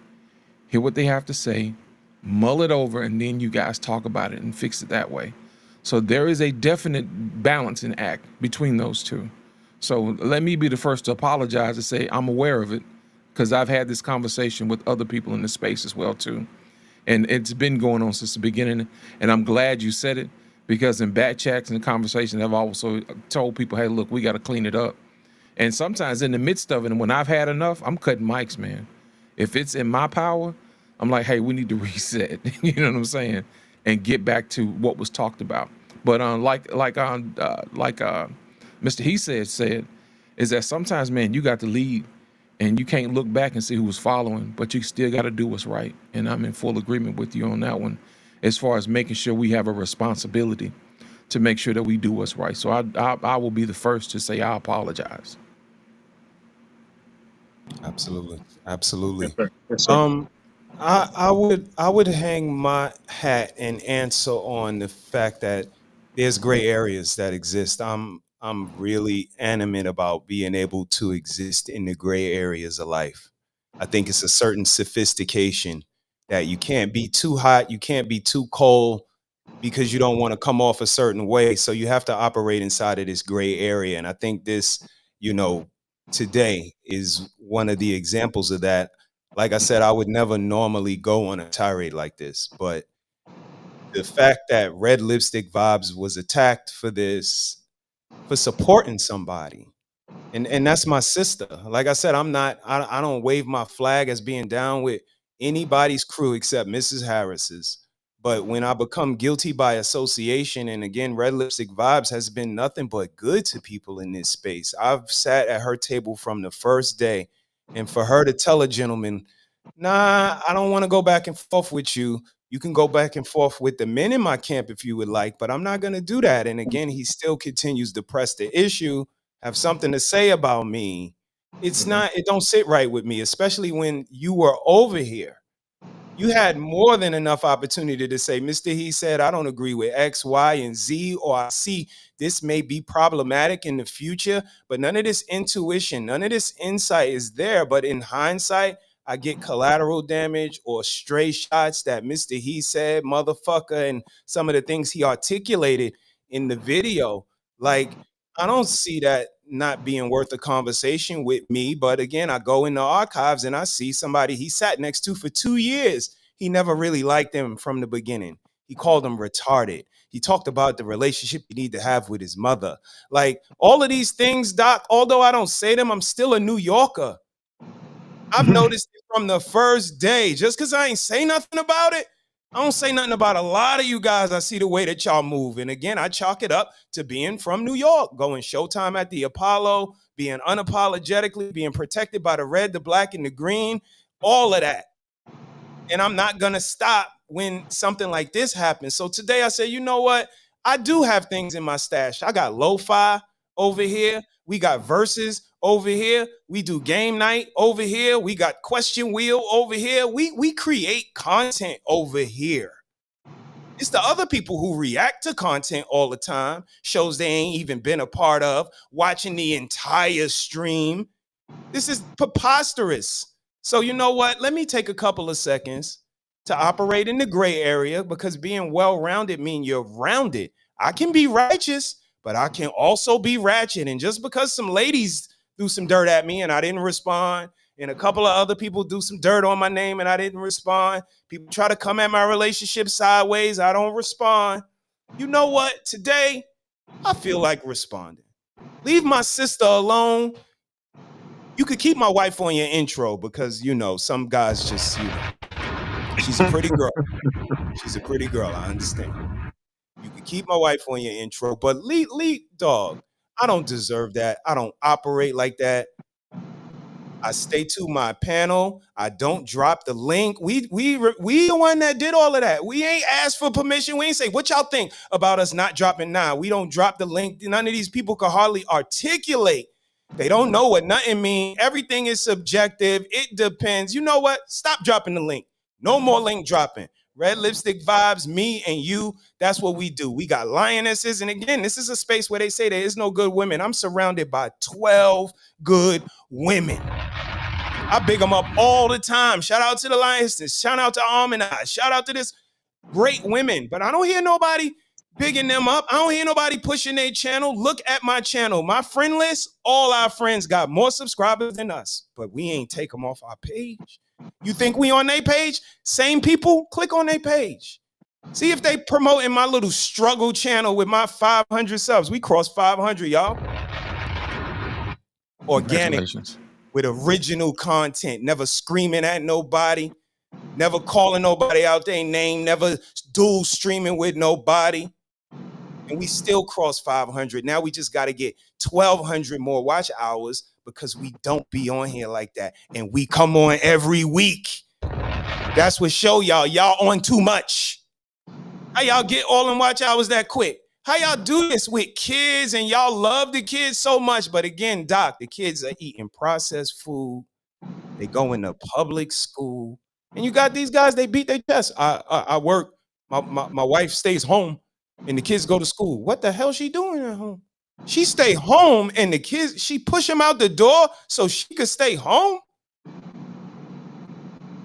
hear what they have to say, mull it over, and then you guys talk about it and fix it that way. So there is a definite balancing act between those two. So let me be the first to apologize and say I'm aware of it, because I've had this conversation with other people in the space as well too. And it's been going on since the beginning. And I'm glad you said it, because in back chats and conversations, I've also told people, hey, look, we got to clean it up. And sometimes in the midst of it, and when I've had enough, I'm cutting mics, man. If it's in my power, I'm like, hey, we need to reset. You know what I'm saying? And get back to what was talked about. But like Mr. HeSaiD said, is that sometimes, man, you got to lead, and you can't look back and see who was following, but you still got to do what's right. And I'm in full agreement with you on that one, as far as making sure we have a responsibility to make sure that we do what's right. So I will be the first to say I apologize. Absolutely. Absolutely. Yes, sir. I would hang my hat and answer on the fact that there's gray areas that exist. I'm really animate about being able to exist in the gray areas of life. I think it's a certain sophistication that you can't be too hot, you can't be too cold, because you don't want to come off a certain way. So you have to operate inside of this gray area. And I think this, today is one of the examples of that. Like I said, I would never normally go on a tirade like this, but the fact that Red Lipstick Vibes was attacked for this, for supporting somebody, and that's my sister. Like I said, I don't wave my flag as being down with anybody's crew except Mrs. Harris's. But when I become guilty by association, and again, Red Lipstick Vibes has been nothing but good to people in this space. I've sat at her table from the first day, and for her to tell a gentleman, nah, I don't want to go back and forth with you. You can go back and forth with the men in my camp if you would like, but I'm not going to do that. And again, he still continues to press the issue, have something to say about me. It don't sit right with me, especially when you were over here. You had more than enough opportunity to say, Mr. HeSaiD, I don't agree with X, Y, and Z, or I see this may be problematic in the future, but none of this intuition, none of this insight is there. But in hindsight, I get collateral damage or stray shots that Mr. HeSaiD, motherfucker, and some of the things he articulated in the video. Like, I don't see that not being worth a conversation with me. But again, I go in the archives and I see somebody he sat next to for 2 years. He never really liked him from the beginning. He called him retarded. He talked about the relationship he need to have with his mother. Like, all of these things, Doc, although I don't say them, I'm still a New Yorker. I've noticed it from the first day. Just because I ain't say nothing about it, I don't say nothing about a lot of you guys. I see the way that y'all move. And again, I chalk it up to being from New York, going Showtime at the Apollo, being unapologetically, being protected by the red, the black, and the green, all of that. And I'm not going to stop when something like this happens. So today I say, you know what? I do have things in my stash. I got lo-fi over here. We got verses over here. We do game night over here. We got question wheel over here. We create content over here. It's the other people who react to content all the time, shows they ain't even been a part of, watching the entire stream. This is preposterous. So you know what? Let me take a couple of seconds to operate in the gray area, because being well-rounded means you're rounded. I can be righteous, but I can also be ratchet. And just because some ladies threw some dirt at me and I didn't respond, and a couple of other people do some dirt on my name and I didn't respond, people try to come at my relationship sideways, I don't respond. You know what? Today, I feel like responding. Leave my sister alone. You could keep my wife on your intro, because, some guys just, she's a pretty girl. She's a pretty girl. I understand. You can keep my wife on your intro, but lead dog. I don't deserve that. I don't operate like that. I stay to my panel. I don't drop the link. We the one that did all of that. We ain't asked for permission. We ain't say what y'all think about us not dropping now. We don't drop the link. None of these people can hardly articulate. They don't know what nothing mean. Everything is subjective. It depends. You know what? Stop dropping the link. No more link dropping. Red Lipstick Vibes, me and you, that's what we do. We got lionesses. And again, this is a space where they say there is no good women. I'm surrounded by 12 good women. I big them up all the time. Shout out to the lionesses. Shout out to Almanac. Shout out to this great women. But I don't hear nobody bigging them up. I don't hear nobody pushing their channel. Look at my channel. My friend list, all our friends got more subscribers than us. But we ain't take them off our page. You think we on their page? Same people? Click on their page. See if they promoting my little struggle channel with my 500 subs. We crossed 500, y'all. Organic with original content. Never screaming at nobody. Never calling nobody out their name. Never dual streaming with nobody. And we still crossed 500. Now we just got to get 1,200 more watch hours because we don't be on here like that. And we come on every week. That's what show y'all. Y'all on too much. How y'all get all them watch hours that quick? How y'all do this with kids and y'all love the kids so much? But again, Doc, the kids are eating processed food. They go into public school. And you got these guys, they beat their chest. I work. My wife stays home and the kids go to school. What the hell she doing at home? She stay home and the kids, she push them out the door so she could stay home?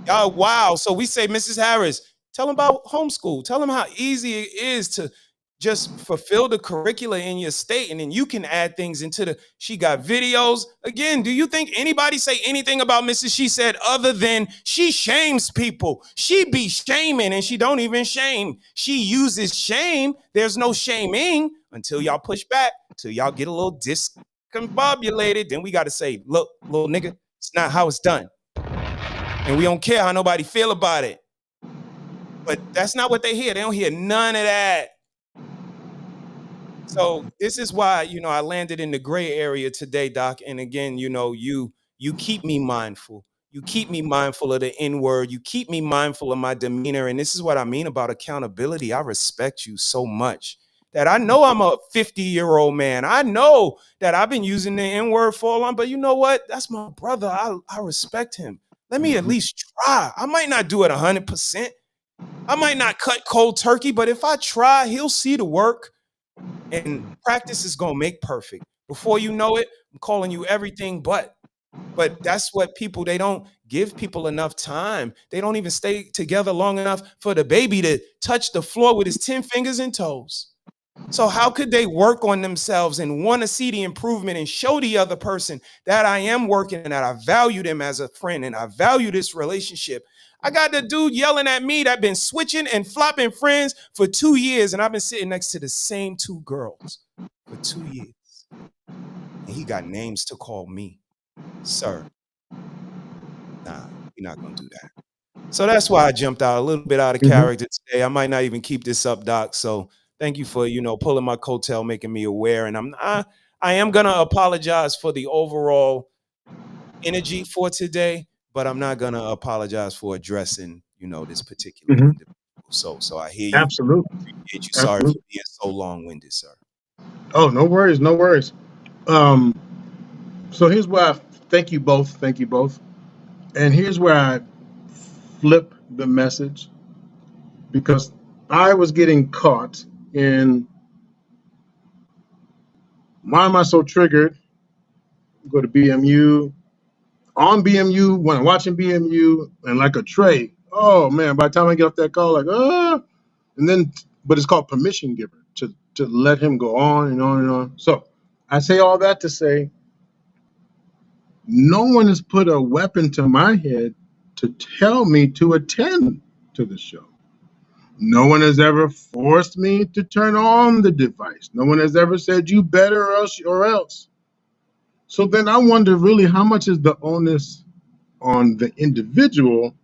Y'all, wow. So we say, Mrs. Harris, tell them about homeschool. Tell them how easy it is to just fulfill the curricula in your state, and then you can add things into the, she got videos. Again, do you think anybody say anything about Mrs. SheSaiD other than she shames people? She be shaming and she don't even shame. She uses shame. There's no shaming until y'all push back, till y'all get a little discombobulated. Then we got to say, look, little nigga, it's not how it's done. And we don't care how nobody feel about it. But that's not what they hear. They don't hear none of that. So this is why, you know, I landed in the gray area today, Doc. And again, you know, you keep me mindful. You keep me mindful of the N-word. You keep me mindful of my demeanor. And this is what I mean about accountability. I respect you so much that I know I'm a 50-year-old man. I know that I've been using the N-word for a long, but you know what? That's my brother. I respect him. Let me at least try. I might not do it 100%. I might not cut cold turkey, but if I try, he'll see the work. And practice is going to make perfect. Before you know it, I'm calling you everything but that's what people, they don't give people enough time. They don't even stay together long enough for the baby to touch the floor with his 10 fingers and toes. So how could they work on themselves and want to see the improvement and show the other person that I am working and that I value them as a friend and I value this relationship? I got the dude yelling at me that been switching and flopping friends for 2 years, and I've been sitting next to the same 2 girls for 2 years. And he got names to call me. Sir, nah, we're not going to do that. So that's why I jumped out a little bit out of character today. I might not even keep this up, Doc. So thank you for, you know, pulling my coattail, making me aware. And I am going to apologize for the overall energy for today, but I'm not going to apologize for addressing, you know, this particular individual. So I hear you. Absolutely. I appreciate you. Sorry for being so long-winded, sir. Oh, no worries, no worries. So here's where I thank you both. And here's where I flip the message, because I was getting caught in, why am I so triggered? Go to BMU, on BMU, when I'm watching BMU, and like a tray. Oh man, by the time I get off that call, like, and then, but it's called permission giver to let him go on and on and on. So I say all that to say, no one has put a weapon to my head to tell me to attend to the show. No one has ever forced me to turn on the device. No one has ever said you better or else. So then I wonder really how much is the onus on the individual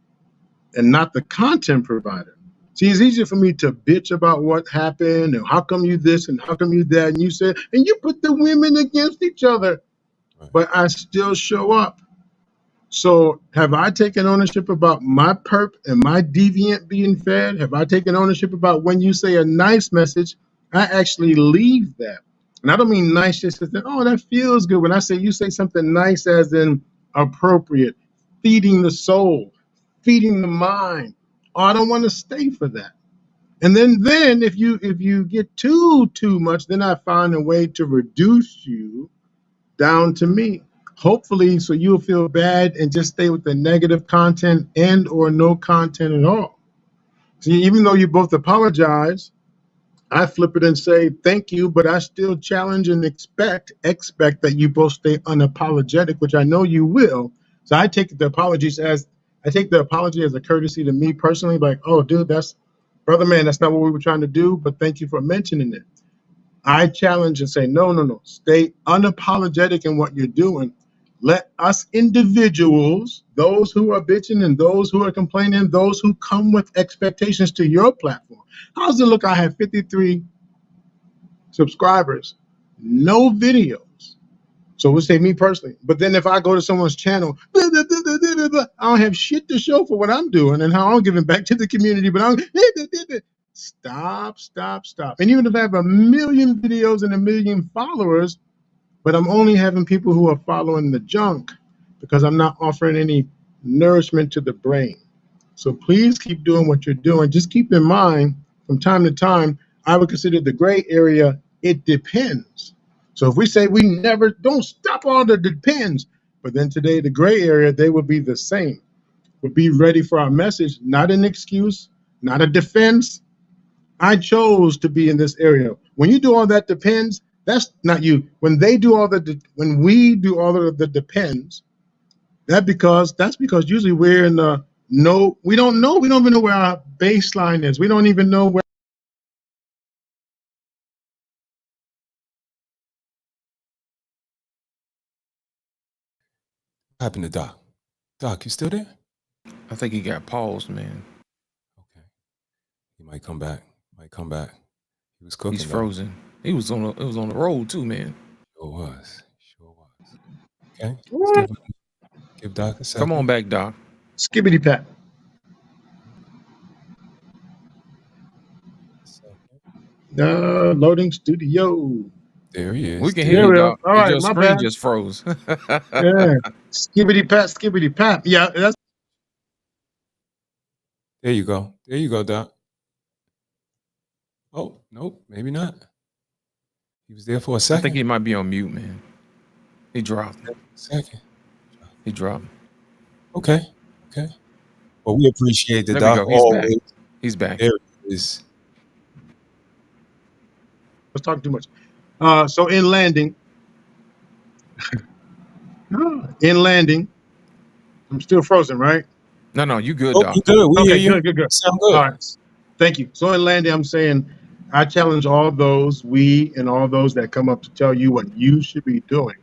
and not the content provider. See, it's easier for me to bitch about what happened and how come you this and how come you that, and you said, and you put the women against each other, but I still show up. So have I taken ownership about my perp and my deviant being fed? Have I taken ownership about when you say a nice message, I actually leave that? And I don't mean nice just as, oh, that feels good. When I say you say something nice as in appropriate, feeding the soul, feeding the mind. Oh, I don't want to stay for that. And then if you get too much, then I find a way to reduce you down to me. Hopefully, so you'll feel bad and just stay with the negative content and or no content at all. See, even though you both apologize, I flip it and say thank you, but I still challenge and expect that you both stay unapologetic, which I know you will. So I take the apology as a courtesy to me personally, like, oh, dude, that's brother, man, that's not what we were trying to do, but thank you for mentioning it. I challenge and say, no, stay unapologetic in what you're doing. Let us individuals, those who are bitching and those who are complaining, those who come with expectations to your platform. How's it look? I have 53 subscribers, no videos. So we'll say me personally. But then if I go to someone's channel, I don't have shit to show for what I'm doing and how I'm giving back to the community. But stop. And even if I have 1 million videos and 1 million followers, but I'm only having people who are following the junk because I'm not offering any nourishment to the brain. So please keep doing what you're doing. Just keep in mind, from time to time, I would consider the gray area, it depends. So if we say we never, don't stop all the depends, but then today the gray area, they will be the same. We'll be ready for our message, not an excuse, not a defense. I chose to be in this area. When you do all that depends, that's not you. When we do all of the depends, that's because usually we're in the no, we don't even know where our baseline is. We don't even know where. What happened to Doc? Doc, you still there? I think he got paused, man. He might come back. He was cooking. He's frozen. It was on the road too, man. Sure was. Okay. Let's give Doc a second. Come on back, Doc. Skibbity pat. Loading studio. There he is. We can hear you, Doc. All right, your my screen bad. just froze. Yeah. Skibbity pat. Yeah, that's. There you go, Doc. Oh, nope, maybe not. He was there for a second. I think he might be on mute, man. He dropped. Second. He dropped. Okay. Well, we appreciate the Doc. He's back. He's back. There he is. Let's talk too much. So in landing, I'm still frozen, right? No, you good, Oh, Doc. you good. We hear Okay, you. good. Sound good. All right. Thank you. So in landing, I'm saying I challenge all those, and all those that come up to tell you what you should be doing,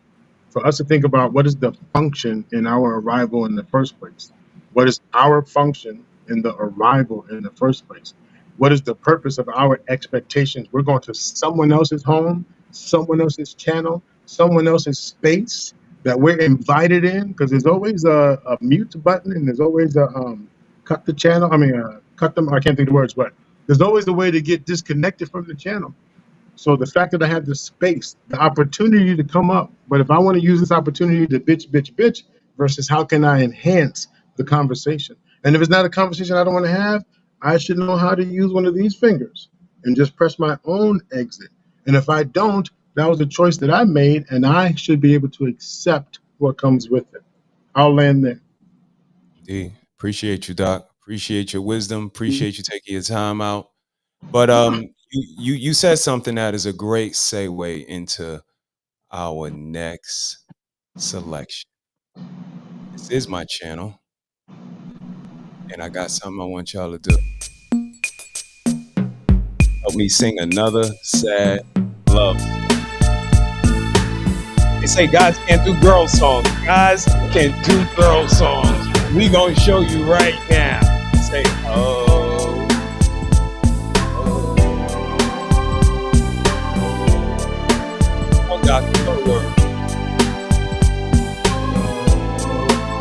for us to think about what is the function in our arrival in the first place. What is our function in the arrival in the first place? What is the purpose of our expectations? We're going to someone else's home, someone else's channel, someone else's space that we're invited in, because there's always a mute button and there's always a cut the channel. Cut them. I can't think of the words, but there's always a way to get disconnected from the channel. So the fact that I have the space, the opportunity to come up, but if I want to use this opportunity to bitch versus how can I enhance the conversation? And if it's not a conversation I don't want to have, I should know how to use one of these fingers and just press my own exit. And if I don't, that was a choice that I made, and I should be able to accept what comes with it. I'll land there. Indeed. Appreciate you, Doc. Appreciate your wisdom. Appreciate you taking your time out. But you said something that is a great segue into our next selection. This is my channel, and I got something I want y'all to do. Help me sing another sad love. They say guys can't do girl songs. Guys can do girl songs. We gonna show you right now. Say, oh. Oh, Doc, no word.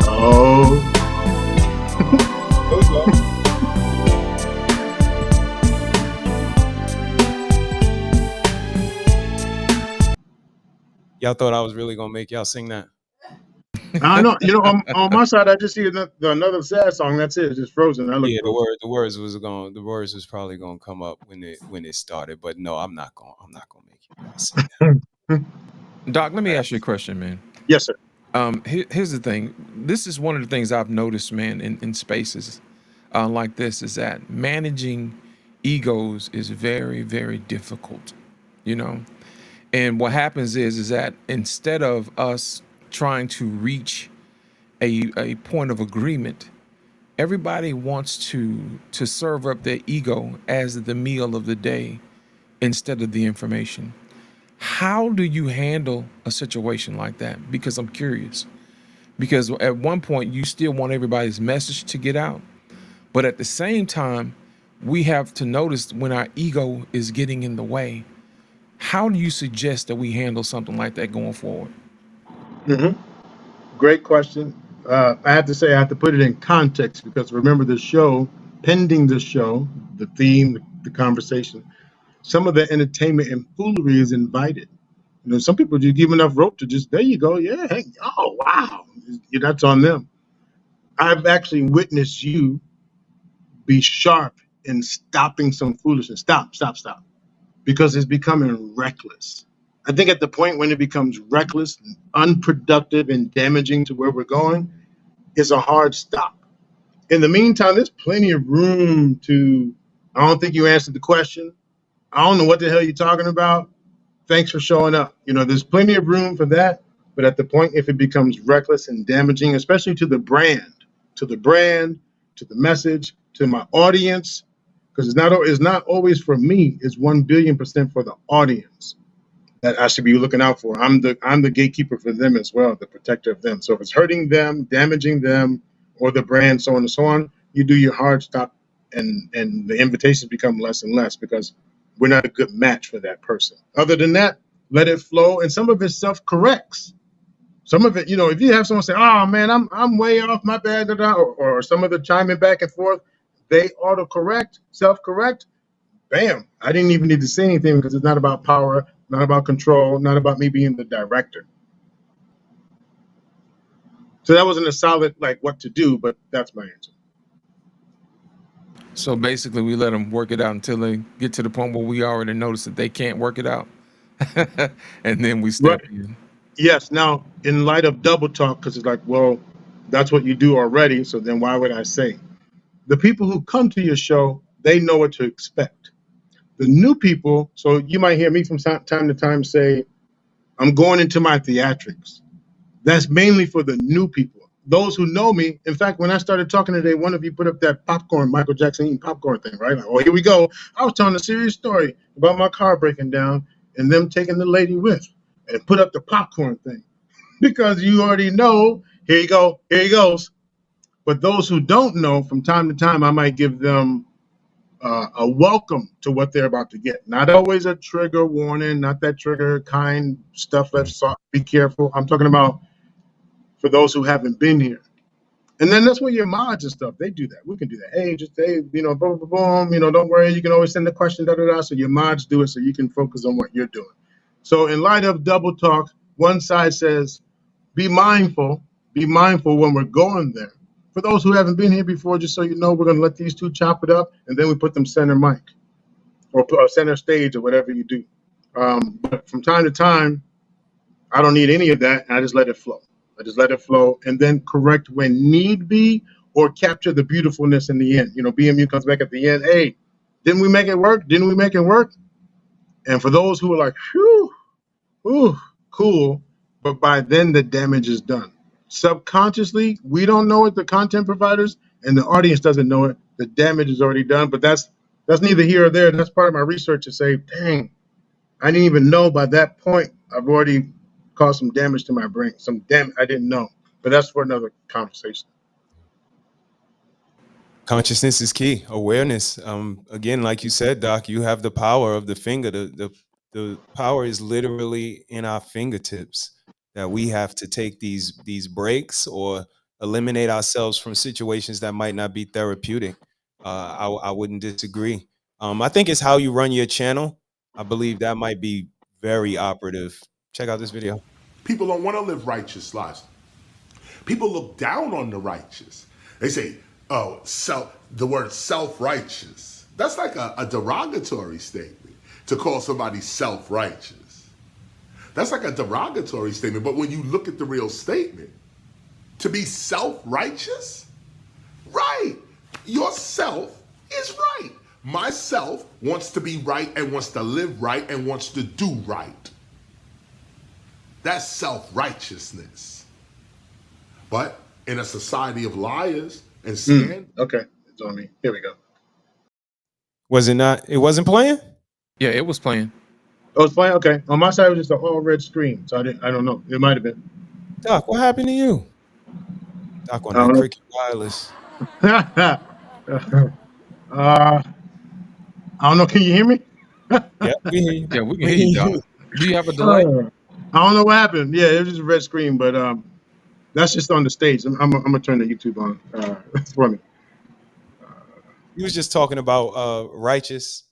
Oh. Y'all thought I was really gonna make y'all sing that? I know. You know, on my side, I just see another sad song. That's it. It's just frozen. I look Yeah, frozen. the words was probably gonna come up when it started, but no, I'm not gonna make you guys sing. Doc, let me ask you a question, man. Yes, sir. Here's the thing. This is one of the things I've noticed, man, in spaces like this, is that managing egos is very, very difficult, you know? And what happens is that instead of us trying to reach a point of agreement, everybody wants to serve up their ego as the meal of the day instead of the information. How do you handle a situation like that? Because I'm curious. Because at one point you still want everybody's message to get out, but at the same time, we have to notice when our ego is getting in the way. How do you suggest that we handle something like that going forward? Great question. I have to say, I have to put it in context because remember the show, pending the show, the theme, the conversation, some of the entertainment and foolery is invited. You know, some people, you give enough rope to just, there you go. Yeah. Hey, oh, wow. That's on them. I've actually witnessed you be sharp in stopping some foolishness. Stop. Because it's becoming reckless. I think at the point when it becomes reckless, unproductive, and damaging to where we're going, is a hard stop. In the meantime, there's plenty of room to, I don't think you answered the question. I don't know what the hell you're talking about. Thanks for showing up. You know, there's plenty of room for that. But at the point, if it becomes reckless and damaging, especially to the brand, to the message, to my audience, because it's not always for me, it's 1,000,000,000% for the audience that I should be looking out for. I'm the gatekeeper for them as well, the protector of them. So if it's hurting them, damaging them, or the brand, so on and so on, you do your hard stop, and the invitations become less and less because we're not a good match for that person. Other than that, let it flow, and some of it self-corrects. Some of it, you know, if you have someone say, "Oh man, I'm way off, my bad," or some of the chiming back and forth, they auto-correct, self-correct. Bam! I didn't even need to say anything because it's not about power, not about control, not about me being the director. So that wasn't a solid like what to do, but that's my answer. So basically, we let them work it out until they get to the point where we already notice that they can't work it out, and then we step in. Yes. Now, in light of double talk, because it's like, well, that's what you do already. So then why would I say? The people who come to your show, they know what to expect. The new people, so you might hear me from time to time say, I'm going into my theatrics. That's mainly for the new people. Those who know me, in fact, when I started talking today, one of you put up that popcorn, Michael Jackson eating popcorn thing, right? Like, oh, here we go. I was telling a serious story about my car breaking down and them taking the lady with and put up the popcorn thing because you already know, here you go, here he goes. But those who don't know, from time to time, I might give them a welcome to what they're about to get. Not always a trigger warning, not that trigger kind stuff that's soft, be careful. I'm talking about for those who haven't been here. And then that's where your mods and stuff, they do that. We can do that. Hey, just, hey, you know, boom, boom, boom, you know, don't worry. You can always send the question, da-da-da. So your mods do it so you can focus on what you're doing. So in light of double talk, one side says, be mindful when we're going there. For those who haven't been here before, just so you know, we're going to let these two chop it up, and then we put them center mic or center stage or whatever you do. But from time to time, I don't need any of that. I just let it flow. And then correct when need be or capture the beautifulness in the end. You know, BMU comes back at the end. Hey, didn't we make it work? And for those who are like, whew, cool. But by then the damage is done. Subconsciously, we don't know it, the content providers, and the audience doesn't know it. The damage is already done. But that's neither here or there. That's part of my research to say, dang, I didn't even know by that point I've already caused some damage to my brain. Some damage I didn't know. But that's for another conversation. Consciousness is key. Awareness. Again, like you said, Doc, you have the power of the finger. The power is literally in our fingertips. That we have to take these breaks or eliminate ourselves from situations that might not be therapeutic. I wouldn't disagree. I think it's how you run your channel. I believe that might be very operative. Check out this video. People don't want to live righteous lives. People look down on the righteous. They say, oh, the word self-righteous. That's like a derogatory statement to call somebody self-righteous. That's like a derogatory statement. But when you look at the real statement, to be self-righteous, right, yourself is right. Myself wants to be right and wants to live right and wants to do right. That's self-righteousness. But in a society of liars and sin. Okay, it's on me. Here we go. Was it not? It wasn't playing? Yeah, it was playing. Oh, it's playing? Okay. On my side, it was just an all red screen. So I don't know. It might have been. Doc, what happened to you? Doc on I that don't know. cricket wireless. I don't know. Can you hear me? Yeah, we hear you. Yeah, we can hear you, Doc. Do you have a delay? I don't know what happened. Yeah, it was just a red screen, but that's just on the stage. I'm gonna turn the YouTube on for me. He was just talking about righteous,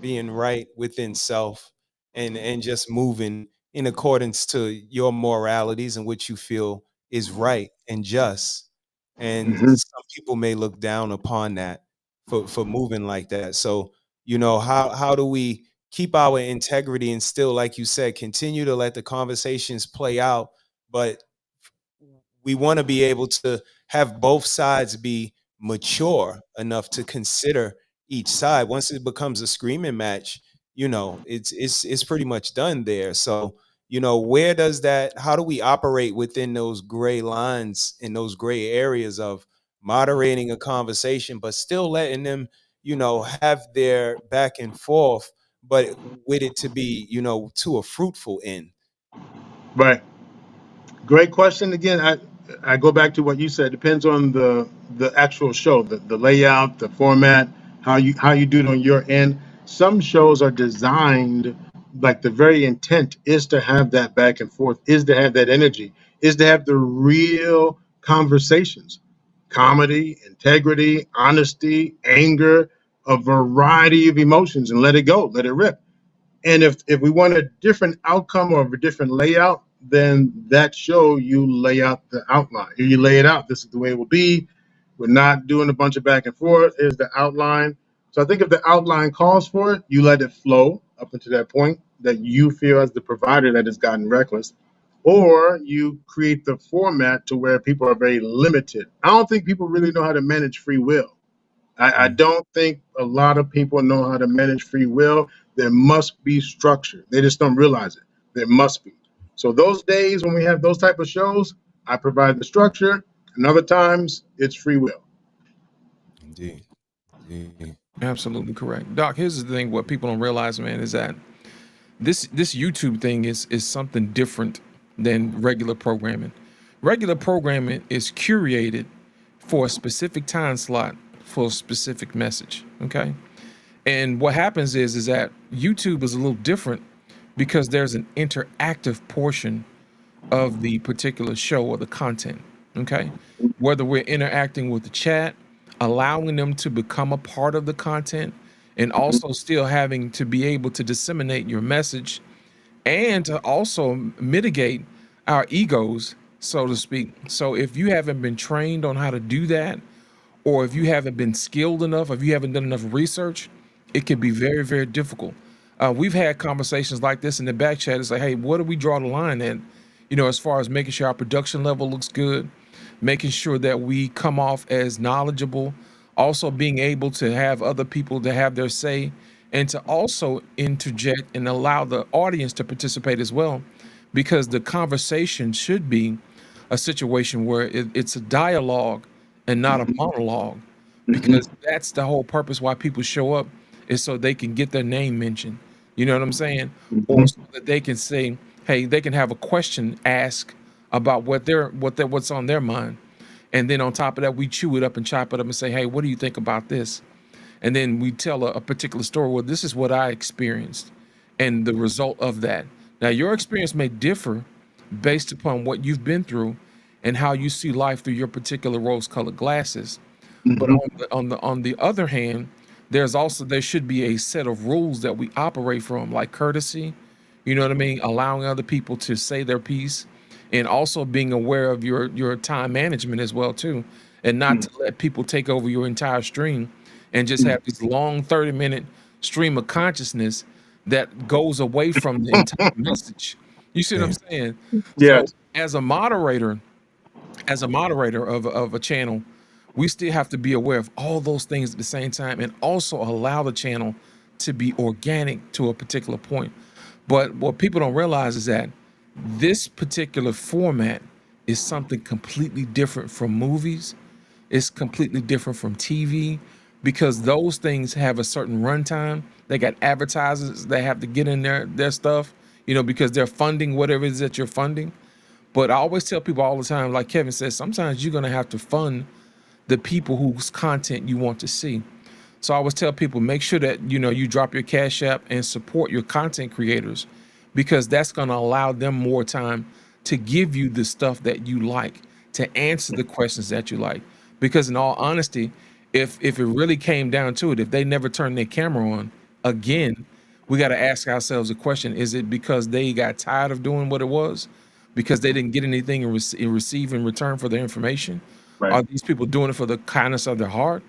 being right within self, and just moving in accordance to your moralities and what you feel is right and just. And some people may look down upon that for moving like that. So, you know, how do we keep our integrity and still, like you said, continue to let the conversations play out, but we want to be able to have both sides be mature enough to consider each side. Once it becomes a screaming match, you know, it's pretty much done there. So, you know, where does that, how do we operate within those gray lines in those gray areas of moderating a conversation, but still letting them, you know, have their back and forth, but with it to be, you know, to a fruitful end? Right. Great question. Again, I go back to what you said. Depends on the actual show, the layout, the format, how you do it on your end. Some shows are designed like the very intent is to have that back and forth, is to have that energy, is to have the real conversations, comedy, integrity, honesty, anger, a variety of emotions, and let it go, let it rip. And if we want a different outcome or a different layout, then that show you lay out the outline. You lay it out. This is the way it will be. We're not doing a bunch of back and forth. Here's the outline. So I think if the outline calls for it, you let it flow up until that point that you feel as the provider that has gotten reckless, or you create the format to where people are very limited. I don't think people really know how to manage free will. I don't think a lot of people know how to manage free will. There must be structure. They just don't realize it. There must be. So those days when we have those type of shows, I provide the structure. And other times it's free will. Indeed. Absolutely correct. Doc, here's the thing, what people don't realize, man, is that this YouTube thing is something different than regular programming. Regular programming is curated for a specific time slot for a specific message, okay? And what happens is that YouTube is a little different because there's an interactive portion of the particular show or the content, okay? Whether we're interacting with the chat, allowing them to become a part of the content, and also still having to be able to disseminate your message and to also mitigate our egos, so to speak. So if you haven't been trained on how to do that, or if you haven't been skilled enough, if you haven't done enough research, it can be very, very difficult. We've had conversations like this in the back chat. It's like, hey, where do we draw the line at? You know, as far as making sure our production level looks good, making sure that we come off as knowledgeable, also being able to have other people to have their say, and to also interject and allow the audience to participate as well, because the conversation should be a situation where it's a dialogue and not a monologue, because that's the whole purpose why people show up, is so they can get their name mentioned. You know what I'm saying? Or so that they can say, hey, they can have a question asked about what's on their mind. And then on top of that, we chew it up and chop it up and say, hey, what do you think about this? And then we tell a particular story. Well, this is what I experienced and the result of that. Now, your experience may differ based upon what you've been through and how you see life through your particular rose-colored glasses. But on the other hand, there should be a set of rules that we operate from, like courtesy, you know what I mean? Allowing other people to say their piece, and also being aware of your time management as well too, and not to let people take over your entire stream and just have this long 30-minute stream of consciousness that goes away from the entire message. You see what I'm saying? So Yes. as a moderator of a channel, we still have to be aware of all those things at the same time and also allow the channel to be organic to a particular point. But what people don't realize is that this particular format is something completely different from movies. It's completely different from TV, because those things have a certain runtime. They got advertisers that have to get in their stuff, because they're funding whatever it is that you're funding. But I always tell people all the time, like Kevin says, sometimes you're going to have to fund the people whose content you want to see. So I always tell people, make sure that, you drop your Cash App and support your content creators, because that's going to allow them more time to give you the stuff that you like, to answer the questions that you like. Because in all honesty, if it really came down to it, if they never turned their camera on again, we got to ask ourselves a question. Is it because they got tired of doing what it was? Because they didn't get anything in receive in return for their information? Right. Are these people doing it for the kindness of their heart?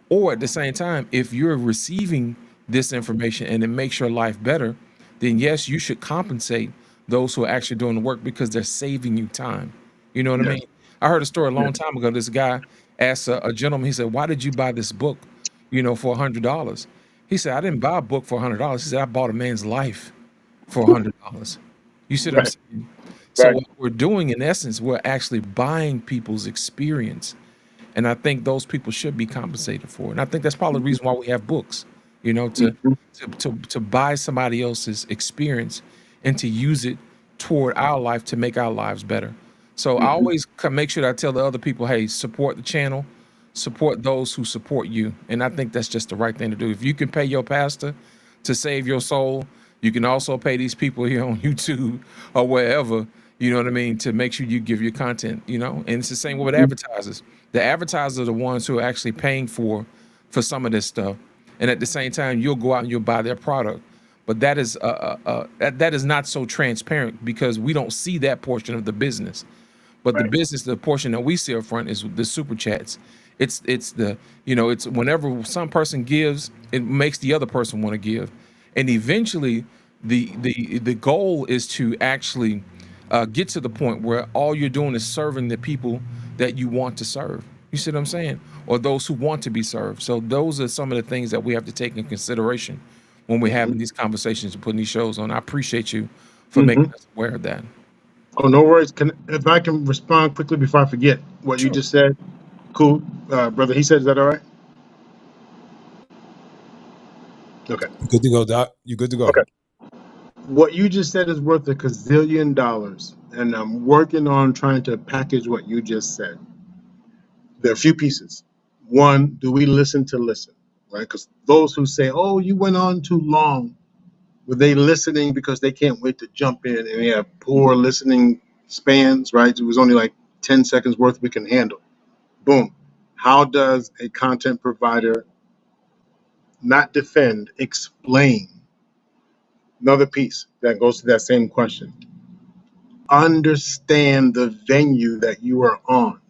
Or at the same time, if you're receiving this information and it makes your life better, then yes, you should compensate those who are actually doing the work, because they're saving you time. You know what I mean? I heard a story a long time ago. This guy asked a gentleman, he said, "Why did you buy this book, for $100? He said, "I didn't buy a book for $100. He said, "I bought a man's life for $100. You see what I'm saying? So what we're doing, in essence, we're actually buying people's experience. And I think those people should be compensated for it. And I think that's probably the reason why we have books, to buy somebody else's experience and to use it toward our life to make our lives better. So I always make sure that I tell the other people, hey, support the channel, support those who support you. And I think that's just the right thing to do. If you can pay your pastor to save your soul, you can also pay these people here on YouTube or wherever, to make sure you give your content, and it's the same with advertisers. The advertisers are the ones who are actually paying for some of this stuff. And at the same time, you'll go out and you'll buy their product. But that is that is not so transparent, because we don't see that portion of the business. But the business, the portion that we see up front, is the super chats. It's the, it's whenever some person gives, it makes the other person want to give. And eventually the goal is to actually get to the point where all you're doing is serving the people that you want to serve. You see what I'm saying? Or those who want to be served. So those are some of the things that we have to take in consideration when we're having these conversations and putting these shows on. I appreciate you for making us aware of that. Oh, no worries. If I can respond quickly before I forget what you just said. Cool. Brother, he said, is that all right? Okay. Good to go, Doc. You good to go? Okay. What you just said is worth $1 gazillion, and I'm working on trying to package what you just said. There are a few pieces. One, do we listen to listen, right? Because those who say, oh, you went on too long, were they listening because they can't wait to jump in, and they have poor listening spans, right? It was only like 10 seconds worth we can handle. Boom. How does a content provider not defend, explain? Another piece that goes to that same question. Understand the venue that you are on.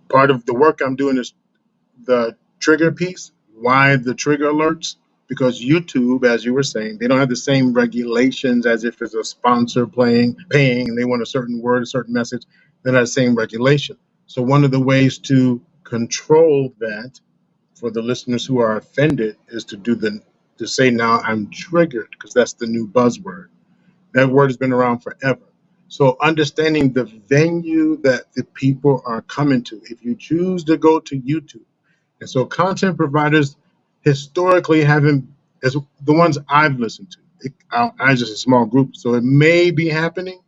Part of the work I'm doing is the trigger piece. Why the trigger alerts? Because YouTube, as you were saying, they don't have the same regulations as if it's a sponsor paying, and they want a certain word, a certain message. They don't have the same regulation. So one of the ways to control that for the listeners who are offended is to say, now I'm triggered, because that's the new buzzword. That word has been around forever. So understanding the venue that the people are coming to. If you choose to go to YouTube, and so content providers historically haven't, as the ones I've listened to, I just a small group, so it may be happening.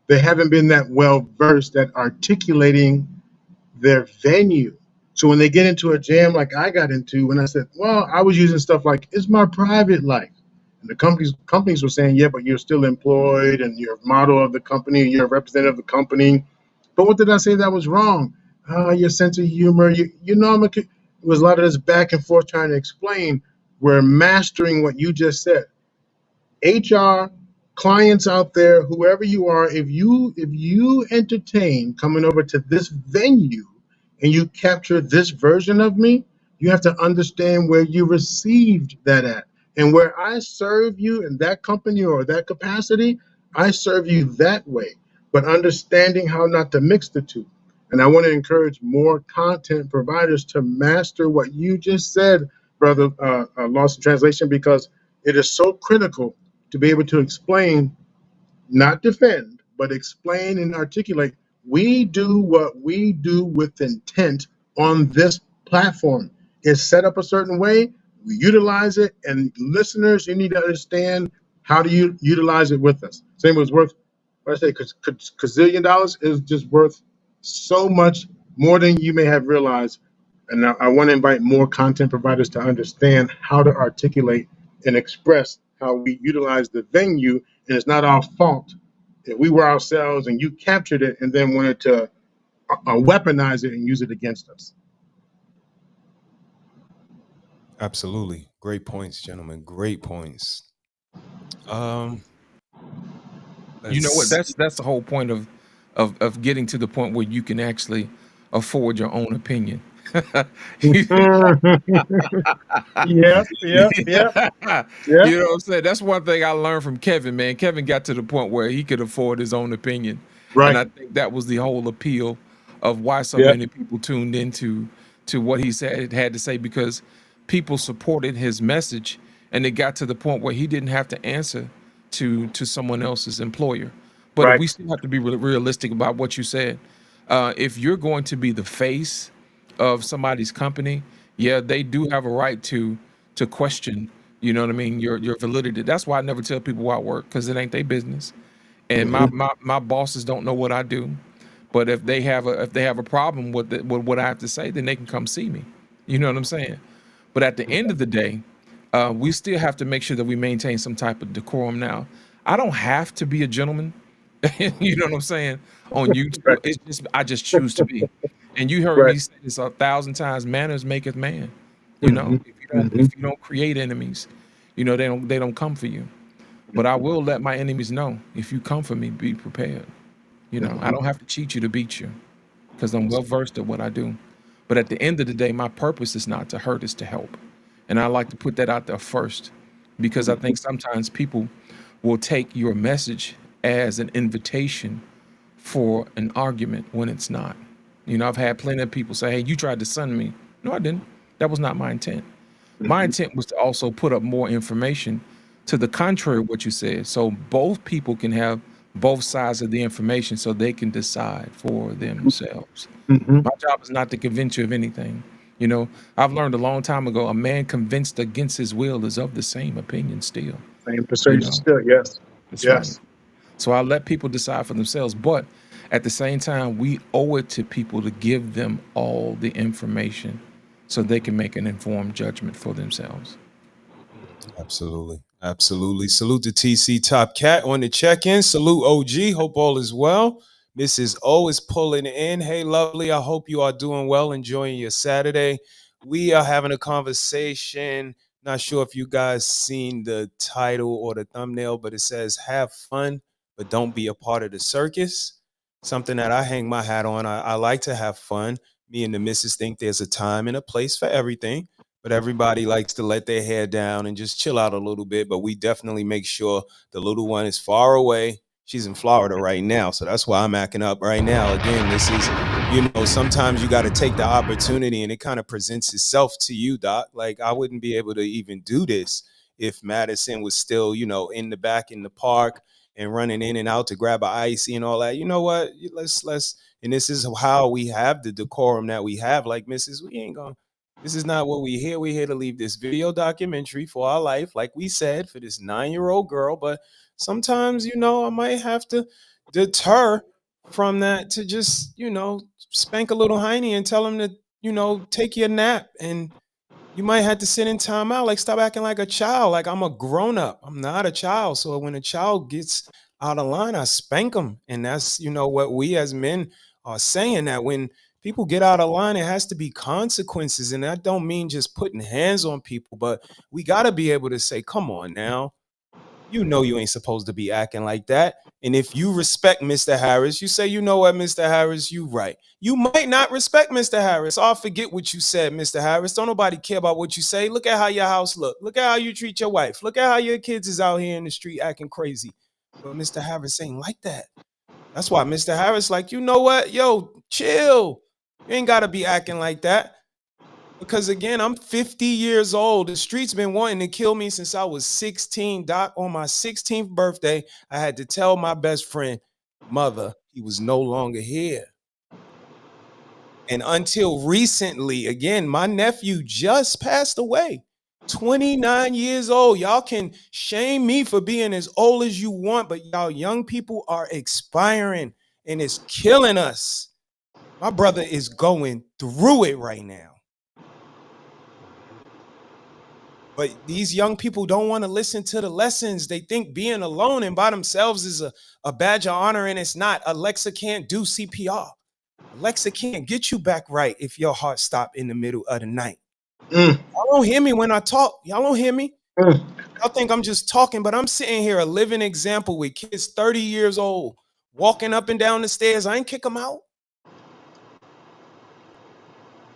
They haven't been that well versed at articulating their venue. So when they get into a jam like I got into, when I said, well, I was using stuff like, it's my private life. And the companies were saying, yeah, but you're still employed and you're a model of the company, you're a representative of the company. But what did I say that was wrong? Your sense of humor, it was a lot of this back and forth trying to explain. We're mastering what you just said. HR clients out there, whoever you are, if you entertain coming over to this venue and you capture this version of me, you have to understand where you received that at. And where I serve you in that company or that capacity, I serve you that way, but understanding how not to mix the two. And I want to encourage more content providers to master what you just said, brother, Lost in Translation, because it is so critical to be able to explain, not defend, but explain and articulate. We do what we do with intent on this platform. It's set up a certain way, we utilize it, and listeners, you need to understand how to utilize it with us. Same was worth, what I say, gazillion dollars is just worth so much more than you may have realized. And I want to invite more content providers to understand how to articulate and express how we utilize the venue, and it's not our fault if we were ourselves and you captured it and then wanted to weaponize it and use it against us. Absolutely. Great points, gentlemen. Great points. You know what? That's the whole point of getting to the point where you can actually afford your own opinion. You Yep. know what I'm saying? That's one thing I learned from Kevin, man. Kevin got to the point where he could afford his own opinion. Right. And I think that was the whole appeal of why so Yep. many people tuned into what he had to say, because people supported his message, and it got to the point where he didn't have to answer to someone else's employer. But Right. we still have to be realistic about what you said. If you're going to be the face of somebody's company, yeah, they do have a right to question, you know what I mean, your validity. That's why I never tell people where I work, because it ain't their business. And my bosses don't know what I do. But if they have a problem with what I have to say, then they can come see me. You know what I'm saying? But at the end of the day, we still have to make sure that we maintain some type of decorum. Now, I don't have to be a gentleman. You know what I'm saying? On YouTube, Right. it's just I just choose to be. And you heard Right. me say this 1,000 times: manners maketh man. You know, if you don't create enemies, you know they don't come for you. But I will let my enemies know, if you come for me, be prepared. You know, I don't have to cheat you to beat you, because I'm well versed at what I do. But at the end of the day, my purpose is not to hurt, it's to help. And I like to put that out there first, because I think sometimes people will take your message as an invitation for an argument when it's not. You know, I've had plenty of people say, hey, you tried to sun me. No, I didn't. That was not my intent. My intent was to also put up more information to the contrary of what you said, so both people can have both sides of the information so they can decide for themselves. My job is not to convince you of anything. You know, I've learned a long time ago, a man convinced against his will is of the same opinion still. Same persuasion still, yes. That's Yes. right. So I let people decide for themselves, but at the same time, we owe it to people to give them all the information so they can make an informed judgment for themselves. Absolutely. Absolutely. Salute to TC Top Cat on the check-in. Salute OG. Hope all is well. Mrs. O is pulling in. Hey, lovely. I hope you are doing well, enjoying your Saturday. We are having a conversation. Not sure if you guys seen the title or the thumbnail, but it says, have fun, but don't be a part of the circus. Something that I hang my hat on. I like to have fun. Me and the missus think there's a time and a place for everything, but everybody likes to let their hair down and just chill out a little bit. But we definitely make sure the little one is far away. She's in Florida right now, so that's why I'm acting up right now. Again, this is, you know, sometimes you got to take the opportunity, and it kind of presents itself to you, Doc. Like, I wouldn't be able to even do this if Madison was still, you know, in the back in the park and running in and out to grab an icy and all that. You know what? Let's and this is how we have the decorum that we have. Like, Mrs., we ain't gonna, this is not what we here. We're here to leave this video documentary for our life, like we said, for this 9-year-old girl. But sometimes, you know, I might have to deter from that to just, you know, spank a little hiney and tell him to, you know, take your nap. And you might have to sit in timeout, like stop acting like a child. Like, I'm a grown up. I'm not a child. So when a child gets out of line, I spank them. And that's, you know, what we as men are saying, that when people get out of line, it has to be consequences. And that don't mean just putting hands on people, but we got to be able to say, come on now, You know you ain't supposed to be acting like that. And if you respect Mr. Harris, you say, you know what, Mr. Harris, you right. You might not respect Mr. Harris. I'll forget what you said, Mr. Harris. Don't nobody care about what you say. Look at how your house look. Look at how you treat your wife. Look at how your kids is out here in the street acting crazy. But Mr. Harris ain't like that. That's why Mr. Harris like, you know what? Yo, chill. You ain't got to be acting like that. Because again, I'm 50 years old. The streets been wanting to kill me since I was 16. Doc, on my 16th birthday, I had to tell my best friend, mother, he was no longer here. And until recently, again, my nephew just passed away. 29 years old. Y'all can shame me for being as old as you want, but y'all young people are expiring and it's killing us. My brother is going through it right now. But these young people don't want to listen to the lessons. They think being alone and by themselves is a badge of honor, and it's not. Alexa can't do CPR. Alexa can't get you back right if your heart stopped in the middle of the night. Y'all don't hear me when I talk. Y'all don't hear me. Y'all think I'm just talking, but I'm sitting here a living example with kids 30 years old, walking up and down the stairs. I ain't kick them out.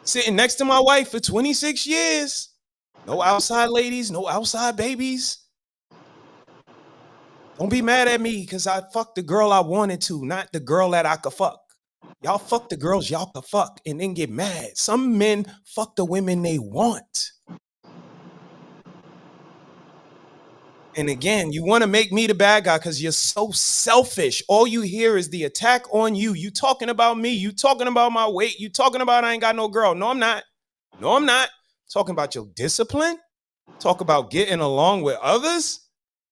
Sitting next to my wife for 26 years. No outside ladies, no outside babies. Don't be mad at me because I fucked the girl I wanted to, not the girl that I could fuck. Y'all fuck the girls y'all could fuck and then get mad. Some men fuck the women they want. And again, you want to make me the bad guy because you're so selfish. All you hear is the attack on you. You talking about me. You talking about my weight. You talking about I ain't got no girl. No, I'm not. No, I'm not. Talking about your discipline. Talk about getting along with others.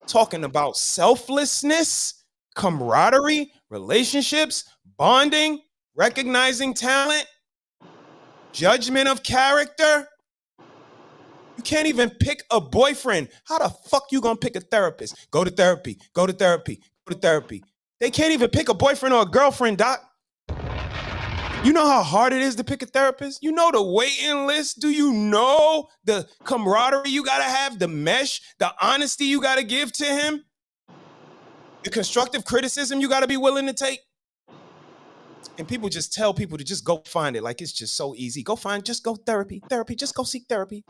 Talking about selflessness, camaraderie, relationships, bonding, recognizing talent, judgment of character. You can't even pick a boyfriend. How the fuck you gonna pick a therapist? Go to therapy, go to therapy, go to therapy. They can't even pick a boyfriend or a girlfriend, Doc. You know how hard it is to pick a therapist? You know the waiting list? Do you know the camaraderie you gotta have, the mesh, the honesty you gotta give to him? The constructive criticism you gotta be willing to take? And people just tell people to just go find it like it's just so easy. Go find, just go therapy, just go seek therapy.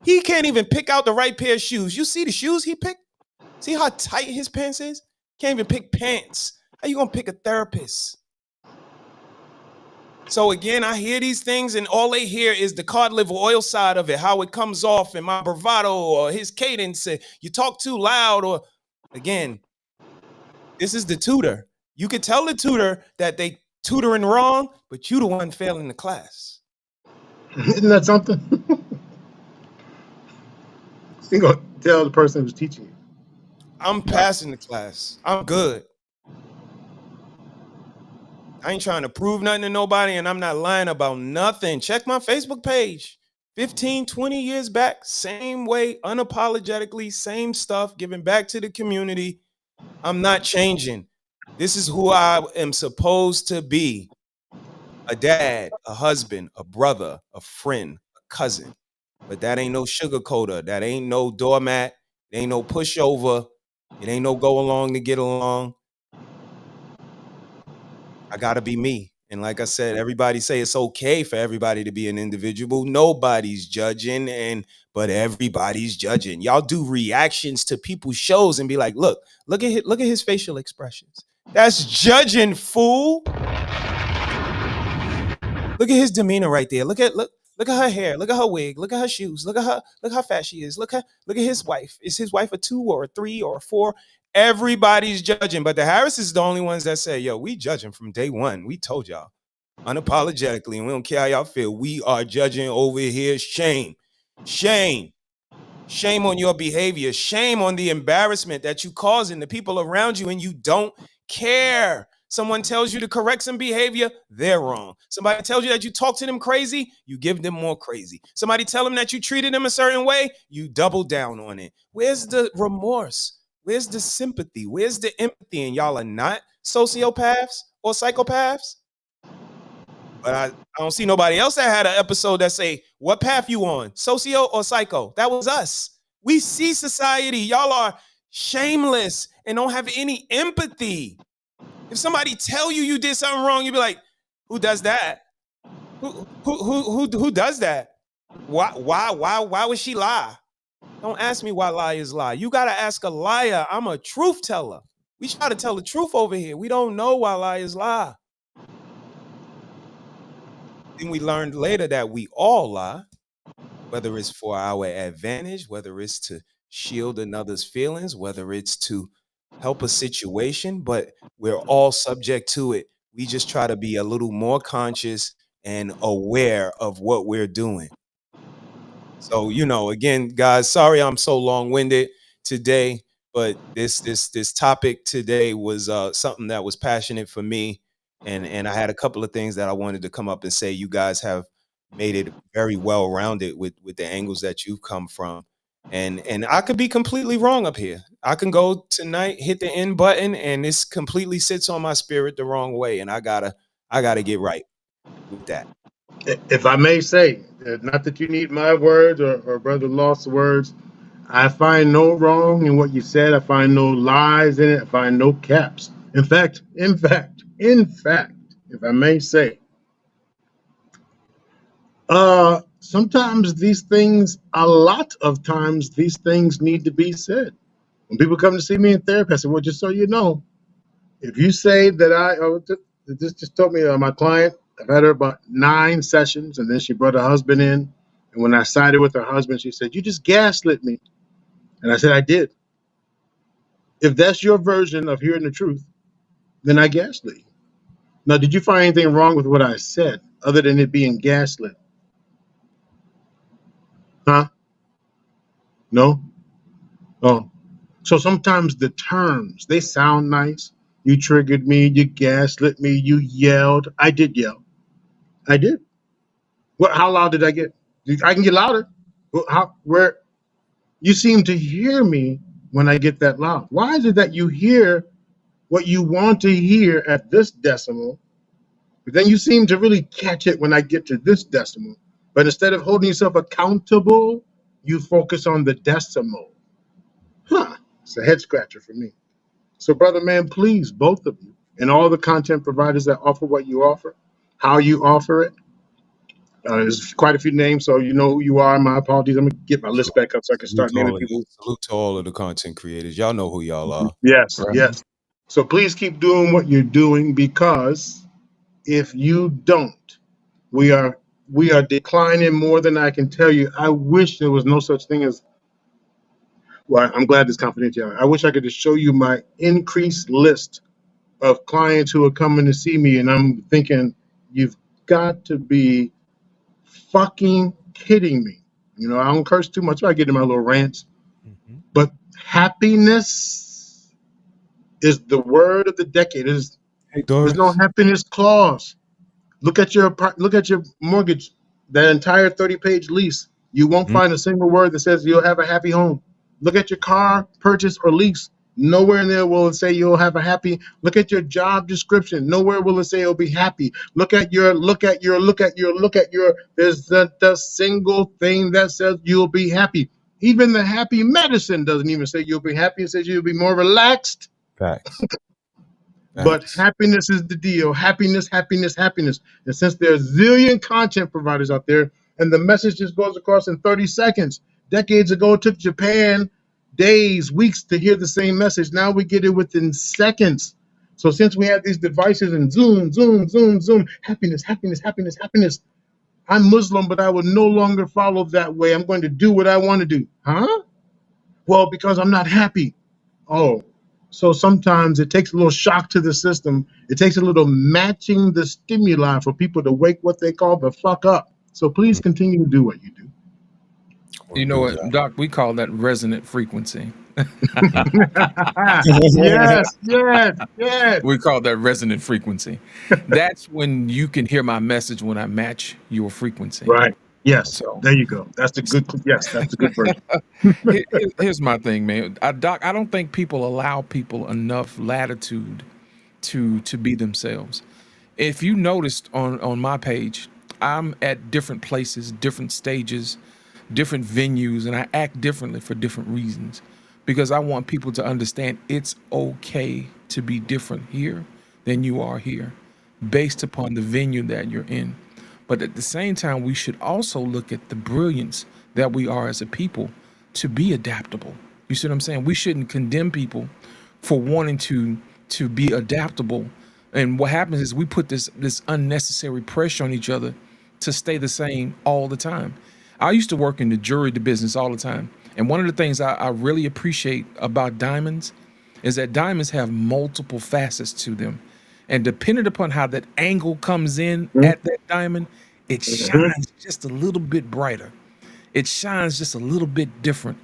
He can't even pick out the right pair of shoes. You see the shoes he picked? See how tight his pants is? Can't even pick pants. How you gonna pick a therapist? So again, I hear these things and all they hear is the cod liver oil side of it, how it comes off and my bravado or his cadence. You talk too loud or, again, this is the tutor. You could tell the tutor that they tutoring wrong, but you the one failing the class. Isn't that something? You gonna tell the person who's teaching you. I'm passing the class. I'm good. I ain't trying to prove nothing to nobody, and I'm not lying about nothing. Check my Facebook page. 15, 20 years back, same way, unapologetically, same stuff, giving back to the community. I'm not changing. This is who I am supposed to be. A dad, a husband, a brother, a friend, a cousin. But that ain't no sugarcoater. That ain't no doormat. It ain't no pushover. It ain't no go along to get along. I gotta be me. And like I said, everybody say it's okay for everybody to be an individual. Nobody's judging, but everybody's judging. Y'all do reactions to people's shows and be like, look at his facial expressions. That's judging, fool. Look at his demeanor right there. Look at her hair. Look at her wig. Look at her shoes. Look how fat she is. Look at his wife. Is his wife a 2 or a 3 or a 4? Everybody's judging, but the Harris is the only ones that say, yo, we judging from day one. We told y'all unapologetically, and we don't care how y'all feel. We are judging over here. Shame on your behavior. Shame on the embarrassment that you causing the people around you, and you don't care. Someone tells you to correct some behavior, they're wrong. Somebody tells you that you talk to them crazy, you give them more crazy. Somebody tell them that you treated them a certain way, you double down on it. Where's the remorse? Where's the sympathy? Where's the empathy? And y'all are not sociopaths or psychopaths? But I don't see nobody else that had an episode that say, what path you on, socio or psycho? That was us. We see society. Y'all are shameless and don't have any empathy. If somebody tell you you did something wrong, you be like, who does that? Who does that? Why would she lie? Don't ask me why liars lie. You gotta ask a liar. I'm a truth teller. We try to tell the truth over here. We don't know why liars lie. Then we learned later that we all lie, whether it's for our advantage, whether it's to shield another's feelings, whether it's to help a situation, but we're all subject to it. We just try to be a little more conscious and aware of what we're doing. So, again, guys, sorry I'm so long-winded today, but this topic today was something that was passionate for me, and I had a couple of things that I wanted to come up and say. You guys have made it very well-rounded with the angles that you've come from, and I could be completely wrong up here. I can go tonight, hit the end button, and this completely sits on my spirit the wrong way, and I gotta get right with that. If I may say, not that you need my words or Brother Lost's words, I find no wrong in what you said. I find no lies in it. I find no caps. In fact, if I may say, sometimes these things, a lot of times, these things need to be said. When people come to see me in therapy, I say, well, just so you know, if you say that this just told me my client, I've had her about 9 sessions, and then she brought her husband in. And when I sided with her husband, she said, you just gaslit me. And I said, I did. If that's your version of hearing the truth, then I gaslit you. Now, did you find anything wrong with what I said other than it being gaslit? Huh? No? Oh. So sometimes the terms, they sound nice. You triggered me, you gaslit me, you yelled. I did yell. I did. What? How loud did I get? I can get louder. Where? You seem to hear me when I get that loud. Why is it that you hear what you want to hear at this decimal, but then you seem to really catch it when I get to this decimal? But instead of holding yourself accountable, you focus on the decimal. Huh. It's a head scratcher for me. So, brother man, please, both of you, and all the content providers that offer what you offer, how you offer it. There's quite a few names, so you know who you are. My apologies. I'm gonna get my list back up so I can start naming people. Salute to all of the content creators. Y'all know who y'all are. Yes, Right. yes. So please keep doing what you're doing, because if you don't, we are declining more than I can tell you. I wish there was no such thing as. Well, I'm glad this confidentiality. I wish I could just show you my increased list of clients who are coming to see me, and I'm thinking, you've got to be fucking kidding me. I don't curse too much. I get in my little rants. But happiness is the word of the decade. There's no happiness clause. Look at your mortgage, that entire 30-page lease. You won't find a single word that says you'll have a happy home. Look at your car purchase or lease. Nowhere in there will it say you'll have a happy. Look at your job description. Nowhere will it say you'll be happy. Look at your. There's not a single thing that says you'll be happy. Even the happy medicine doesn't even say you'll be happy. It says you'll be more relaxed. Facts. But happiness is the deal. Happiness. And since there's zillion content providers out there, and the message just goes across in 30 seconds. Decades ago, it took Japan days, weeks to hear the same message. Now we get it within seconds. So since we have these devices and zoom, happiness. I'm Muslim, but I will no longer follow that way. I'm going to do what I want to do. Huh? Well, because I'm not happy. Oh. So sometimes it takes a little shock to the system. It takes a little matching the stimuli for people to wake what they call the fuck up. So please continue to do what you do. You know what, Doc? We call that resonant frequency. Yes. We call that resonant frequency. That's when you can hear my message when I match your frequency. Right. Yes. So there you go. That's the good. Yes, that's the good version. Here's my thing, man. Doc, I don't think people allow people enough latitude to be themselves. If you noticed on my page, I'm at different places, different stages, different venues, and I act differently for different reasons. because I want people to understand it's okay to be different here than you are here, based upon the venue that you're in. But at the same time, we should also look at the brilliance that we are as a people to be adaptable. You see what I'm saying? We shouldn't condemn people for wanting to be adaptable. And what happens is we put this unnecessary pressure on each other to stay the same all the time. I used to work in the jewelry business all the time. And one of the things I really appreciate about diamonds is that diamonds have multiple facets to them. And depending upon how that angle comes in at that diamond, it shines just a little bit brighter. It shines just a little bit different.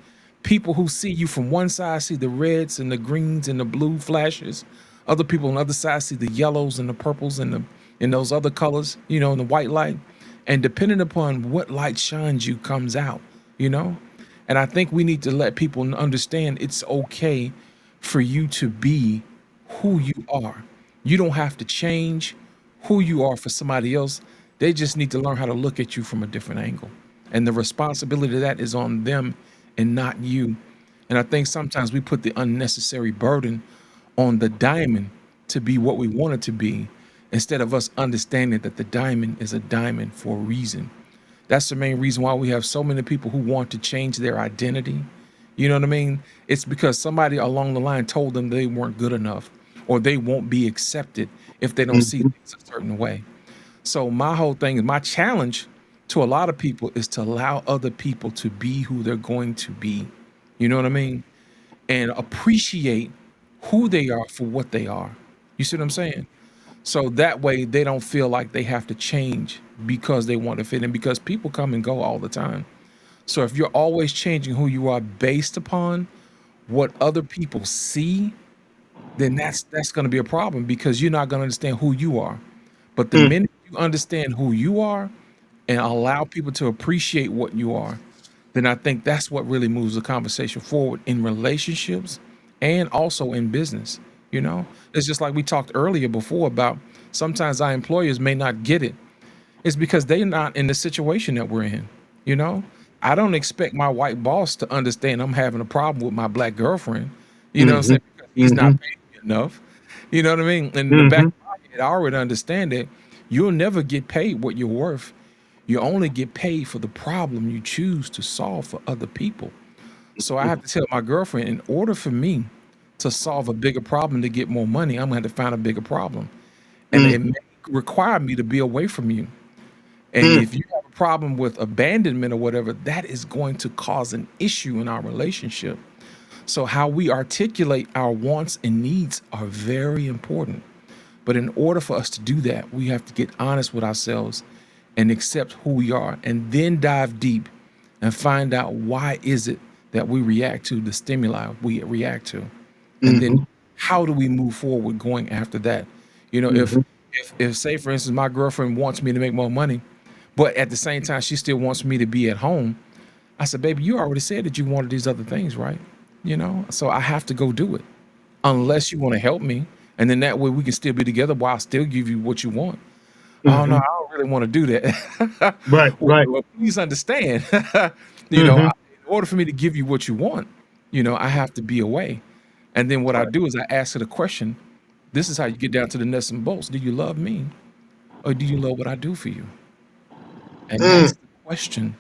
People who see you from one side see the reds and the greens and the blue flashes. Other people on the other side see the yellows and the purples and those other colors, you know, in the white light. And depending upon what light shines you comes out, you know? And I think we need to let people understand it's okay for you to be who you are. You don't have to change who you are for somebody else. They just need to learn how to look at you from a different angle. And the responsibility of that is on them and not you. And I think sometimes we put the unnecessary burden on the diamond to be what we want it to be, instead of us understanding that the diamond is a diamond for a reason. That's the main reason why we have so many people who want to change their identity. You know what I mean? It's because somebody along the line told them they weren't good enough, or they won't be accepted if they don't see things a certain way. So my whole thing, my challenge to a lot of people is to allow other people to be who they're going to be. You know what I mean? And appreciate who they are for what they are. You see what I'm saying? So that way they don't feel like they have to change because they want to fit in, because people come and go all the time. So if you're always changing who you are based upon what other people see, then that's going to be a problem, because you're not going to understand who you are. But the minute you understand who you are and allow people to appreciate what you are, then I think that's what really moves the conversation forward in relationships and also in business. You know, it's just like we talked earlier before about sometimes our employers may not get it. It's because they're not in the situation that we're in. You know, I don't expect my white boss to understand I'm having a problem with my black girlfriend. You know what I'm saying? Because he's not paying me enough. You know what I mean? And in the back of my head, I already understand that you'll never get paid what you're worth. You only get paid for the problem you choose to solve for other people. So I have to tell my girlfriend, in order for me to solve a bigger problem to get more money, I'm going to have to find a bigger problem. And it may require me to be away from you. And if you have a problem with abandonment or whatever, that is going to cause an issue in our relationship. So how we articulate our wants and needs are very important. But in order for us to do that, we have to get honest with ourselves and accept who we are, and then dive deep and find out why is it that we react to the stimuli we react to. And then how do we move forward going after that? You know, if say, for instance, my girlfriend wants me to make more money, but at the same time, she still wants me to be at home. I said, baby, you already said that you wanted these other things, right? You know, so I have to go do it unless you want to help me. And then that way we can still be together while I still give you what you want. Oh, no, I don't really want to do that. Right. Well, please understand, you know, in order for me to give you what you want, you know, I have to be away. And then what I do is I ask her the question. This is how you get down to the nuts and bolts. Do you love me, or do you love what I do for you? And that's the question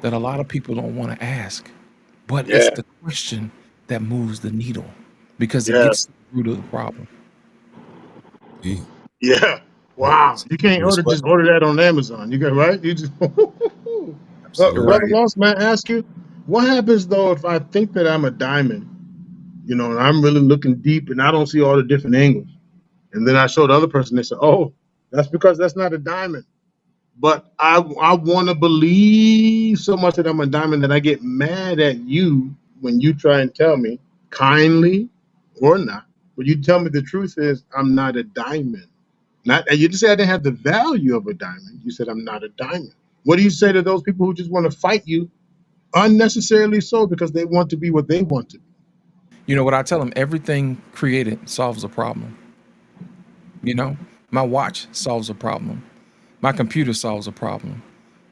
that a lot of people don't want to ask. But it's the question that moves the needle, because it gets to the root of the problem. Yeah. Wow. You can't just order that on Amazon. You got right. You just Brother Lost, may I ask you, what happens though if I think that I'm a diamond, you know, and I'm really looking deep and I don't see all the different angles, and then I show the other person, they say, "Oh, that's because that's not a diamond." But I want to believe so much that I'm a diamond that I get mad at you when you try and tell me, kindly or not, but you tell me the truth is I'm not a diamond. Not, and you just said I didn't have the value of a diamond. You said I'm not a diamond. What do you say to those people who just want to fight you unnecessarily so because they want to be what they want to be? You know what I tell them? Everything created solves a problem. You know, my watch solves a problem. My computer solves a problem.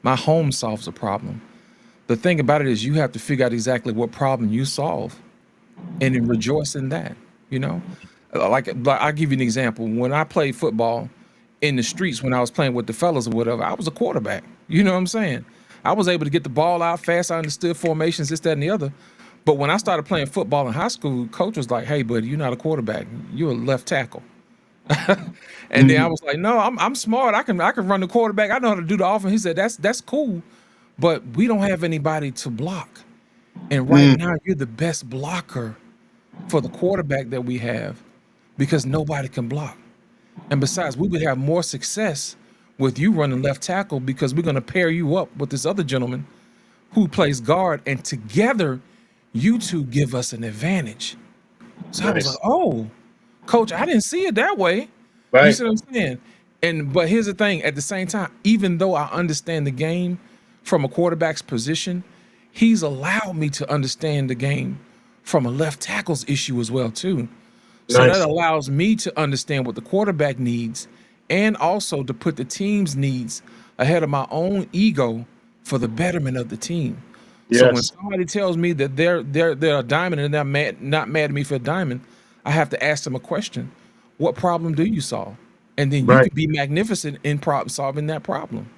My home solves a problem. The thing about it is you have to figure out exactly what problem you solve and then rejoice in that, you know? Like I'll give you an example. When I played football in the streets, when I was playing with the fellas or whatever, I was a quarterback. You know what I'm saying? I was able to get the ball out fast. I understood formations, this, that, and the other. But when I started playing football in high school, coach was like, "Hey, buddy, you're not a quarterback. You're a left tackle." And then I was like, "No, I'm smart. I can run the quarterback. I know how to do the offense." He said, "That's cool, but we don't have anybody to block. And right now, you're the best blocker for the quarterback that we have because nobody can block. And besides, we would have more success with you running left tackle because we're going to pair you up with this other gentleman who plays guard, and together you two give us an advantage." So I was like, "Oh, coach, I didn't see it that way." You see what I'm saying? But here's the thing, at the same time, even though I understand the game from a quarterback's position, he's allowed me to understand the game from a left tackle's issue as well too. So that allows me to understand what the quarterback needs and also to put the team's needs ahead of my own ego for the betterment of the team. So when somebody tells me that they're a diamond and they're not mad at me for a diamond, I have to ask them a question. What problem do you solve? And then you can be magnificent in solving that problem.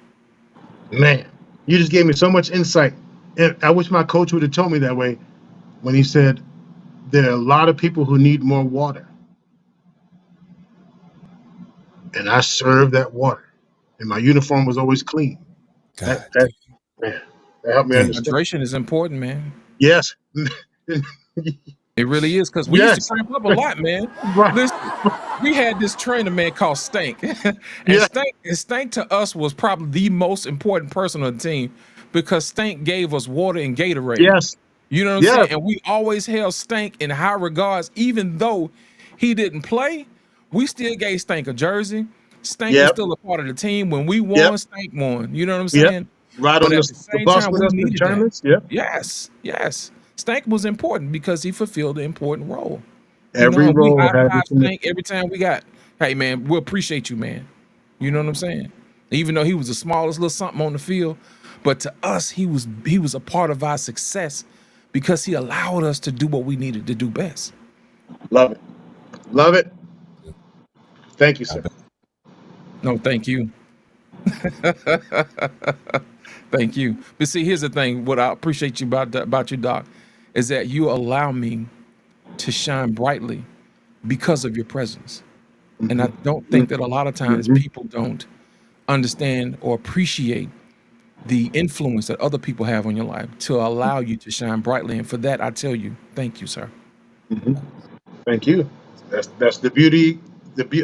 Man, you just gave me so much insight. And I wish my coach would have told me that way when he said, there are a lot of people who need more water. And I served that water. And my uniform was always clean. God, that helped me understand. Hydration is important, man. Yes. It really is, because we used to cramp up a lot, man. Listen, we had this trainer, man, called Stank. And Stank to us was probably the most important person on the team because Stank gave us water and Gatorade. Yes. You know what I'm saying? And we always held Stank in high regards, even though he didn't play. We still gave Stank a jersey. Stank was still a part of the team. When we won, Stank won. You know what I'm saying? Right But on at the bus with us, the tournaments. Yes. Stank was important because he fulfilled an important role. Every role we had high-five Stank every time we got, "Hey, man, we appreciate you, man." You know what I'm saying? Even though he was the smallest little something on the field, but to us, he was a part of our success because he allowed us to do what we needed to do best. Love it. Love it. Thank you, sir. No, thank you. Thank you. But see, here's the thing. What I appreciate you about you, Doc, is that you allow me to shine brightly because of your presence. And I don't think that a lot of times people don't understand or appreciate the influence that other people have on your life to allow you to shine brightly. And for that, I tell you, thank you, sir. Thank you. That's the beauty.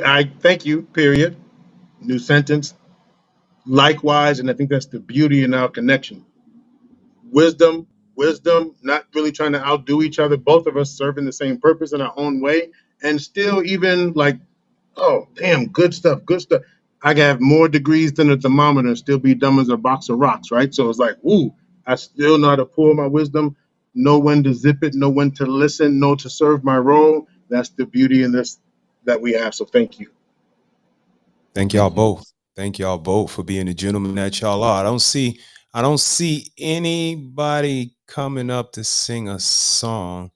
I thank you, period. New sentence. Likewise, and I think that's the beauty in our connection. Wisdom, not really trying to outdo each other, both of us serving the same purpose in our own way, and still even like, oh, damn, good stuff. I can have more degrees than a thermometer and still be dumb as a box of rocks, right? So it's like, ooh, I still know how to pour my wisdom, know when to zip it, know when to listen, know to serve my role. That's the beauty in this that we have. So thank you. Thank y'all both. Thank y'all both for being the gentlemen that y'all are. I don't see anybody coming up to sing a song,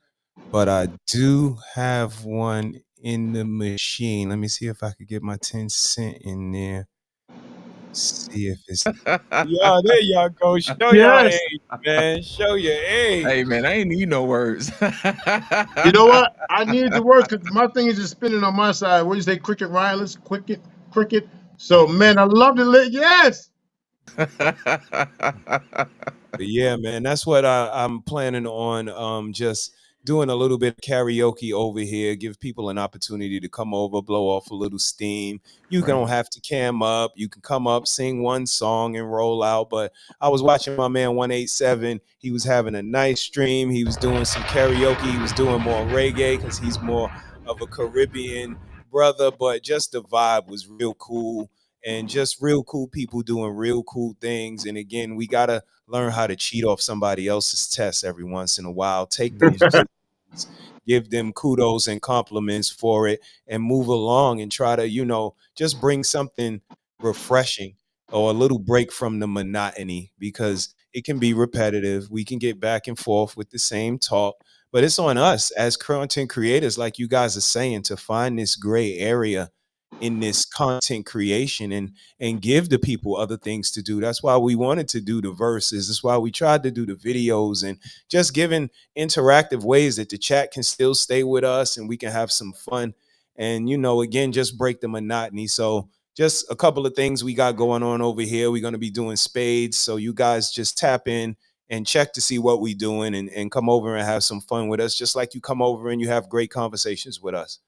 but I do have one in the machine. Let me see if I could get my 10 cent in there. See if it's yeah, there y'all go. Show your age, man. Show your age. Hey, man, I ain't need no words. You know what? I needed the words because my thing is just spinning on my side. What do you say, cricket wireless? Cricket. So, man, I love the yes. But yeah, man, that's what I'm planning on. Just doing a little bit of karaoke over here, give people an opportunity to come over, blow off a little steam. You don't have to cam up. You can come up, sing one song and roll out. But I was watching my man 187. He was having a nice stream. He was doing some karaoke. He was doing more reggae because he's more of a Caribbean brother. But just the vibe was real cool. And just real cool people doing real cool things. And again, we got to learn how to cheat off somebody else's test every once in a while. Take those give them kudos and compliments for it and move along and try to, just bring something refreshing or a little break from the monotony, because it can be repetitive. We can get back and forth with the same talk, but it's on us as content creators, like you guys are saying, to find this gray area in this content creation and give the people other things to do. That's why we wanted to do the verses. That's why we tried to do the videos and just giving interactive ways that the chat can still stay with us and we can have some fun and, again, just break the monotony. So just a couple of things we got going on over here. We're going to be doing spades. So you guys just tap in and check to see what we're doing and come over and have some fun with us, just like you come over and you have great conversations with us.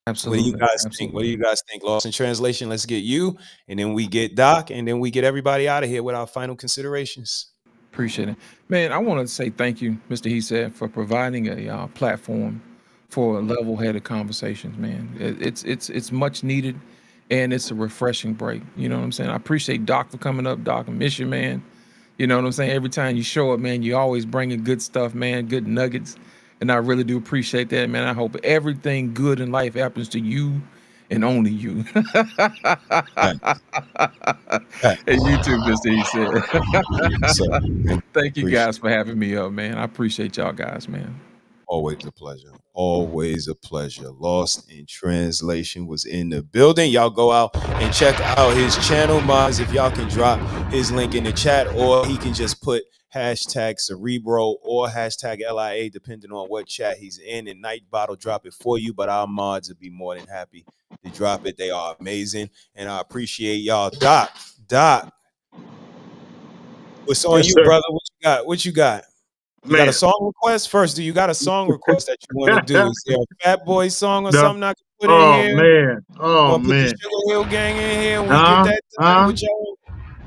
Absolutely. What do you guys think? What do you guys think? Lost in translation, let's get you, and then we get Doc, and then we get everybody out of here with our final considerations. Appreciate it. Man, I want to say thank you, Mr. HeSaiD, for providing a platform for level-headed conversations, man. It's much needed, and it's a refreshing break. You know what I'm saying? I appreciate Doc for coming up. Doc, I miss you, man. You know what I'm saying? Every time you show up, man, you always bringing good stuff, man, good nuggets. And I really do appreciate that, man. I hope everything good in life happens to you and only you. And you too, Mr. HeSaiD. Thank you guys for having me up, man. I appreciate y'all guys, man. Always a pleasure. Always a pleasure. Lost in Translation was in the building. Y'all go out and check out his channel, mods. If y'all can drop his link in the chat, or he can just put hashtag Cerebro or hashtag LIA, depending on what chat he's in, and Nightbot will drop it for you. But our mods would be more than happy to drop it. They are amazing, and I appreciate y'all. Doc, what's on you, sir. brother? What you got? What you got? You got a song request first? Do you got a song request that you want to do? Is there a Fat Boy song or something I can put in here? Man. Oh, Want to put the man. Sugar Hill Gang in here when we get that done with y'all?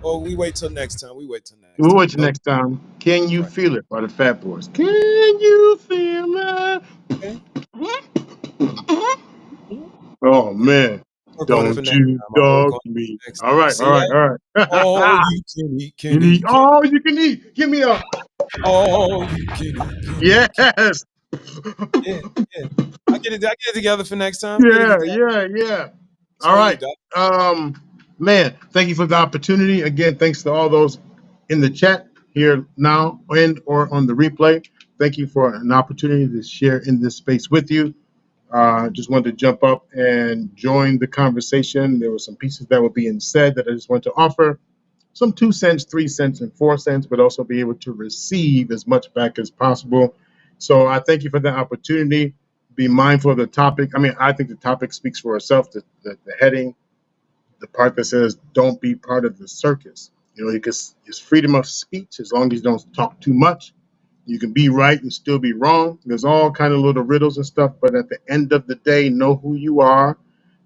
Or we wait till next time? We wait till next We'll time. wait till next time. Can You Feel It by the Fat Boys. Can you feel it? Oh, man. Don't you dog me. All right. All you can eat, All you can eat. Give me a. All you can eat. Yes. Yeah. I get it together for next time. Yeah. All right. Man, thank you for the opportunity. Again, thanks to all those in the chat here now and or on the replay. Thank you for an opportunity to share in this space with you. Just wanted to jump up and join the conversation. There were some pieces that were being said that I just wanted to offer some 2 cents, 3 cents, and 4 cents, but also be able to receive as much back as possible. So I thank you for the opportunity. Be mindful of the topic. I mean, I think the topic speaks for itself. The heading, the part that says, don't be part of the circus. Because it's freedom of speech as long as you don't talk too much. You can be right and still be wrong. There's all kind of little riddles and stuff, but at the end of the day, know who you are,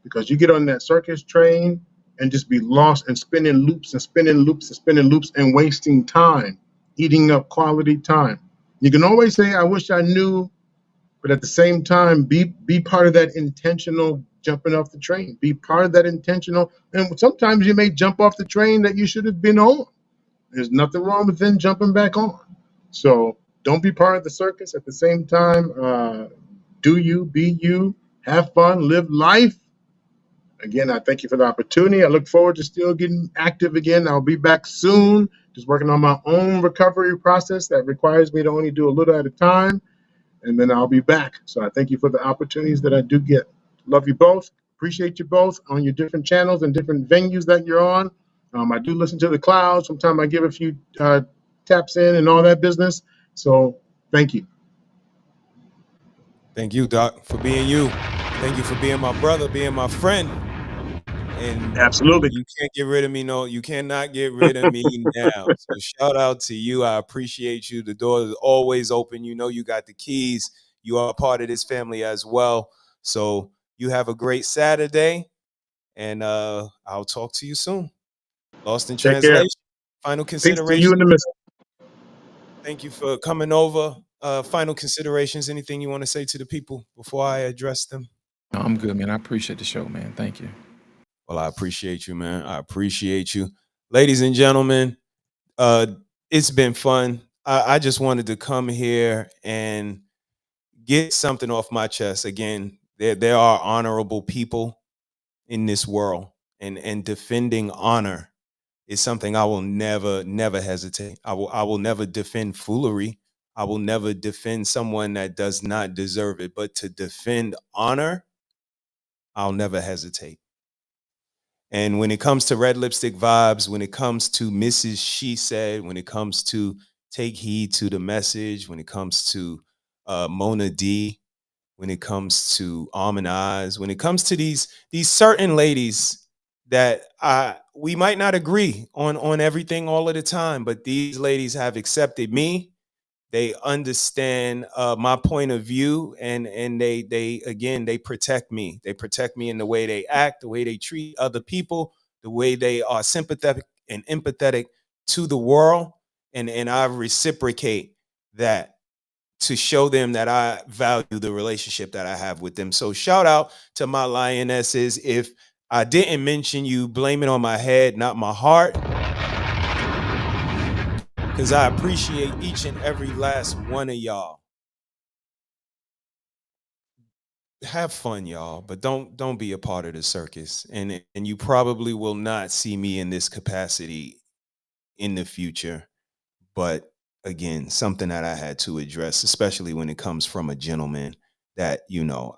because you get on that circus train and just be lost and spinning loops and spinning loops and spinning loops and wasting time, eating up quality time. You can always say, I wish I knew, but at the same time, be part of that intentional jumping off the train. Be part of that intentional. And sometimes you may jump off the train that you should have been on. There's nothing wrong with then jumping back on. So don't be part of the circus. At the same time, do you, be you, have fun, live life. Again, I thank you for the opportunity. I look forward to still getting active again. I'll be back soon, just working on my own recovery process that requires me to only do a little at a time, and then I'll be back. So I thank you for the opportunities that I do get. Love you both. Appreciate you both on your different channels and different venues that you're on. I do listen to the clouds. Sometimes I give a few taps in and all that business. So thank you. Thank you, Doc, for being you. Thank you for being my brother, being my friend. And absolutely, you can't get rid of me. No, you cannot get rid of me now. So shout out to you. I appreciate you. The door is always open. You know, you got the keys. You are a part of this family as well. So you have a great Saturday, and I'll talk to you soon. Lost in Translation. Final consideration. Peace to you in the midst. Thank you for coming over. Final considerations. Anything you want to say to the people before I address them? No, I'm good, man. I appreciate the show, man. Thank you. Well, I appreciate you, man. I appreciate you. Ladies and gentlemen, it's been fun. I just wanted to come here and get something off my chest. Again, there are honorable people in this world, and defending honor is something I will never hesitate. I will never defend foolery. I will never defend someone that does not deserve it. But to defend honor, I'll never hesitate. And when it comes to Red Lipstick Vibes, when it comes to Mrs. SheSaiD, when it comes to Take Heed to the Message, when it comes to Mona D, when it comes to Almond Eyes, when it comes to these certain ladies that we might not agree on everything all of the time, but these ladies have accepted me. They understand my point of view, and they protect me. They protect me in the way they act, the way they treat other people, the way they are sympathetic and empathetic to the world, and I reciprocate that to show them that I value the relationship that I have with them. So shout out to my lionesses. If I didn't mention you, blame it on my head, not my heart, because I appreciate each and every last one of y'all. Have fun, y'all, but don't be a part of the circus. And you probably will not see me in this capacity in the future. But again, something that I had to address, especially when it comes from a gentleman that,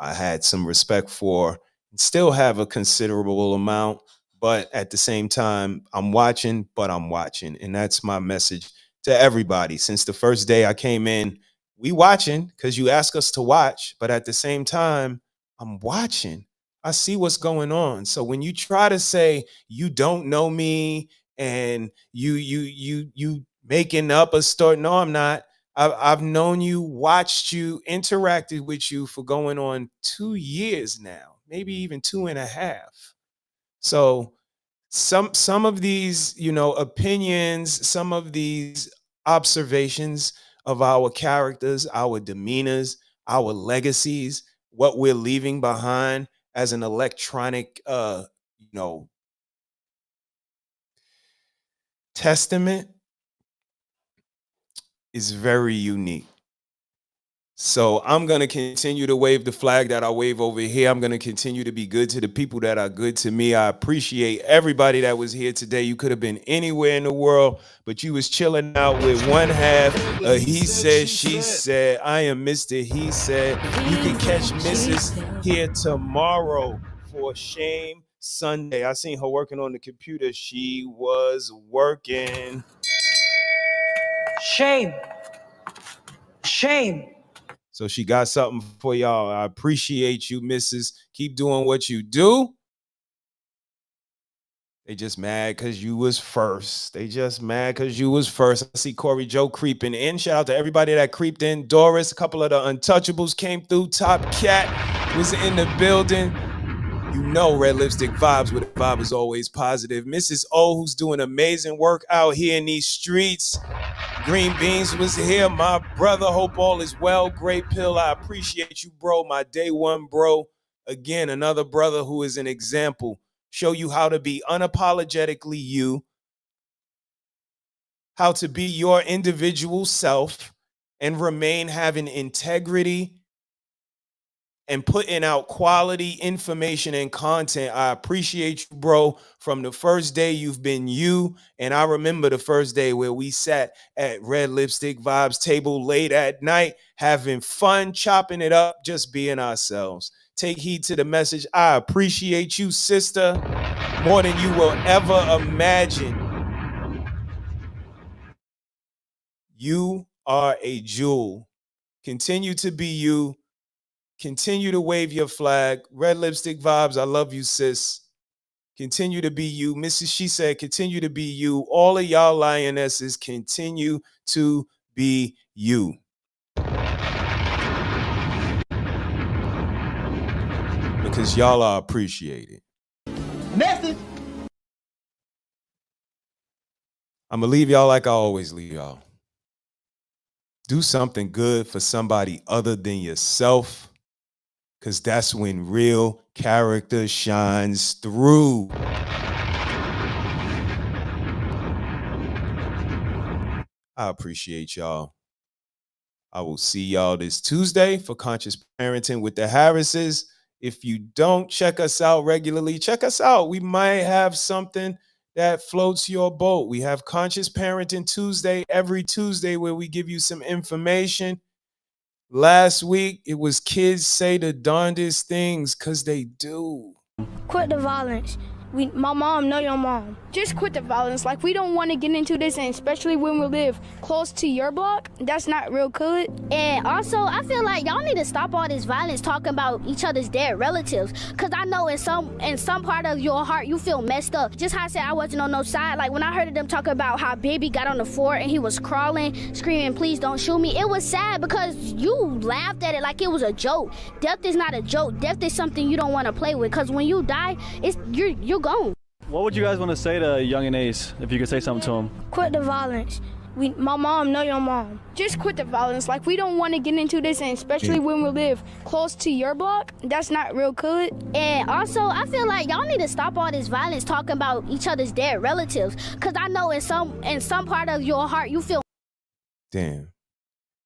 I had some respect for and still have a considerable amount. But at the same time, I'm watching. And that's my message to everybody. Since the first day I came in, we watching because you ask us to watch. But at the same time, I'm watching. I see what's going on. So when you try to say you don't know me and you making up a story, no, I'm not. I've known you, watched you, interacted with you for going on 2 years now, maybe even 2.5. So some of these, opinions, some of these observations of our characters, our demeanors, our legacies, what we're leaving behind as an electronic, testament is very unique. So I'm going to continue to wave the flag that I wave over here. I'm going to continue to be good to the people that are good to me. I appreciate everybody that was here today. You could have been anywhere in the world, but you was chilling out with one half. He said, she said. I am Mr. He Said. You can catch Mrs. here tomorrow for Shame Sunday. I seen her working on the computer. She was working. Shame. Shame. So she got something for y'all. I appreciate you, Mrs. Keep doing what you do. They just mad because you was first. I see Corey Joe creeping in. Shout out to everybody that creeped in. Doris, a couple of the Untouchables came through. Top Cat was in the building. Red Lipstick Vibes, where the vibe is always positive. Mrs. O, who's doing amazing work out here in these streets. Green Beans was here. My brother, hope all is well. Great Pill, I appreciate you, bro. My day one, bro. Again, another brother who is an example. Show you how to be unapologetically you, how to be your individual self and remain having integrity and putting out quality information and content. I appreciate you, bro. From the first day, you've been you. And I remember the first day where we sat at Red Lipstick Vibes table late at night, having fun, chopping it up, just being ourselves. Take heed to the message. I appreciate you, sister, more than you will ever imagine. You are a jewel. Continue to be you. Continue to wave your flag. Red Lipstick Vibes, I love you, sis. Continue to be you. Mrs. SheSaiD, continue to be you. All of y'all lionesses, continue to be you. Because y'all are appreciated. Message. I'm going to leave y'all like I always leave y'all. Do something good for somebody other than yourself. Because that's when real character shines through. I appreciate y'all. I will see y'all this Tuesday for Conscious Parenting with the Harrises. If you don't check us out regularly, check us out. We might have something that floats your boat. We have Conscious Parenting Tuesday every Tuesday where we give you some information. Last week, it was kids say the darndest things because they do. Quit the violence. My mom, know your mom. Just quit the violence. Like, we don't want to get into this, and especially when we live close to your block. That's not real good. And also, I feel like y'all need to stop all this violence talking about each other's dead relatives. Because I know in some part of your heart, you feel messed up. Just how I said I wasn't on no side. Like, when I heard them talk about how baby got on the floor and he was crawling, screaming, please don't shoot me, it was sad because you laughed at it like it was a joke. Death is not a joke. Death is something you don't want to play with. Because when you die, you're gone. What would you guys want to say to Young and Ace if you could say something to him? Quit the violence. My mom, know your mom. Just quit the violence. Like, we don't want to get into this, and especially when we live close to your block. That's not real good. And also, I feel like y'all need to stop all this violence talking about each other's dead relatives. Because I know in some part of your heart, you feel... Damn.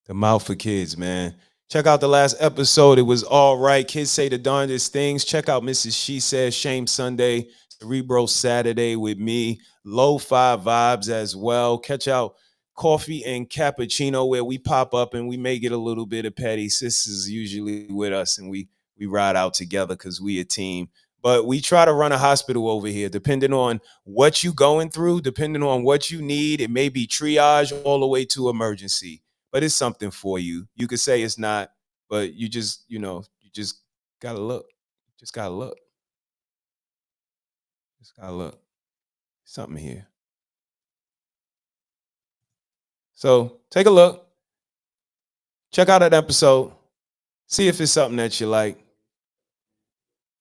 The mouth for kids, man. Check out the last episode. It was all right. Kids say the darndest things. Check out Mrs. SheSaiD, Shame Sunday, Cerebro Saturday with me. Lo-fi vibes as well. Catch out Coffee and Cappuccino where we pop up and we may get a little bit of petty. Sis is usually with us and we ride out together because we a team. But we try to run a hospital over here depending on what you going through, depending on what you need. It may be triage all the way to emergency. But it's something for you. You could say it's not, but you just gotta look. Just gotta look. Just gotta look. Something here. So take a look. Check out that episode. See if it's something that you like.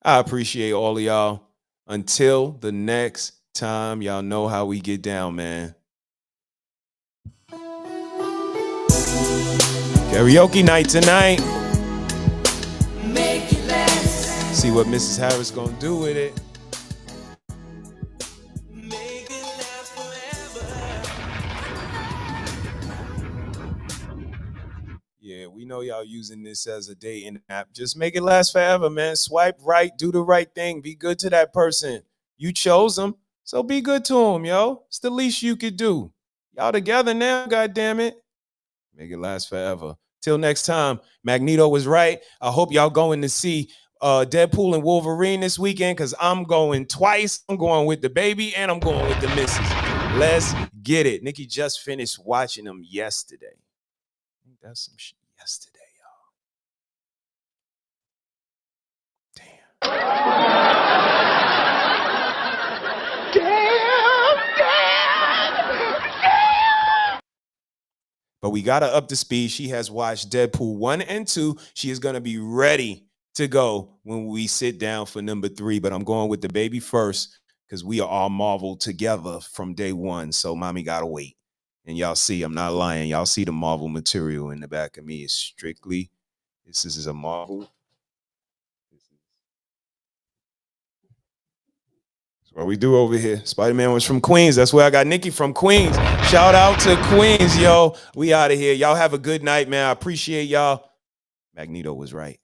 I appreciate all of y'all. Until the next time, y'all know how we get down, man. Karaoke night tonight. See what Mrs. Harris gonna do with it. Yeah, we know y'all using this as a dating app. Just make it last forever, man. Swipe right, do the right thing. Be good to that person. You chose them, so be good to them, yo. It's the least you could do. Y'all together now, goddammit. Make it last forever. Till next time, Magneto was right. I hope y'all going to see Deadpool and Wolverine this weekend because I'm going twice. I'm going with the baby and I'm going with the missus. Let's get it. Nikki just finished watching them yesterday. I think that's some shit yesterday, y'all. But we got her up to speed. She has watched Deadpool 1 and 2. She is going to be ready to go when we sit down for number 3. But I'm going with the baby first because we are all Marvel together from day one. So mommy got to wait. And y'all see, I'm not lying. Y'all see the Marvel material in the back of me. It's strictly, this is a Marvel. What we do over here. Spider-Man was from Queens. That's where I got Nikki from Queens. Shout out to Queens, yo. We out of here. Y'all have a good night, man. I appreciate y'all. Magneto was right.